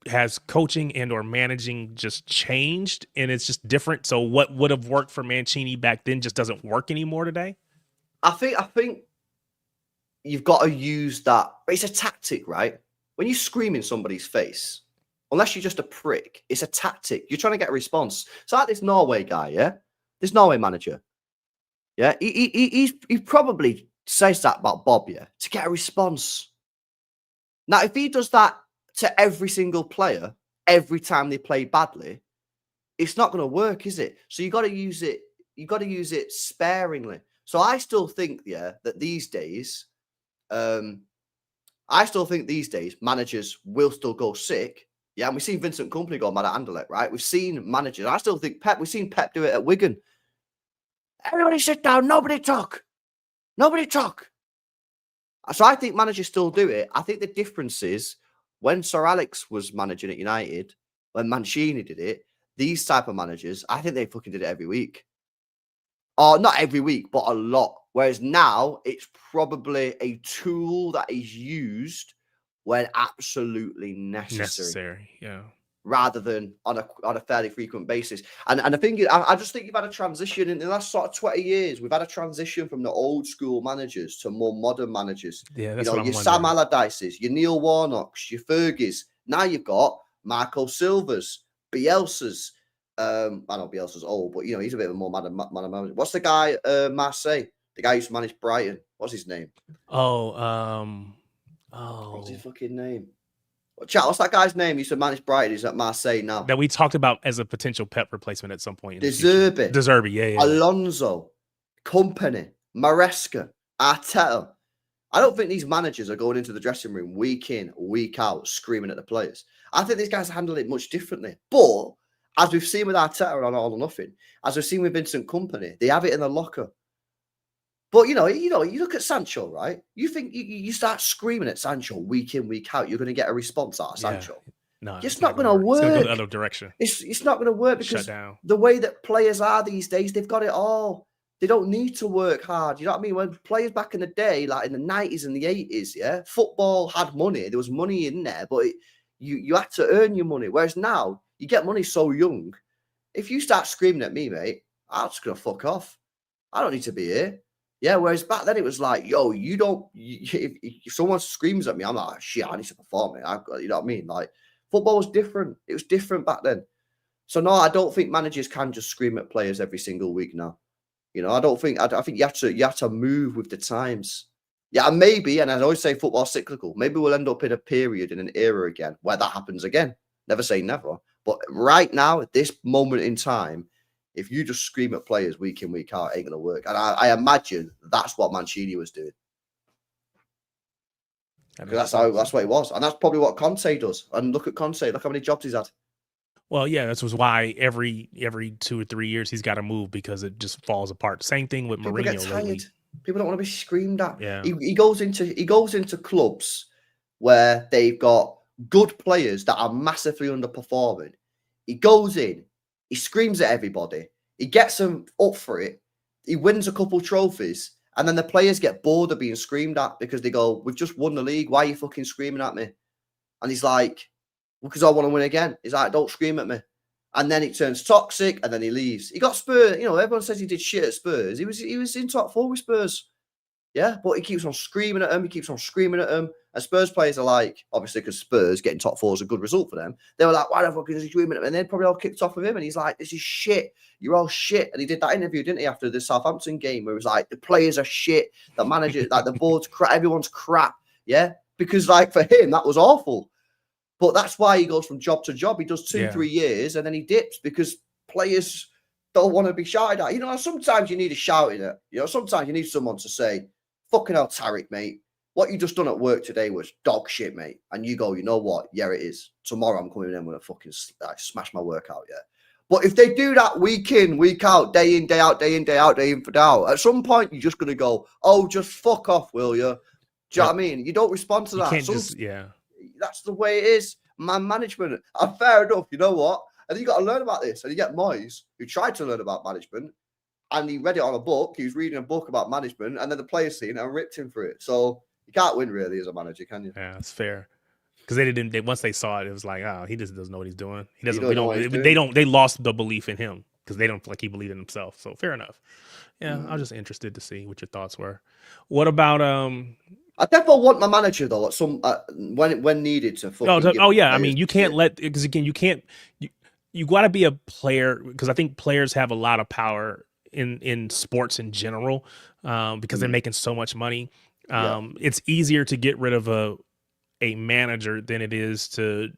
Has coaching and or managing just changed and it's just different? So what would have worked for Mancini back then just doesn't work anymore today? I think you've got to use that. It's a tactic, right? When you scream in somebody's face, unless you're just a prick, it's a tactic. You're trying to get a response. So like this Norway guy, yeah? This Norway manager. Yeah, he probably says that about Bob, yeah, to get a response. Now, if he does that to every single player, every time they play badly, it's not going to work, is it? So you got to use it. You got to use it sparingly. So I still think, yeah, that these days, managers will still go sick. Yeah, and we've seen Vincent Kompany go mad at Anderlecht, right? We've seen managers. I still think we've seen Pep do it at Wigan. Everybody sit down. Nobody talk. Nobody talk. So I think managers still do it. I think the difference is when Sir Alex was managing at United, when Mancini did it, these type of managers, I think they fucking did it every week. Or not every week, but a lot. Whereas now it's probably a tool that is used when absolutely necessary. Yeah. Rather than on a fairly frequent basis. And the thing is, I just think you've had a transition in the last sort of 20 years. We've had a transition from the old school managers to more modern managers. Yeah, that's you know, what I'm your wondering. Sam Allardyces, your Neil Warnocks, your Fergies. Now you've got Marco Silvas, Bielsa's. I know Bielsa's old, but you know, he's a bit of a more modern manager. What's the guy, Marseille? The guy who used to manage Brighton. What's his name? What's his fucking name? Chat, what's that guy's name? He used to manage Brighton. He's at Marseille now. That we talked about as a potential Pep replacement at some point. De Zerbi. Yeah. Alonso, Kompany, Maresca, Arteta. I don't think these managers are going into the dressing room week in, week out, screaming at the players. I think these guys handle it much differently. But as we've seen with Arteta on All or Nothing, as we've seen with Vincent Kompany, they have it in the locker. But you look at Sancho, right? You think you start screaming at Sancho week in, week out, you're going to get a response out of Sancho. No, it's not going to work. It's going to go the other direction. It's not going to work because Shut down. The way that players are these days, they've got it all. They don't need to work hard. You know what I mean? When players back in the day, like in the 90s and the 80s, yeah, football had money. There was money in there, but you had to earn your money. Whereas now, you get money so young. If you start screaming at me, mate, I'm just going to fuck off. I don't need to be here. Yeah, whereas back then it was like, yo, if someone screams at me, I'm like, shit, I need to perform it. You know what I mean? Like, football was different. It was different back then. So no, I don't think managers can just scream at players every single week now. You know, I think you have to move with the times. Yeah, and maybe, and I always say football's cyclical. Maybe we'll end up in a period, in an era again where that happens again. Never say never. But right now, at this moment in time, if you just scream at players week in, week out, it ain't going to work. And I imagine that's what Mancini was doing. That's what it was. And that's probably what Conte does. And look at Conte. Look how many jobs he's had. Well, yeah, that's why every 2 or 3 years he's got to move because it just falls apart. Same thing with People Mourinho get tired. lately. People don't want to be screamed at. Yeah. He goes into clubs where they've got good players that are massively underperforming. He goes in, he screams at everybody, he gets them up for it, he wins a couple trophies, and then the players get bored of being screamed at because they go, we've just won the league, why are you fucking screaming at me? And he's like, because I want to win again. He's like, don't scream at me. And then it turns toxic, and then he leaves. He got Spurs. You know, everyone says he did shit at Spurs. He was in top 4 with Spurs. Yeah, but he keeps on screaming at him. He keeps on screaming at him. And Spurs players are like, obviously, because Spurs getting top 4 is a good result for them. They were like, why the fuck is he screaming at him? And then probably all kicked off with him. And he's like, this is shit. You're all shit. And he did that interview, didn't he, after the Southampton game, where he was like, the players are shit. The manager, like the board's crap. Everyone's crap. Yeah, because like for him, that was awful. But that's why he goes from job to job. He does 2-3 years, and then he dips because players don't want to be shouted at. You know, sometimes you need a shouting at. You know, sometimes you need someone to say, fucking hell, Tariq, mate. What you just done at work today was dog shit, mate. And you go, you know what? Yeah, it is. Tomorrow I'm coming in with a fucking smash my workout, yeah. But if they do that week in, week out, day in, day out, day in, day out, day in for day out, at some point you're just going to go, oh, just fuck off, will you? Do you know what I mean? You don't respond to that. That's the way it is. Man management. And fair enough, you know what? And you got to learn about this. And you get Moyes, who tried to learn about management, and he read it on a book. He was reading a book about management, and then the players seen it and ripped him for it. So you can't win really as a manager, can you? Yeah, that's fair. Because they didn't. Once they saw it, it was like, oh, he just doesn't know what he's doing. He doesn't. They lost the belief in him because they don't feel like he believed in himself. So fair enough. Yeah, I was just interested to see what your thoughts were. What about I definitely want my manager though at some when needed to. I mean, you can't let, because again, you can't. You got to be a player, because I think players have a lot of power in sports in general, because they're making so much money. It's easier to get rid of a manager than it is to,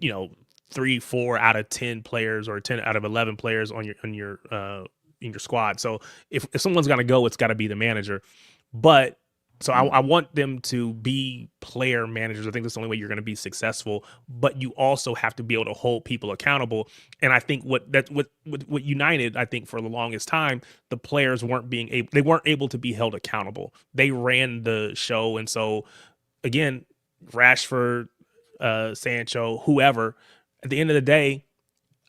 3-4 out of 10 players or 10 out of 11 players on your squad. So if someone's got to go, it's got to be the manager. But so I want them to be player managers. I think that's the only way you're going to be successful. But you also have to be able to hold people accountable. And I think what United, I think for the longest time, the players weren't able to be held accountable. They ran the show, and so again, Rashford, Sancho, whoever, at the end of the day,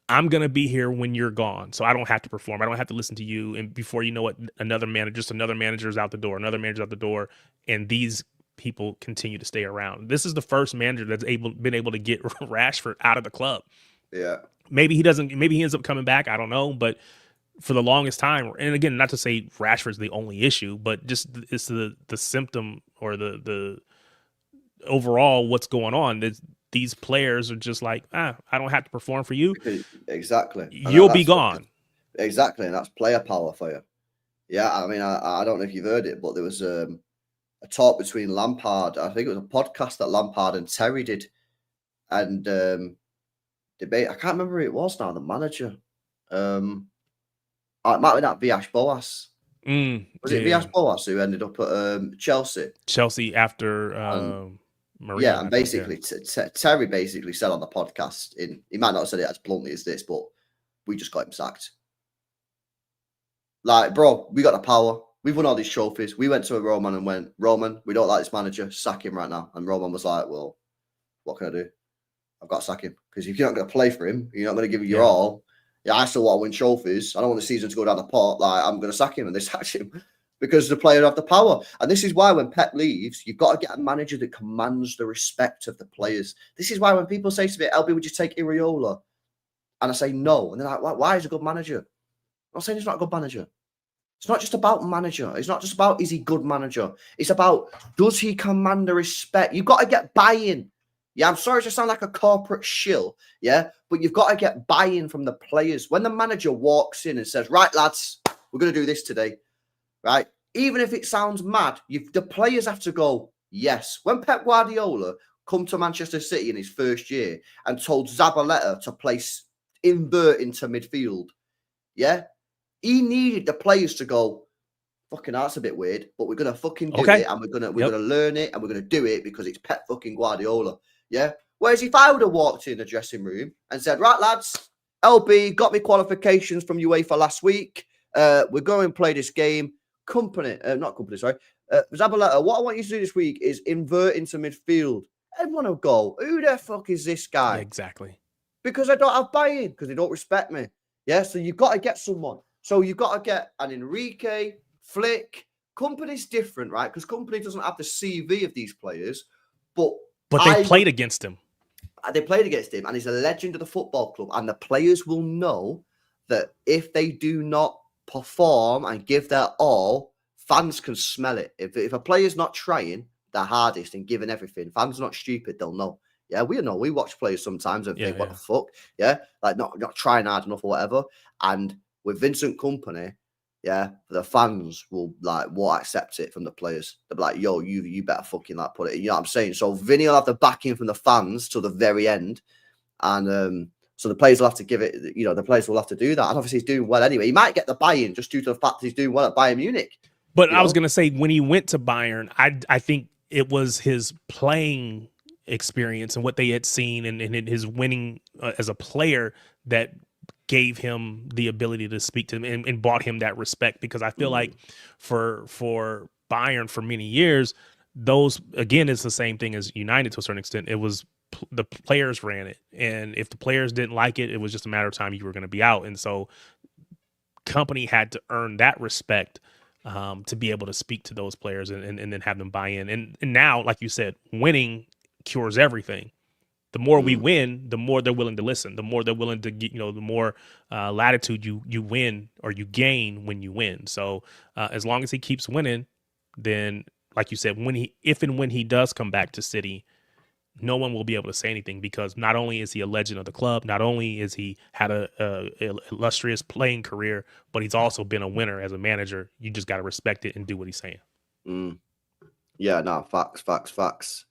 I'm going to be here when you're gone. So I don't have to perform. I don't have to listen to you. And before you know it, another manager is out the door, another manager's out the door. And these people continue to stay around. This is the first manager that's been able to get Rashford out of the club. Yeah. Maybe he ends up coming back. I don't know. But for the longest time, and again, not to say Rashford's the only issue, but just it's the symptom or the overall what's going on. These players are just like, I don't have to perform for you. Exactly. You'll be gone. Exactly. And that's player power for you. Yeah. I mean, I don't know if you've heard it, but there was a talk between Lampard. I think it was a podcast that Lampard and Terry did. And debate. I can't remember who it was now, the manager. It might be that Villas Boas. Was it Villas Boas who ended up at Chelsea? Chelsea after... Maria, and basically Terry basically said on the podcast, he might not have said it as bluntly as this, but we just got him sacked. Like, bro, we got the power. We've won all these trophies. We went to Roman and went, Roman, we don't like this manager. Sack him right now. And Roman was like, well, what can I do? I've got to sack him. Because if you're not going to play for him, you're not going to give it your all. Yeah, I still want to win trophies. I don't want the season to go down the pot. Like, I'm going to sack him. And they sacked him. Because the player have the power. And this is why when Pep leaves, you've got to get a manager that commands the respect of the players. This is why when people say to me, LB, would you take Iriola? And I say no. And they're like, why is he a good manager? I'm not saying he's not a good manager. It's not just about manager. It's not just about, is he good manager? It's about, does he command the respect? You've got to get buy-in. Yeah, I'm sorry to sound like a corporate shill. Yeah, but you've got to get buy-in from the players. When the manager walks in and says, right, lads, we're going to do this today. Right? Even if it sounds mad, the players have to go, yes. When Pep Guardiola come to Manchester City in his first year and told Zabaleta to invert into midfield, yeah, he needed the players to go, fucking that's a bit weird, but we're going to fucking do it, and we're going to learn it, and we're going to do it because it's Pep fucking Guardiola, yeah? Whereas if I would have walked in the dressing room and said, right, lads, LB, got me qualifications from UEFA last week, we're going to play this game, Zabaleta, what I want you to do this week is invert into midfield. Everyone will go, who the fuck is this guy? Yeah, exactly. Because I don't have buy-in, because they don't respect me. Yeah, so you've got to get someone. So you've got to get an Enrique, Flick. Company's different, right? Because Company doesn't have the CV of these players, but they played against him. They played against him, and he's a legend of the football club. And the players will know that if they do not perform and give their all, fans can smell it. If a player's not trying their hardest and giving everything, fans are not stupid. They'll know. Yeah, we know. We watch players sometimes and think, what the fuck? Yeah, like not trying hard enough or whatever. And with Vincent Kompany, yeah, the fans will won't accept it from the players. They'll be like, yo, you better fucking put it. You know what I'm saying? So Vinny will have the backing from the fans till the very end. And so the players will have to give it, the players will have to do that. And obviously he's doing well anyway. He might get the buy-in just due to the fact that he's doing well at Bayern Munich. But I was going to say, when he went to Bayern, I think it was his playing experience and what they had seen and his winning as a player that gave him the ability to speak to him and brought him that respect. Because I feel like for Bayern for many years, those, again, it's the same thing as United to a certain extent. It was the players ran it. And if the players didn't like it, it was just a matter of time you were going to be out. And so Kompany had to earn that respect to be able to speak to those players and then have them buy in. And now, like you said, winning cures everything. The more we win, the more they're willing to listen. The more they're willing to get, the more latitude you win or you gain when you win. So as long as he keeps winning, then, like you said, if and when he does come back to City, no one will be able to say anything, because not only is he a legend of the club, not only is he had a illustrious playing career, but he's also been a winner as a manager. You just got to respect it and do what he's saying. Yeah, no, facts.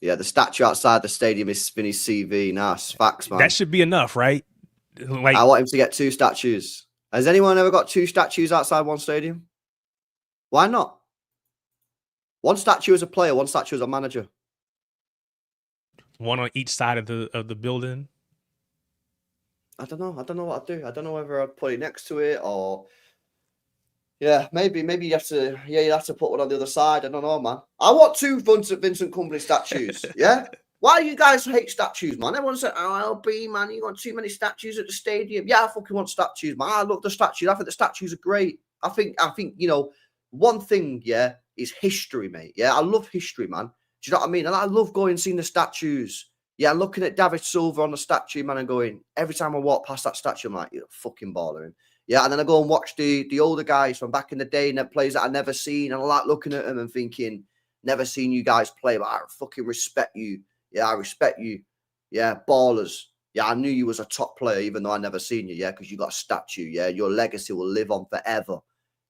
Yeah, the statue outside the stadium is Vinny's CV. Nice, facts, man. That should be enough, right? I want him to get 2 statues. Has anyone ever got 2 statues outside one stadium? Why not? 1 statue as a player, 1 statue as a manager. 1 on each side of the building. I don't know what I'd do. I don't know whether I'd put it next to it or... Yeah, maybe you have to put one on the other side. I don't know, man. I want 2 Vincent Kompany statues. Yeah? Why do you guys hate statues, man? Everyone said, LB, man, you got too many statues at the stadium. Yeah, I fucking want statues, man. I love the statues. I think the statues are great. I think, one thing, yeah, is history, mate. Yeah, I love history, man. Do you know what I mean? And I love going and seeing the statues. Yeah, looking at David Silva on the statue, man, and going, every time I walk past that statue, I'm like, you're a fucking baller. Yeah, and then I go and watch the older guys from back in the day and the players that I never seen, and I like looking at them and thinking, never seen you guys play, but I fucking respect you. Yeah, I respect you. Yeah, ballers. Yeah, I knew you was a top player even though I never seen you. Yeah, because you got a statue. Yeah, your legacy will live on forever.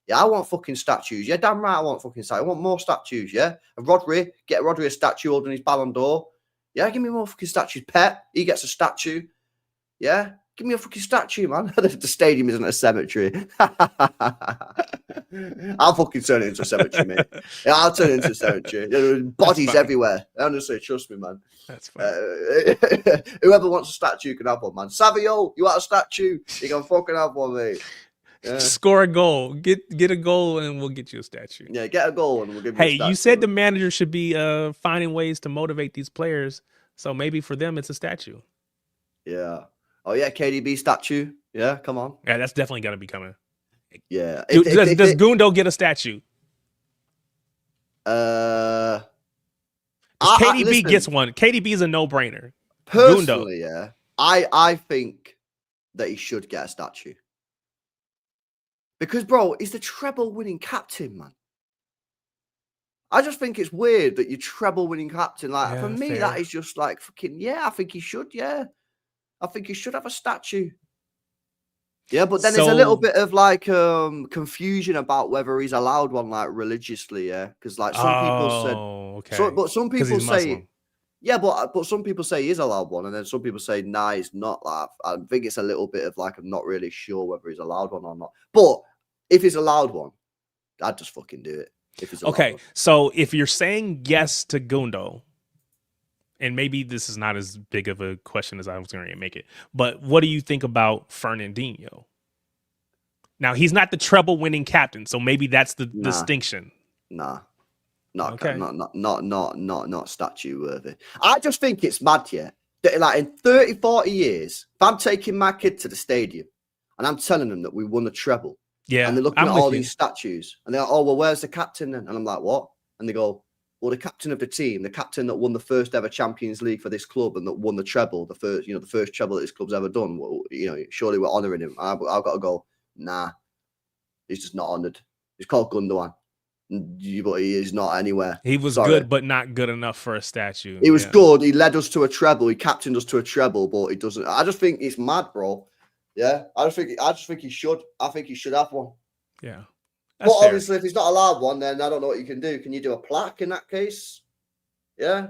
Yeah, I want fucking statues. Yeah, damn right, I want fucking statues. I want more statues. Yeah, and get Rodri a statue holding his Ballon d'Or. Yeah, give me more fucking statues. Pep, he gets a statue. Yeah. Give me a fucking statue, man. The stadium isn't a cemetery. I'll fucking turn it into a cemetery, mate. Yeah, I'll turn it into a cemetery. There's bodies everywhere. Honestly, trust me, man. That's fine. Whoever wants a statue can have one, man. Savio, you want a statue? You can fucking have one, mate. Yeah. Score a goal. Get a goal and we'll get you a statue. Yeah, get a goal and we'll give you a statue. Hey, you said the manager should be finding ways to motivate these players. So maybe for them, it's a statue. Yeah. Oh, yeah, KDB statue. Yeah, come on. Yeah, that's definitely going to be coming. Yeah. Does Gundo get a statue? KDB KDB gets one. KDB is a no-brainer. Personally, Gundo. Yeah, I think that he should get a statue. Because, bro, he's the treble-winning captain, man. I just think it's weird that you're treble-winning captain. Like, for me, that is just like fucking, I think he should, I think he should have a statue. Yeah, but then there's a little bit of confusion about whether he's allowed one religiously, yeah. Because some people said, okay. But some people say, but some people say he is allowed one, and then some people say, nah, he's not. I think it's a little bit of I'm not really sure whether he's allowed one or not. But if he's allowed one, I'd just fucking do it. If he's allowed one. So if you're saying yes to Gundo, and maybe this is not as big of a question as I was going to make it, but what do you think about Fernandinho? Now, he's not the treble-winning captain, so maybe that's the distinction. Not statue worthy. I just think it's mad, that in 30, 40 years, if I'm taking my kid to the stadium and I'm telling them that we won a treble, and they're looking at all these statues, and they're like, oh, well, where's the captain then? And I'm like, what? And they go, Well, the captain of the team, the captain that won the first ever Champions League for this club and that won the treble, the first treble that this club's ever done. Well, surely we're honouring him. I've got to go. Nah, he's just not honoured. He's called Gundogan, but he is not anywhere. He was good, but not good enough for a statue. He was good. He led us to a treble. He captained us to a treble, but he doesn't. I just think it's mad, bro. Yeah, I just think he should. I think he should have one. Yeah. But obviously, if he's not allowed one, then I don't know what you can do. Can you do a plaque in that case? Yeah.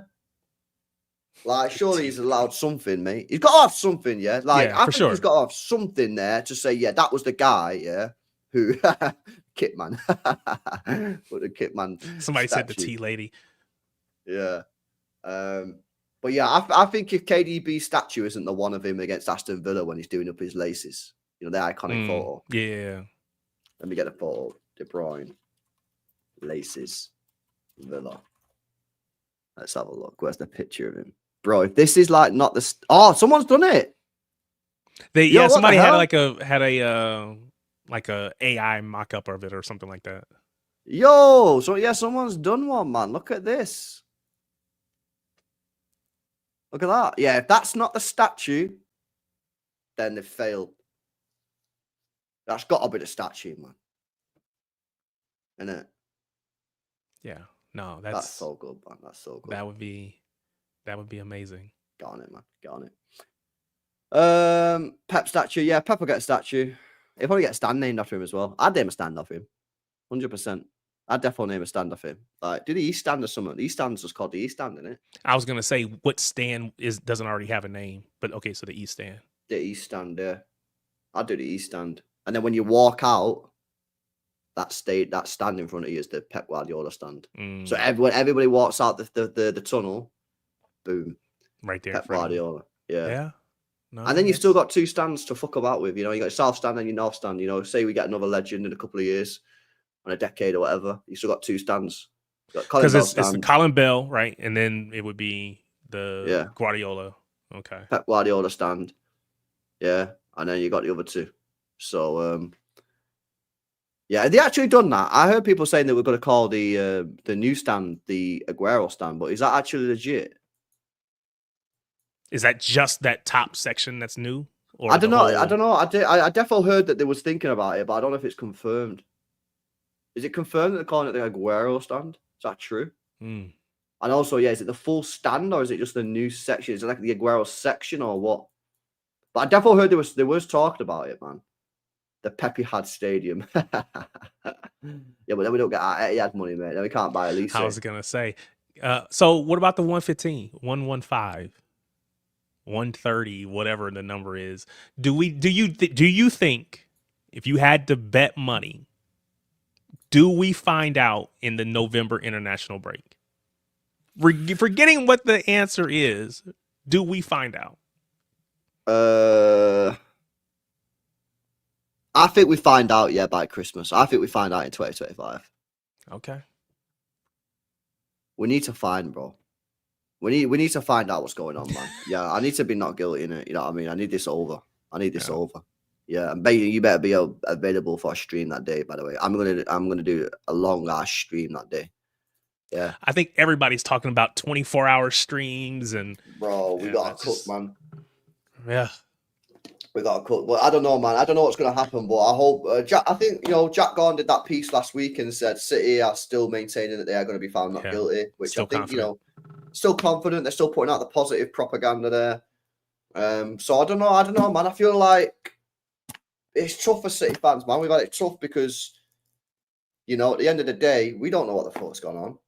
Like, surely he's allowed something, mate. He's got to have something, yeah? Like, I think he's got to have something there to say, yeah, that was the guy, yeah, who... Kitman. What the Kitman Somebody statue. said the tea lady. Yeah. But yeah, I think if KDB's statue isn't the one of him against Aston Villa when he's doing up his laces, the iconic photo. Yeah. Let me get a photo. De Bruyne. Laces. Villa. Let's have a look. Where's the picture of him? Bro, if this is like not the... Oh, someone's done it. Somebody had like a AI mock-up of it or something like that. Yo, someone's done one, man. Look at this. Look at that. Yeah, if that's not the statue, then they've failed. That's got to be the statue, man. Isn't it? Yeah. No, that's so good, man. That's so good. That would be amazing. Got on it, man. Got on it. Pep statue. Yeah, Pep will get a statue. He'll probably get a stand named after him as well. I'd name a stand off him. 100%. I'd definitely name a stand off him. Like, do the East Stand or something? The East Stand's just called the East Stand, isn't it? I was gonna say what stand doesn't already have a name, but okay, so the East Stand. The East Stand, yeah. I'd do the East Stand. And then when you walk out, that stand in front of you is the Pep Guardiola stand. So everybody walks out the tunnel, boom. Right there. Pep Guardiola. Yeah. Yeah. No, and then you've still got two stands to fuck about with. You got your South Stand and your North Stand. Say we get another legend in a couple of years, in a decade or whatever. You still got two stands. Because it's the Colin Bell, right? And then it would be the Guardiola. Okay. Pep Guardiola stand. Yeah. And then you got the other two. So yeah, they actually done that. I heard people saying that we're going to call the new stand the Aguero stand, but is that actually legit? Is that just that top section that's new? Or I don't know. I don't know. I definitely heard that they was thinking about it, but I don't know if it's confirmed. Is it confirmed that they're calling it the Aguero stand? Is that true? And also, yeah, is it the full stand or is it just the new section? Is it like the Aguero section or what? But I definitely heard there was talking about it, man. The Pepe had stadium. Yeah, but then we don't get our Etihad money, mate. Then we can't buy a lease. I was gonna say. So what about the 115, 115, 130, whatever the number is? Do you think if you had to bet money, do we find out in the November international break? Forgetting what the answer is, do we find out? I think we find out, by Christmas. I think we find out in 2025. Okay. We need to find, bro. We need to find out what's going on, man. Yeah, I need to be not guilty in it. You know what I mean? I need this over. Over. Yeah, and you better be available for a stream that day. By the way, I'm gonna do a long ass stream that day. Yeah, I think everybody's talking about 24-hour streams and. Bro, we gotta cook, man. Yeah. We got to cook. Well, I don't know, man. I don't know what's going to happen, but I hope. I think Jack Gordon did that piece last week and said City are still maintaining that they are going to be found not guilty, which still I think confident. Still confident. They're still putting out the positive propaganda there. So I don't know, man. I feel like it's tough for City fans, man. We've had it tough because at the end of the day, we don't know what the fuck's going on.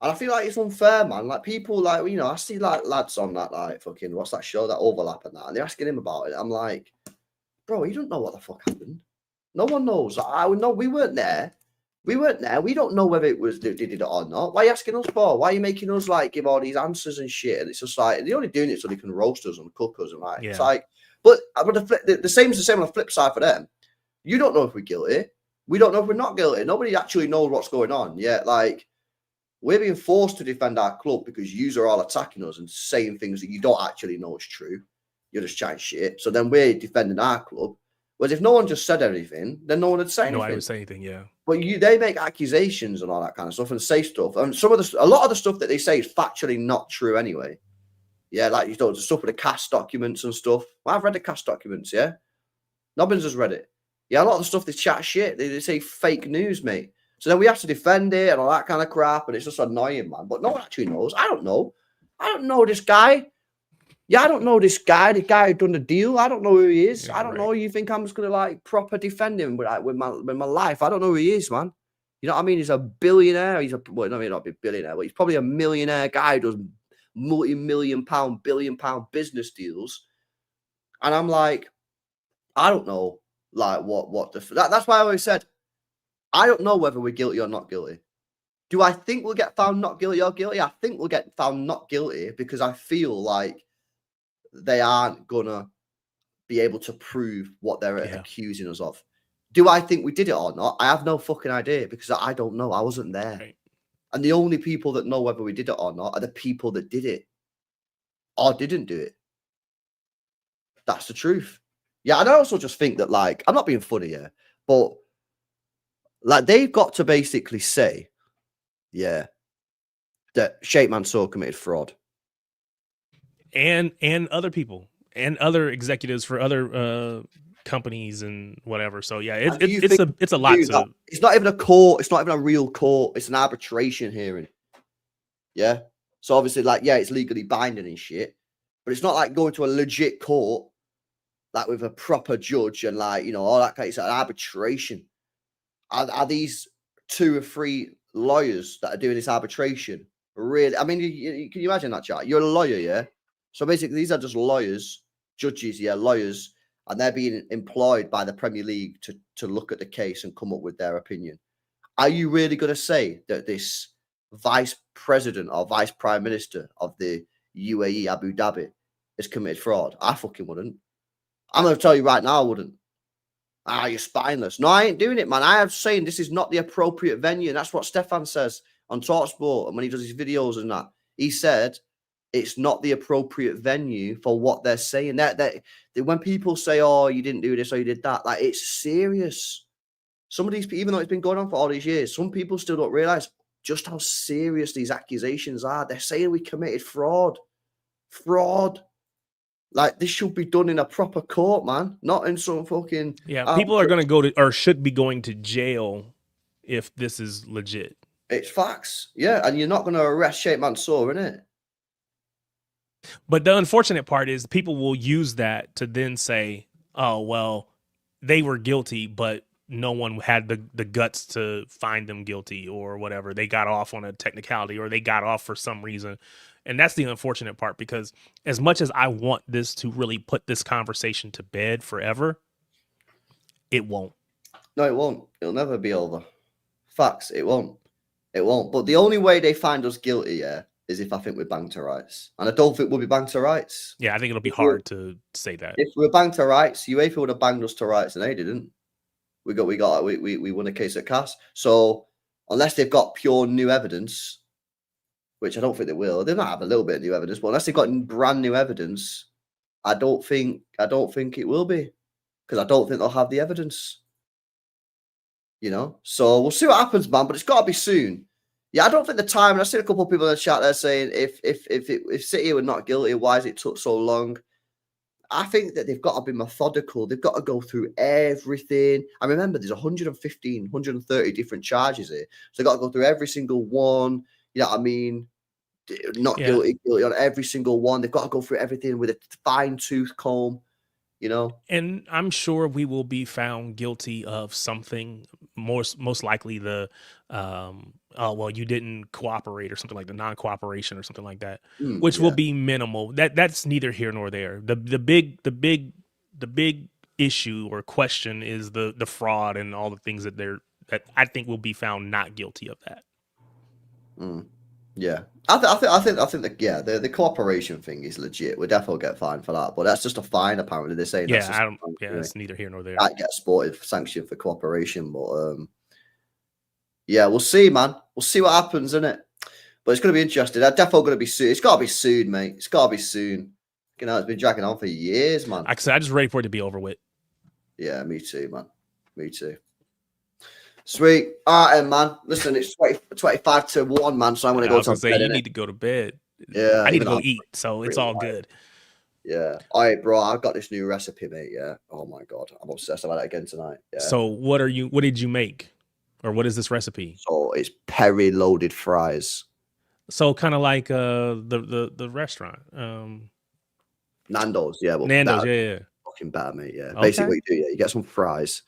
And I feel like it's unfair, man. Like people I see like lads on that fucking what's that show, that Overlap and that, and they're asking him about it. I'm like, bro, you don't know what the fuck happened. No one knows. I know we weren't there. We don't know whether it was they did it or not. Why are you asking us for? Why are you making us give all these answers and shit? And it's just like they're only doing it so they can roast us and cook us and it's like. But the same is the same on the flip side for them. You don't know if we're guilty. We don't know if we're not guilty. Nobody actually knows what's going on. Yeah, we're being forced to defend our club because you are all attacking us and saying things that you don't actually know is true. You're just chatting shit. So then we're defending our club. But if no one just said anything, then no one would say anything. Nobody would say anything, yeah. But they make accusations and all that kind of stuff and say stuff. And a lot of the stuff that they say is factually not true anyway. Yeah, like you know, the stuff with the cast documents and stuff. Well, I've read the cast documents, yeah. Nobbins has read it. Yeah, a lot of the stuff they chat shit. They say fake news, mate. So then we have to defend it and all that kind of crap, and it's just annoying, man. But no one actually knows. I don't know. I don't know this guy. Yeah, I don't know this guy. The guy who done the deal. I don't know who he is. Yeah, I don't know. You think I'm just gonna like proper defend him with my life? I don't know who he is, man. You know what I mean? He's a billionaire. Well, no, he not be a billionaire, but he's probably a millionaire guy who does multi-million pound, billion-pound business deals. And I'm like, I don't know, like that's why I always said, I don't know whether we're guilty or not guilty. Do I think we'll get found not guilty or guilty? I think we'll get found not guilty because I feel like they aren't gonna be able to prove what they're accusing us of. Do I think we did it or not? I have no fucking idea because I don't know. I wasn't there. Right. And the only people that know whether we did it or not are the people that did it or didn't do it. That's the truth. Yeah, and I also just think that, like, I'm not being funny here, but like they've got to basically say, yeah, that Sheikh Mansour committed fraud. And other people and other executives for other companies and whatever. So yeah, it's a lot to. It's not even a court. It's not even a real court. It's an arbitration hearing. Yeah. So obviously, like, yeah, it's legally binding and shit, but it's not like going to a legit court, like with a proper judge and like, you know, all that kind of. It's an arbitration. Are these 2 or 3 lawyers that are doing this arbitration really? I mean, can you imagine that, chat? You're a lawyer, yeah. So basically, these are just lawyers, judges, yeah, lawyers, and they're being employed by the Premier League to look at the case and come up with their opinion. Are you really going to say that this vice president or vice prime minister of the UAE, Abu Dhabi, has committed fraud? I fucking wouldn't. I'm going to tell you right now, I wouldn't. You're spineless. No, I ain't doing it, man. I am saying this is not the appropriate venue. And that's what Stefan says on TalkSport. And when he does his videos and that, he said it's not the appropriate venue for what they're saying. That when people say, oh, you didn't do this or you did that, like, it's serious. Some of these people, even though it's been going on for all these years, some people still don't realize just how serious these accusations are. They're saying we committed fraud. Fraud. Like, this should be done in a proper court, man, not in some fucking... Yeah, people are going to go to, or should be going to jail if this is legit. It's facts. Yeah, and you're not going to arrest Sheikh Mansour, innit? But the unfortunate part is people will use that to then say, oh, well, they were guilty, but no one had the guts to find them guilty or whatever. They got off on a technicality or they got off for some reason. And that's the unfortunate part, because as much as I want this to really put this conversation to bed forever, it won't. No, it won't. It'll never be over. Facts, it won't. It won't. But the only way they find us guilty, yeah, is if I think we're banged to rights. And I don't think we'll be banged to rights. Yeah, I think it'll be hard to say that. If we're banged to rights, UEFA would have banged us to rights, and they didn't. We won a case at CAS. So unless they've got pure new evidence, which I don't think they will, they might have a little bit of new evidence, but unless they've got brand new evidence, I don't think it will be, because I don't think they'll have the evidence. You know, so we'll see what happens, man. But it's got to be soon. Yeah, I don't think the time. And I've seen a couple of people in the chat there saying if City were not guilty, why has it took so long? I think that they've got to be methodical. They've got to go through everything. I remember there's 130 different charges here, so they've got to go through every single one. You know what I mean? Not guilty on every single one. They've got to go through everything with a fine-tooth comb, you know? And I'm sure we will be found guilty of something, most likely the, well, you didn't cooperate or something like the non-cooperation or something like that, which will be minimal. That's neither here nor there. The big issue or question is the fraud and all the things that I think will be found not guilty of that. Yeah, I think that the cooperation thing is legit. We'll definitely get fined for that, but that's just a fine. Apparently, they're saying. Yeah, it's neither here nor there. I get sportive sanction for cooperation, but yeah, we'll see, man. We'll see what happens, isn't it? But it's going to be interesting. That's definitely going to be soon. It's got to be soon, mate. It's got to be soon. You know, it's been dragging on for years, man. Like I said, I'm just ready for it to be over with. Yeah, me too, man. Me too. Sweet. All right, man. Listen, it's 25 to 1, man. So I'm going to I go was to gonna say bed, you innit? need to go to bed. Yeah. I need to even though go I'm eat, so it's pretty all tired. good. Yeah. All right, bro. I've got this new recipe, mate. Yeah. Oh my God. I'm obsessed about it again tonight. Yeah. So what did you make? Or what is this recipe? So it's peri loaded fries. So kind of like the restaurant. Nando's, yeah, but Nando's, better, yeah. fucking better, mate. Yeah. Okay. Basically what you do, yeah, you get some fries,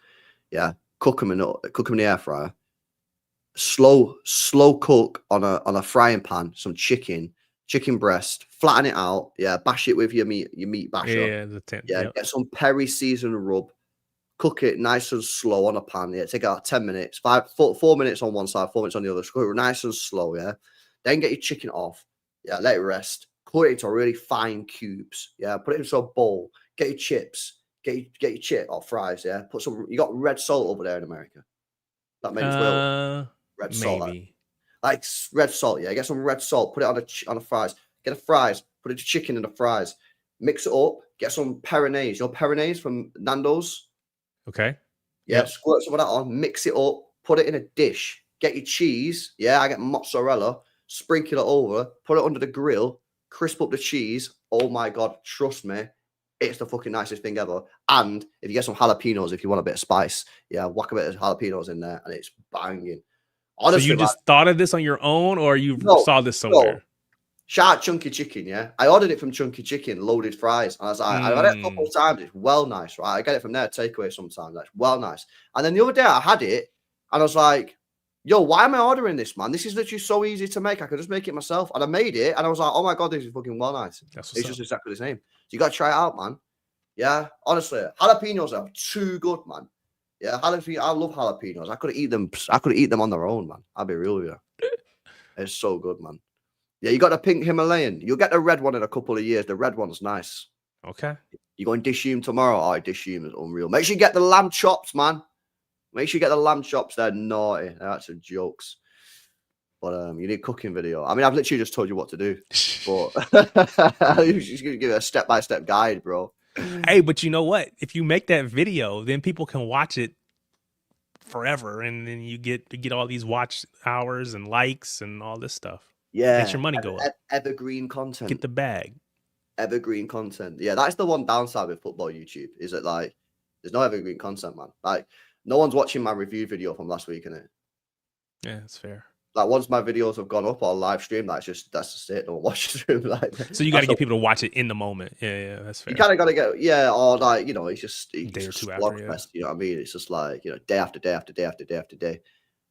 yeah, cook them in the air fryer. Slow cook on a frying pan, some chicken breast, flatten it out, yeah, bash it with your meat basher. Yeah, the tent. Yeah, Yep. get some peri seasoned rub, cook it nice and slow on a pan. Yeah, take about 10 minutes, 4 minutes on one side, 4 minutes on the other. So cook it nice and slow, yeah. Then get your chicken off, yeah, let it rest. Cut it into really fine cubes, yeah. Put it into a bowl. Get your chips, get your chip or fries, yeah. Put some. You got red salt over there in America. That made its way over. Red salt, Maybe. like red salt, yeah. Get some red salt. Put it on the fries. Get the fries. Put it to chicken in the fries. Mix it up. Get some peronaise. You know peronaise from Nando's. Okay. Yeah, Yep. squirt some of that on, mix it up, put it in a dish, get your cheese. Yeah, I get mozzarella, sprinkle it over, put it under the grill, crisp up the cheese. Oh my God, trust me, it's the fucking nicest thing ever. And if you get some jalapenos, if you want a bit of spice, yeah, whack a bit of jalapenos in there and it's banging. Honestly, So you just thought of this on your own or you saw this somewhere? Shout out Chunky Chicken, yeah. I ordered it from Chunky Chicken, loaded fries. And I was like, I've had it a couple of times. It's well nice, right? I get it from there, takeaway sometimes. That's well nice. And then the other day I had it and I was like, yo, why am I ordering this, man? This is literally so easy to make. I could just make it myself. And I made it and I was like, oh my God, this is fucking well nice. It's just exactly the same. So you got to try it out, man. Yeah, honestly, jalapenos are too good, man. Yeah, I love jalapenos. I could eat them on their own, man. I'll be real with you. It's so good, man. Yeah, you got the pink Himalayan. You'll get the red one in a couple of years. The red one's nice. Okay. You going Dishoom tomorrow? Oh, Dishoom is unreal. Make sure you get the lamb chops, man. Make sure you get the lamb chops. They're naughty. They're actually jokes. But you need a cooking video. I mean, I've literally just told you what to do. But you just give it a step-by-step guide, bro. Hey, but you know what? If you make that video, then people can watch it forever. And then you get all these watch hours and likes and all this stuff. Yeah. Makes your money go up. Evergreen content. Get the bag. Evergreen content. Yeah, that's the one downside with football YouTube, is that like there's no evergreen content, man. Like no one's watching my review video from last week, innit? Yeah, that's fair. Like once my videos have gone up or live stream, that's just it. Don't watch it through. Like, so you got to get people to watch it in the moment. Yeah, that's fair. You kind of got to get, yeah, or like, it's just day or two after, yeah. You know what I mean? It's just like, day after day after day after day after day.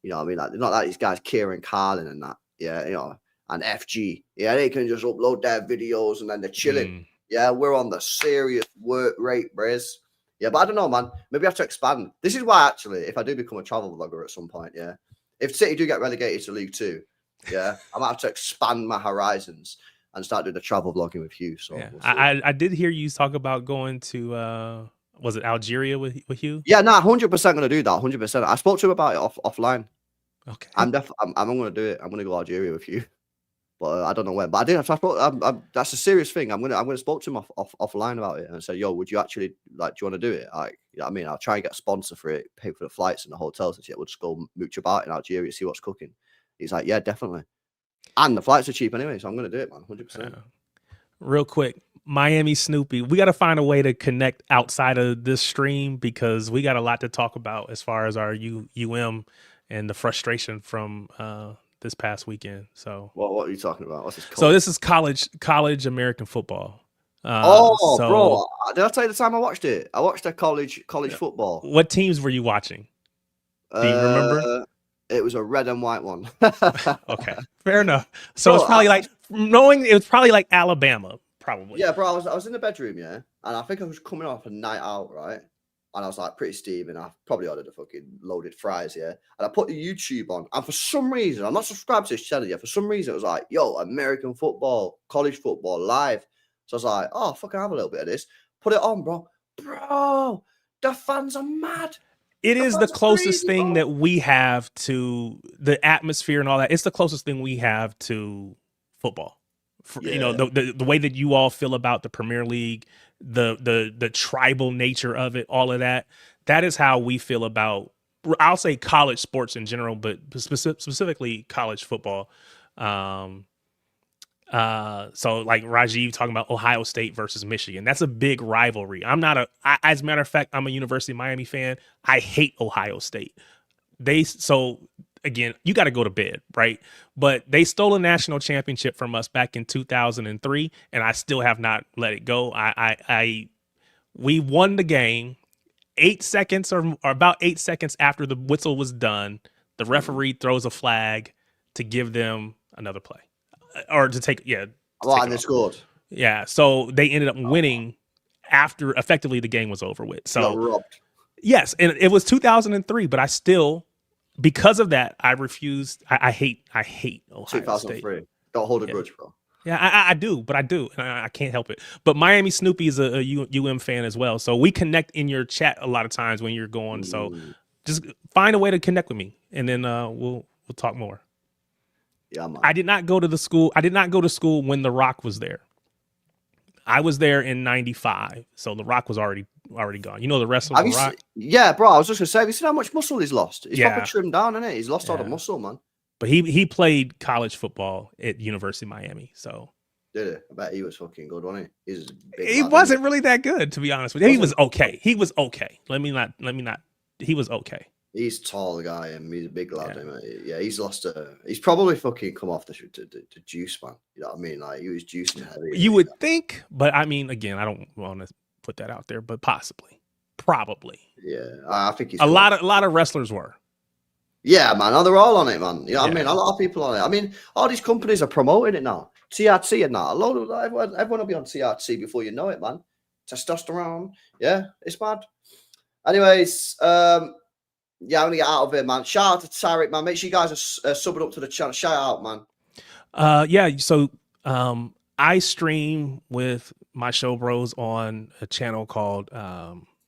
You know what I mean? Like, not like these guys, Kieran, Karl, and that. Yeah, and FG. Yeah, they can just upload their videos and then they're chilling. Yeah, we're on the serious work rate, Briz. Yeah, but I don't know, man. Maybe I have to expand. This is why, actually, if I do become a travel vlogger at some point, yeah, if City do get relegated to League Two, yeah, I might have to expand my horizons and start doing the travel vlogging with you. So yeah. I did hear you talk about going to was it Algeria with you? Yeah, no, 100% gonna do that. 100%. I spoke to him about it offline. Okay. I'm gonna do it. I'm gonna go to Algeria with you. But I don't know when. But I did. That's a serious thing. I'm gonna spoke to him offline about it and say, yo, would you actually like? Do you want to do it? Like, you know what I mean, I'll try and get a sponsor for it, pay for the flights and the hotels and shit. We'll just go mooch about in Algeria, see what's cooking. He's like, yeah, definitely. And the flights are cheap anyway, so I'm gonna do it, man. 100%. Real quick, Miami Snoopy. We got to find a way to connect outside of this stream because we got a lot to talk about as far as our UM and the frustration from this past weekend. So what are you talking about? What's this called? So this is college American football. Bro, did I tell you the time I watched it? I watched a college football. What teams were you watching? Do you remember? It was a red and white one. Okay, fair enough. So it's probably it was probably like Alabama, probably. Yeah, bro, I was in the bedroom, yeah, and I think I was coming off a night out, right? And I was like pretty steam, and I probably ordered a fucking loaded fries, yeah. And I put the YouTube on, and for some reason, I'm not subscribed to this channel yet. For some reason, it was like, yo, American football, college football, live. So I was like, oh, fucking have a little bit of this. Put it on, bro. Bro, the fans are mad. It is the closest thing that we have to the atmosphere and all that. It's the closest thing we have to football. You know, the way that you all feel about the Premier League, the tribal nature of it, all of that. That is how we feel about, I'll say, college sports in general, but specifically college football. So like Rajiv talking about Ohio State versus Michigan, that's a big rivalry. As a matter of fact, I'm a University of Miami fan. I hate Ohio State. So again, you got to go to bed, right? But they stole a national championship from us back in 2003, and I still have not let it go. We won the game 8 seconds or about 8 seconds after the whistle was done. The referee throws a flag to give them another play. Or to take, yeah. And they scored. Yeah, so they ended up winning after effectively the game was over with. So got robbed. Yes, and it was 2003, but I still, because of that, I refused. I hate Ohio 2003. State. Don't hold a grudge, bro. Yeah, I do, but I do. And I can't help it. But Miami Snoopy is a UM fan as well. So we connect in your chat a lot of times when you're going. So just find a way to connect with me, and then we'll talk more. Yeah, man. I did not go to school when The Rock was there. I was there in '95, so The Rock was already gone. You know the wrestler The Rock? Yeah, bro. I was just gonna say, have you seen how much muscle he's lost? He's probably trimmed down, isn't it? He's lost all the muscle, man. But he played college football at University of Miami, so. Did it? I bet he was fucking good, wasn't he? He wasn't really that good, to be honest with you. He was okay. He was okay. Let me not. He was okay. He's a tall guy and he's a big lad. Yeah, he's lost he's probably fucking come off the juice, man. You know what I mean? Like, he was juicing heavy. You would think, but I mean, again, I don't want to put that out there, but possibly, probably. Yeah, I think he's a lot of wrestlers were. Yeah, man. Oh, they're all on it, man. You know what I mean? A lot of people on it. I mean, all these companies are promoting it now. TRT and that. A lot of everyone will be on TRT before you know it, man. Testosterone. Yeah, it's mad. Anyways, yeah, I'm gonna get out of here, man. Shout out to Tarek, man. Make sure you guys are subbing up to the channel. Shout out, man. Yeah. So, I stream with my show bros on a channel called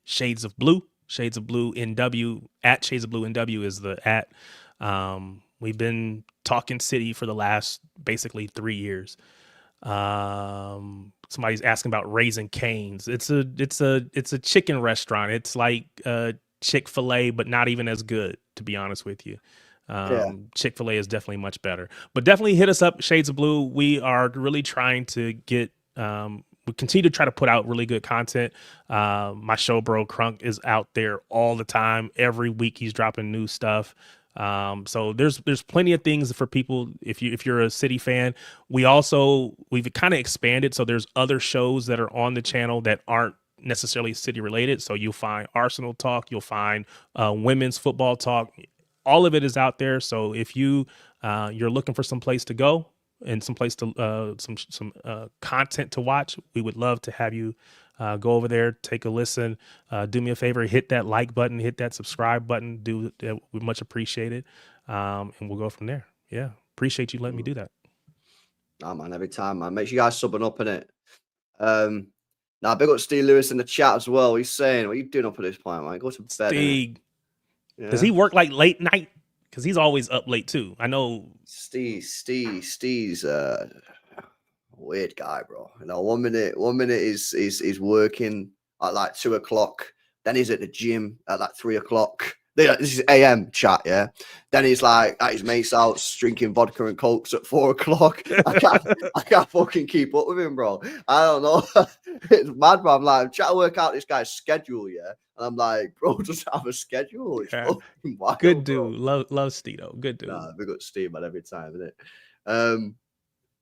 Shades of Blue. Shades of Blue NW at Shades of Blue NW is the at. We've been talking city for the last basically 3 years. Somebody's asking about Raising Cane's. It's a chicken restaurant. It's like Chick-fil-A, but not even as good, to be honest with you. Chick-fil-A is definitely much better. But definitely hit us up, Shades of Blue. We are really trying to get we continue to try to put out really good content. My show bro Crunk is out there all the time. Every week he's dropping new stuff. So there's plenty of things for people if you're a City fan. We've kind of expanded, so there's other shows that are on the channel that aren't necessarily City related. So you'll find Arsenal talk, you'll find women's football talk. All of it is out there. So if you're looking for some place to go and some place to some content to watch, we would love to have you go over there, take a listen. Do me a favor, hit that like button, hit that subscribe button. We much appreciate it, and we'll go from there. Yeah, appreciate you letting me do that. Nah, man, every time, man. Make sure you guys subbing up in it. Now, big up Steve Lewis in the chat as well. He's saying, "What are you doing up at this point, man? Go to bed." Steve, does he work like late night? Because he's always up late too. I know. Steve's a weird guy, bro. You know, one minute is working at like 2 o'clock. Then he's at the gym at like 3 o'clock. This is AM chat, yeah. Then he's like at his mate's house drinking vodka and cokes at 4 o'clock. I can't fucking keep up with him, bro. I don't know. It's mad, bro. I'm like, I'm trying to work out this guy's schedule, yeah. And I'm like, bro, just have a schedule. It's fucking wild, good dude. Bro. Love Steve, though. Good dude. Nah, big up Steve, man, every time, isn't it?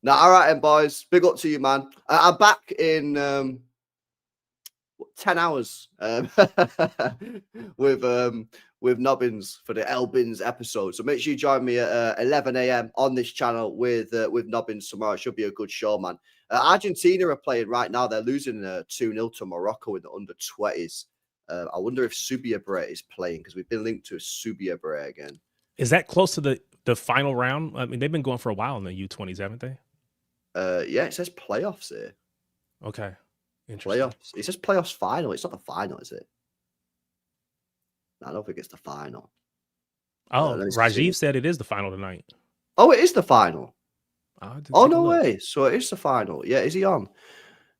Now, all right, then, boys. Big up to you, man. I'm back in 10 hours with Nobbins for the Elbins episode. So make sure you join me at 11 a.m. on this channel with Nobbins tomorrow. It should be a good show, man. Argentina are playing right now. They're losing 2-0 to Morocco in the under-20s. I wonder if Subiabre is playing because we've been linked to Subiabre again. Is that close to the final round? I mean, they've been going for a while in the U20s, haven't they? Yeah, it says playoffs here. Okay. Playoffs. It says playoffs final. It's not the final, is it? No, I don't think it's the final. Oh, Rajiv said it is the final tonight. Oh, it is the final. Oh, no way. So it is the final. Yeah, is he on?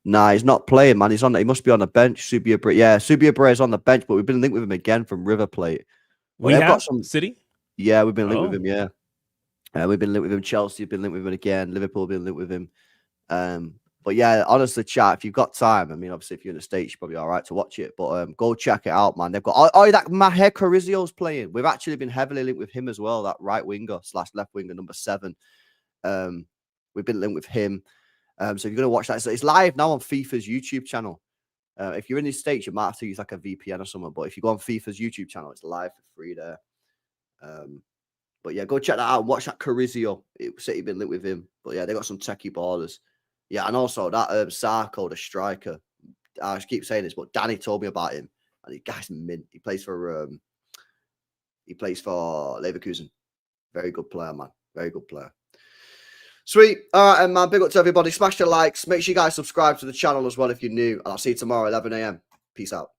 Nah, he's not playing, man. He's on. He must be on the bench. Subia is on the bench, but we've been linked with him again from River Plate. We have got some City. Yeah, we've been linked with him. Yeah, we've been linked with him. Chelsea have been linked with him again. Liverpool have been linked with him. But yeah, honestly, chat. If you've got time, I mean, obviously, if you're in the States, you're probably all right to watch it. But go check it out, man. They've got that Maher Carrizio's playing. We've actually been heavily linked with him as well. That right winger / left winger, number 7. We've been linked with him. So if you're going to watch that, so it's live now on FIFA's YouTube channel. If you're in the States, you might have to use like a VPN or something. But if you go on FIFA's YouTube channel, it's live for free there. But yeah, go check that out and watch that Carrizio. City been linked with him. But yeah, they got some techie ballers. Yeah, and also that Sarko, the striker. I just keep saying this, but Danny told me about him. And the guy's mint. He plays for Leverkusen. Very good player, man. Very good player. Sweet. All right, and man, big up to everybody. Smash the likes. Make sure you guys subscribe to the channel as well if you're new. And I'll see you tomorrow, 11 a.m. Peace out.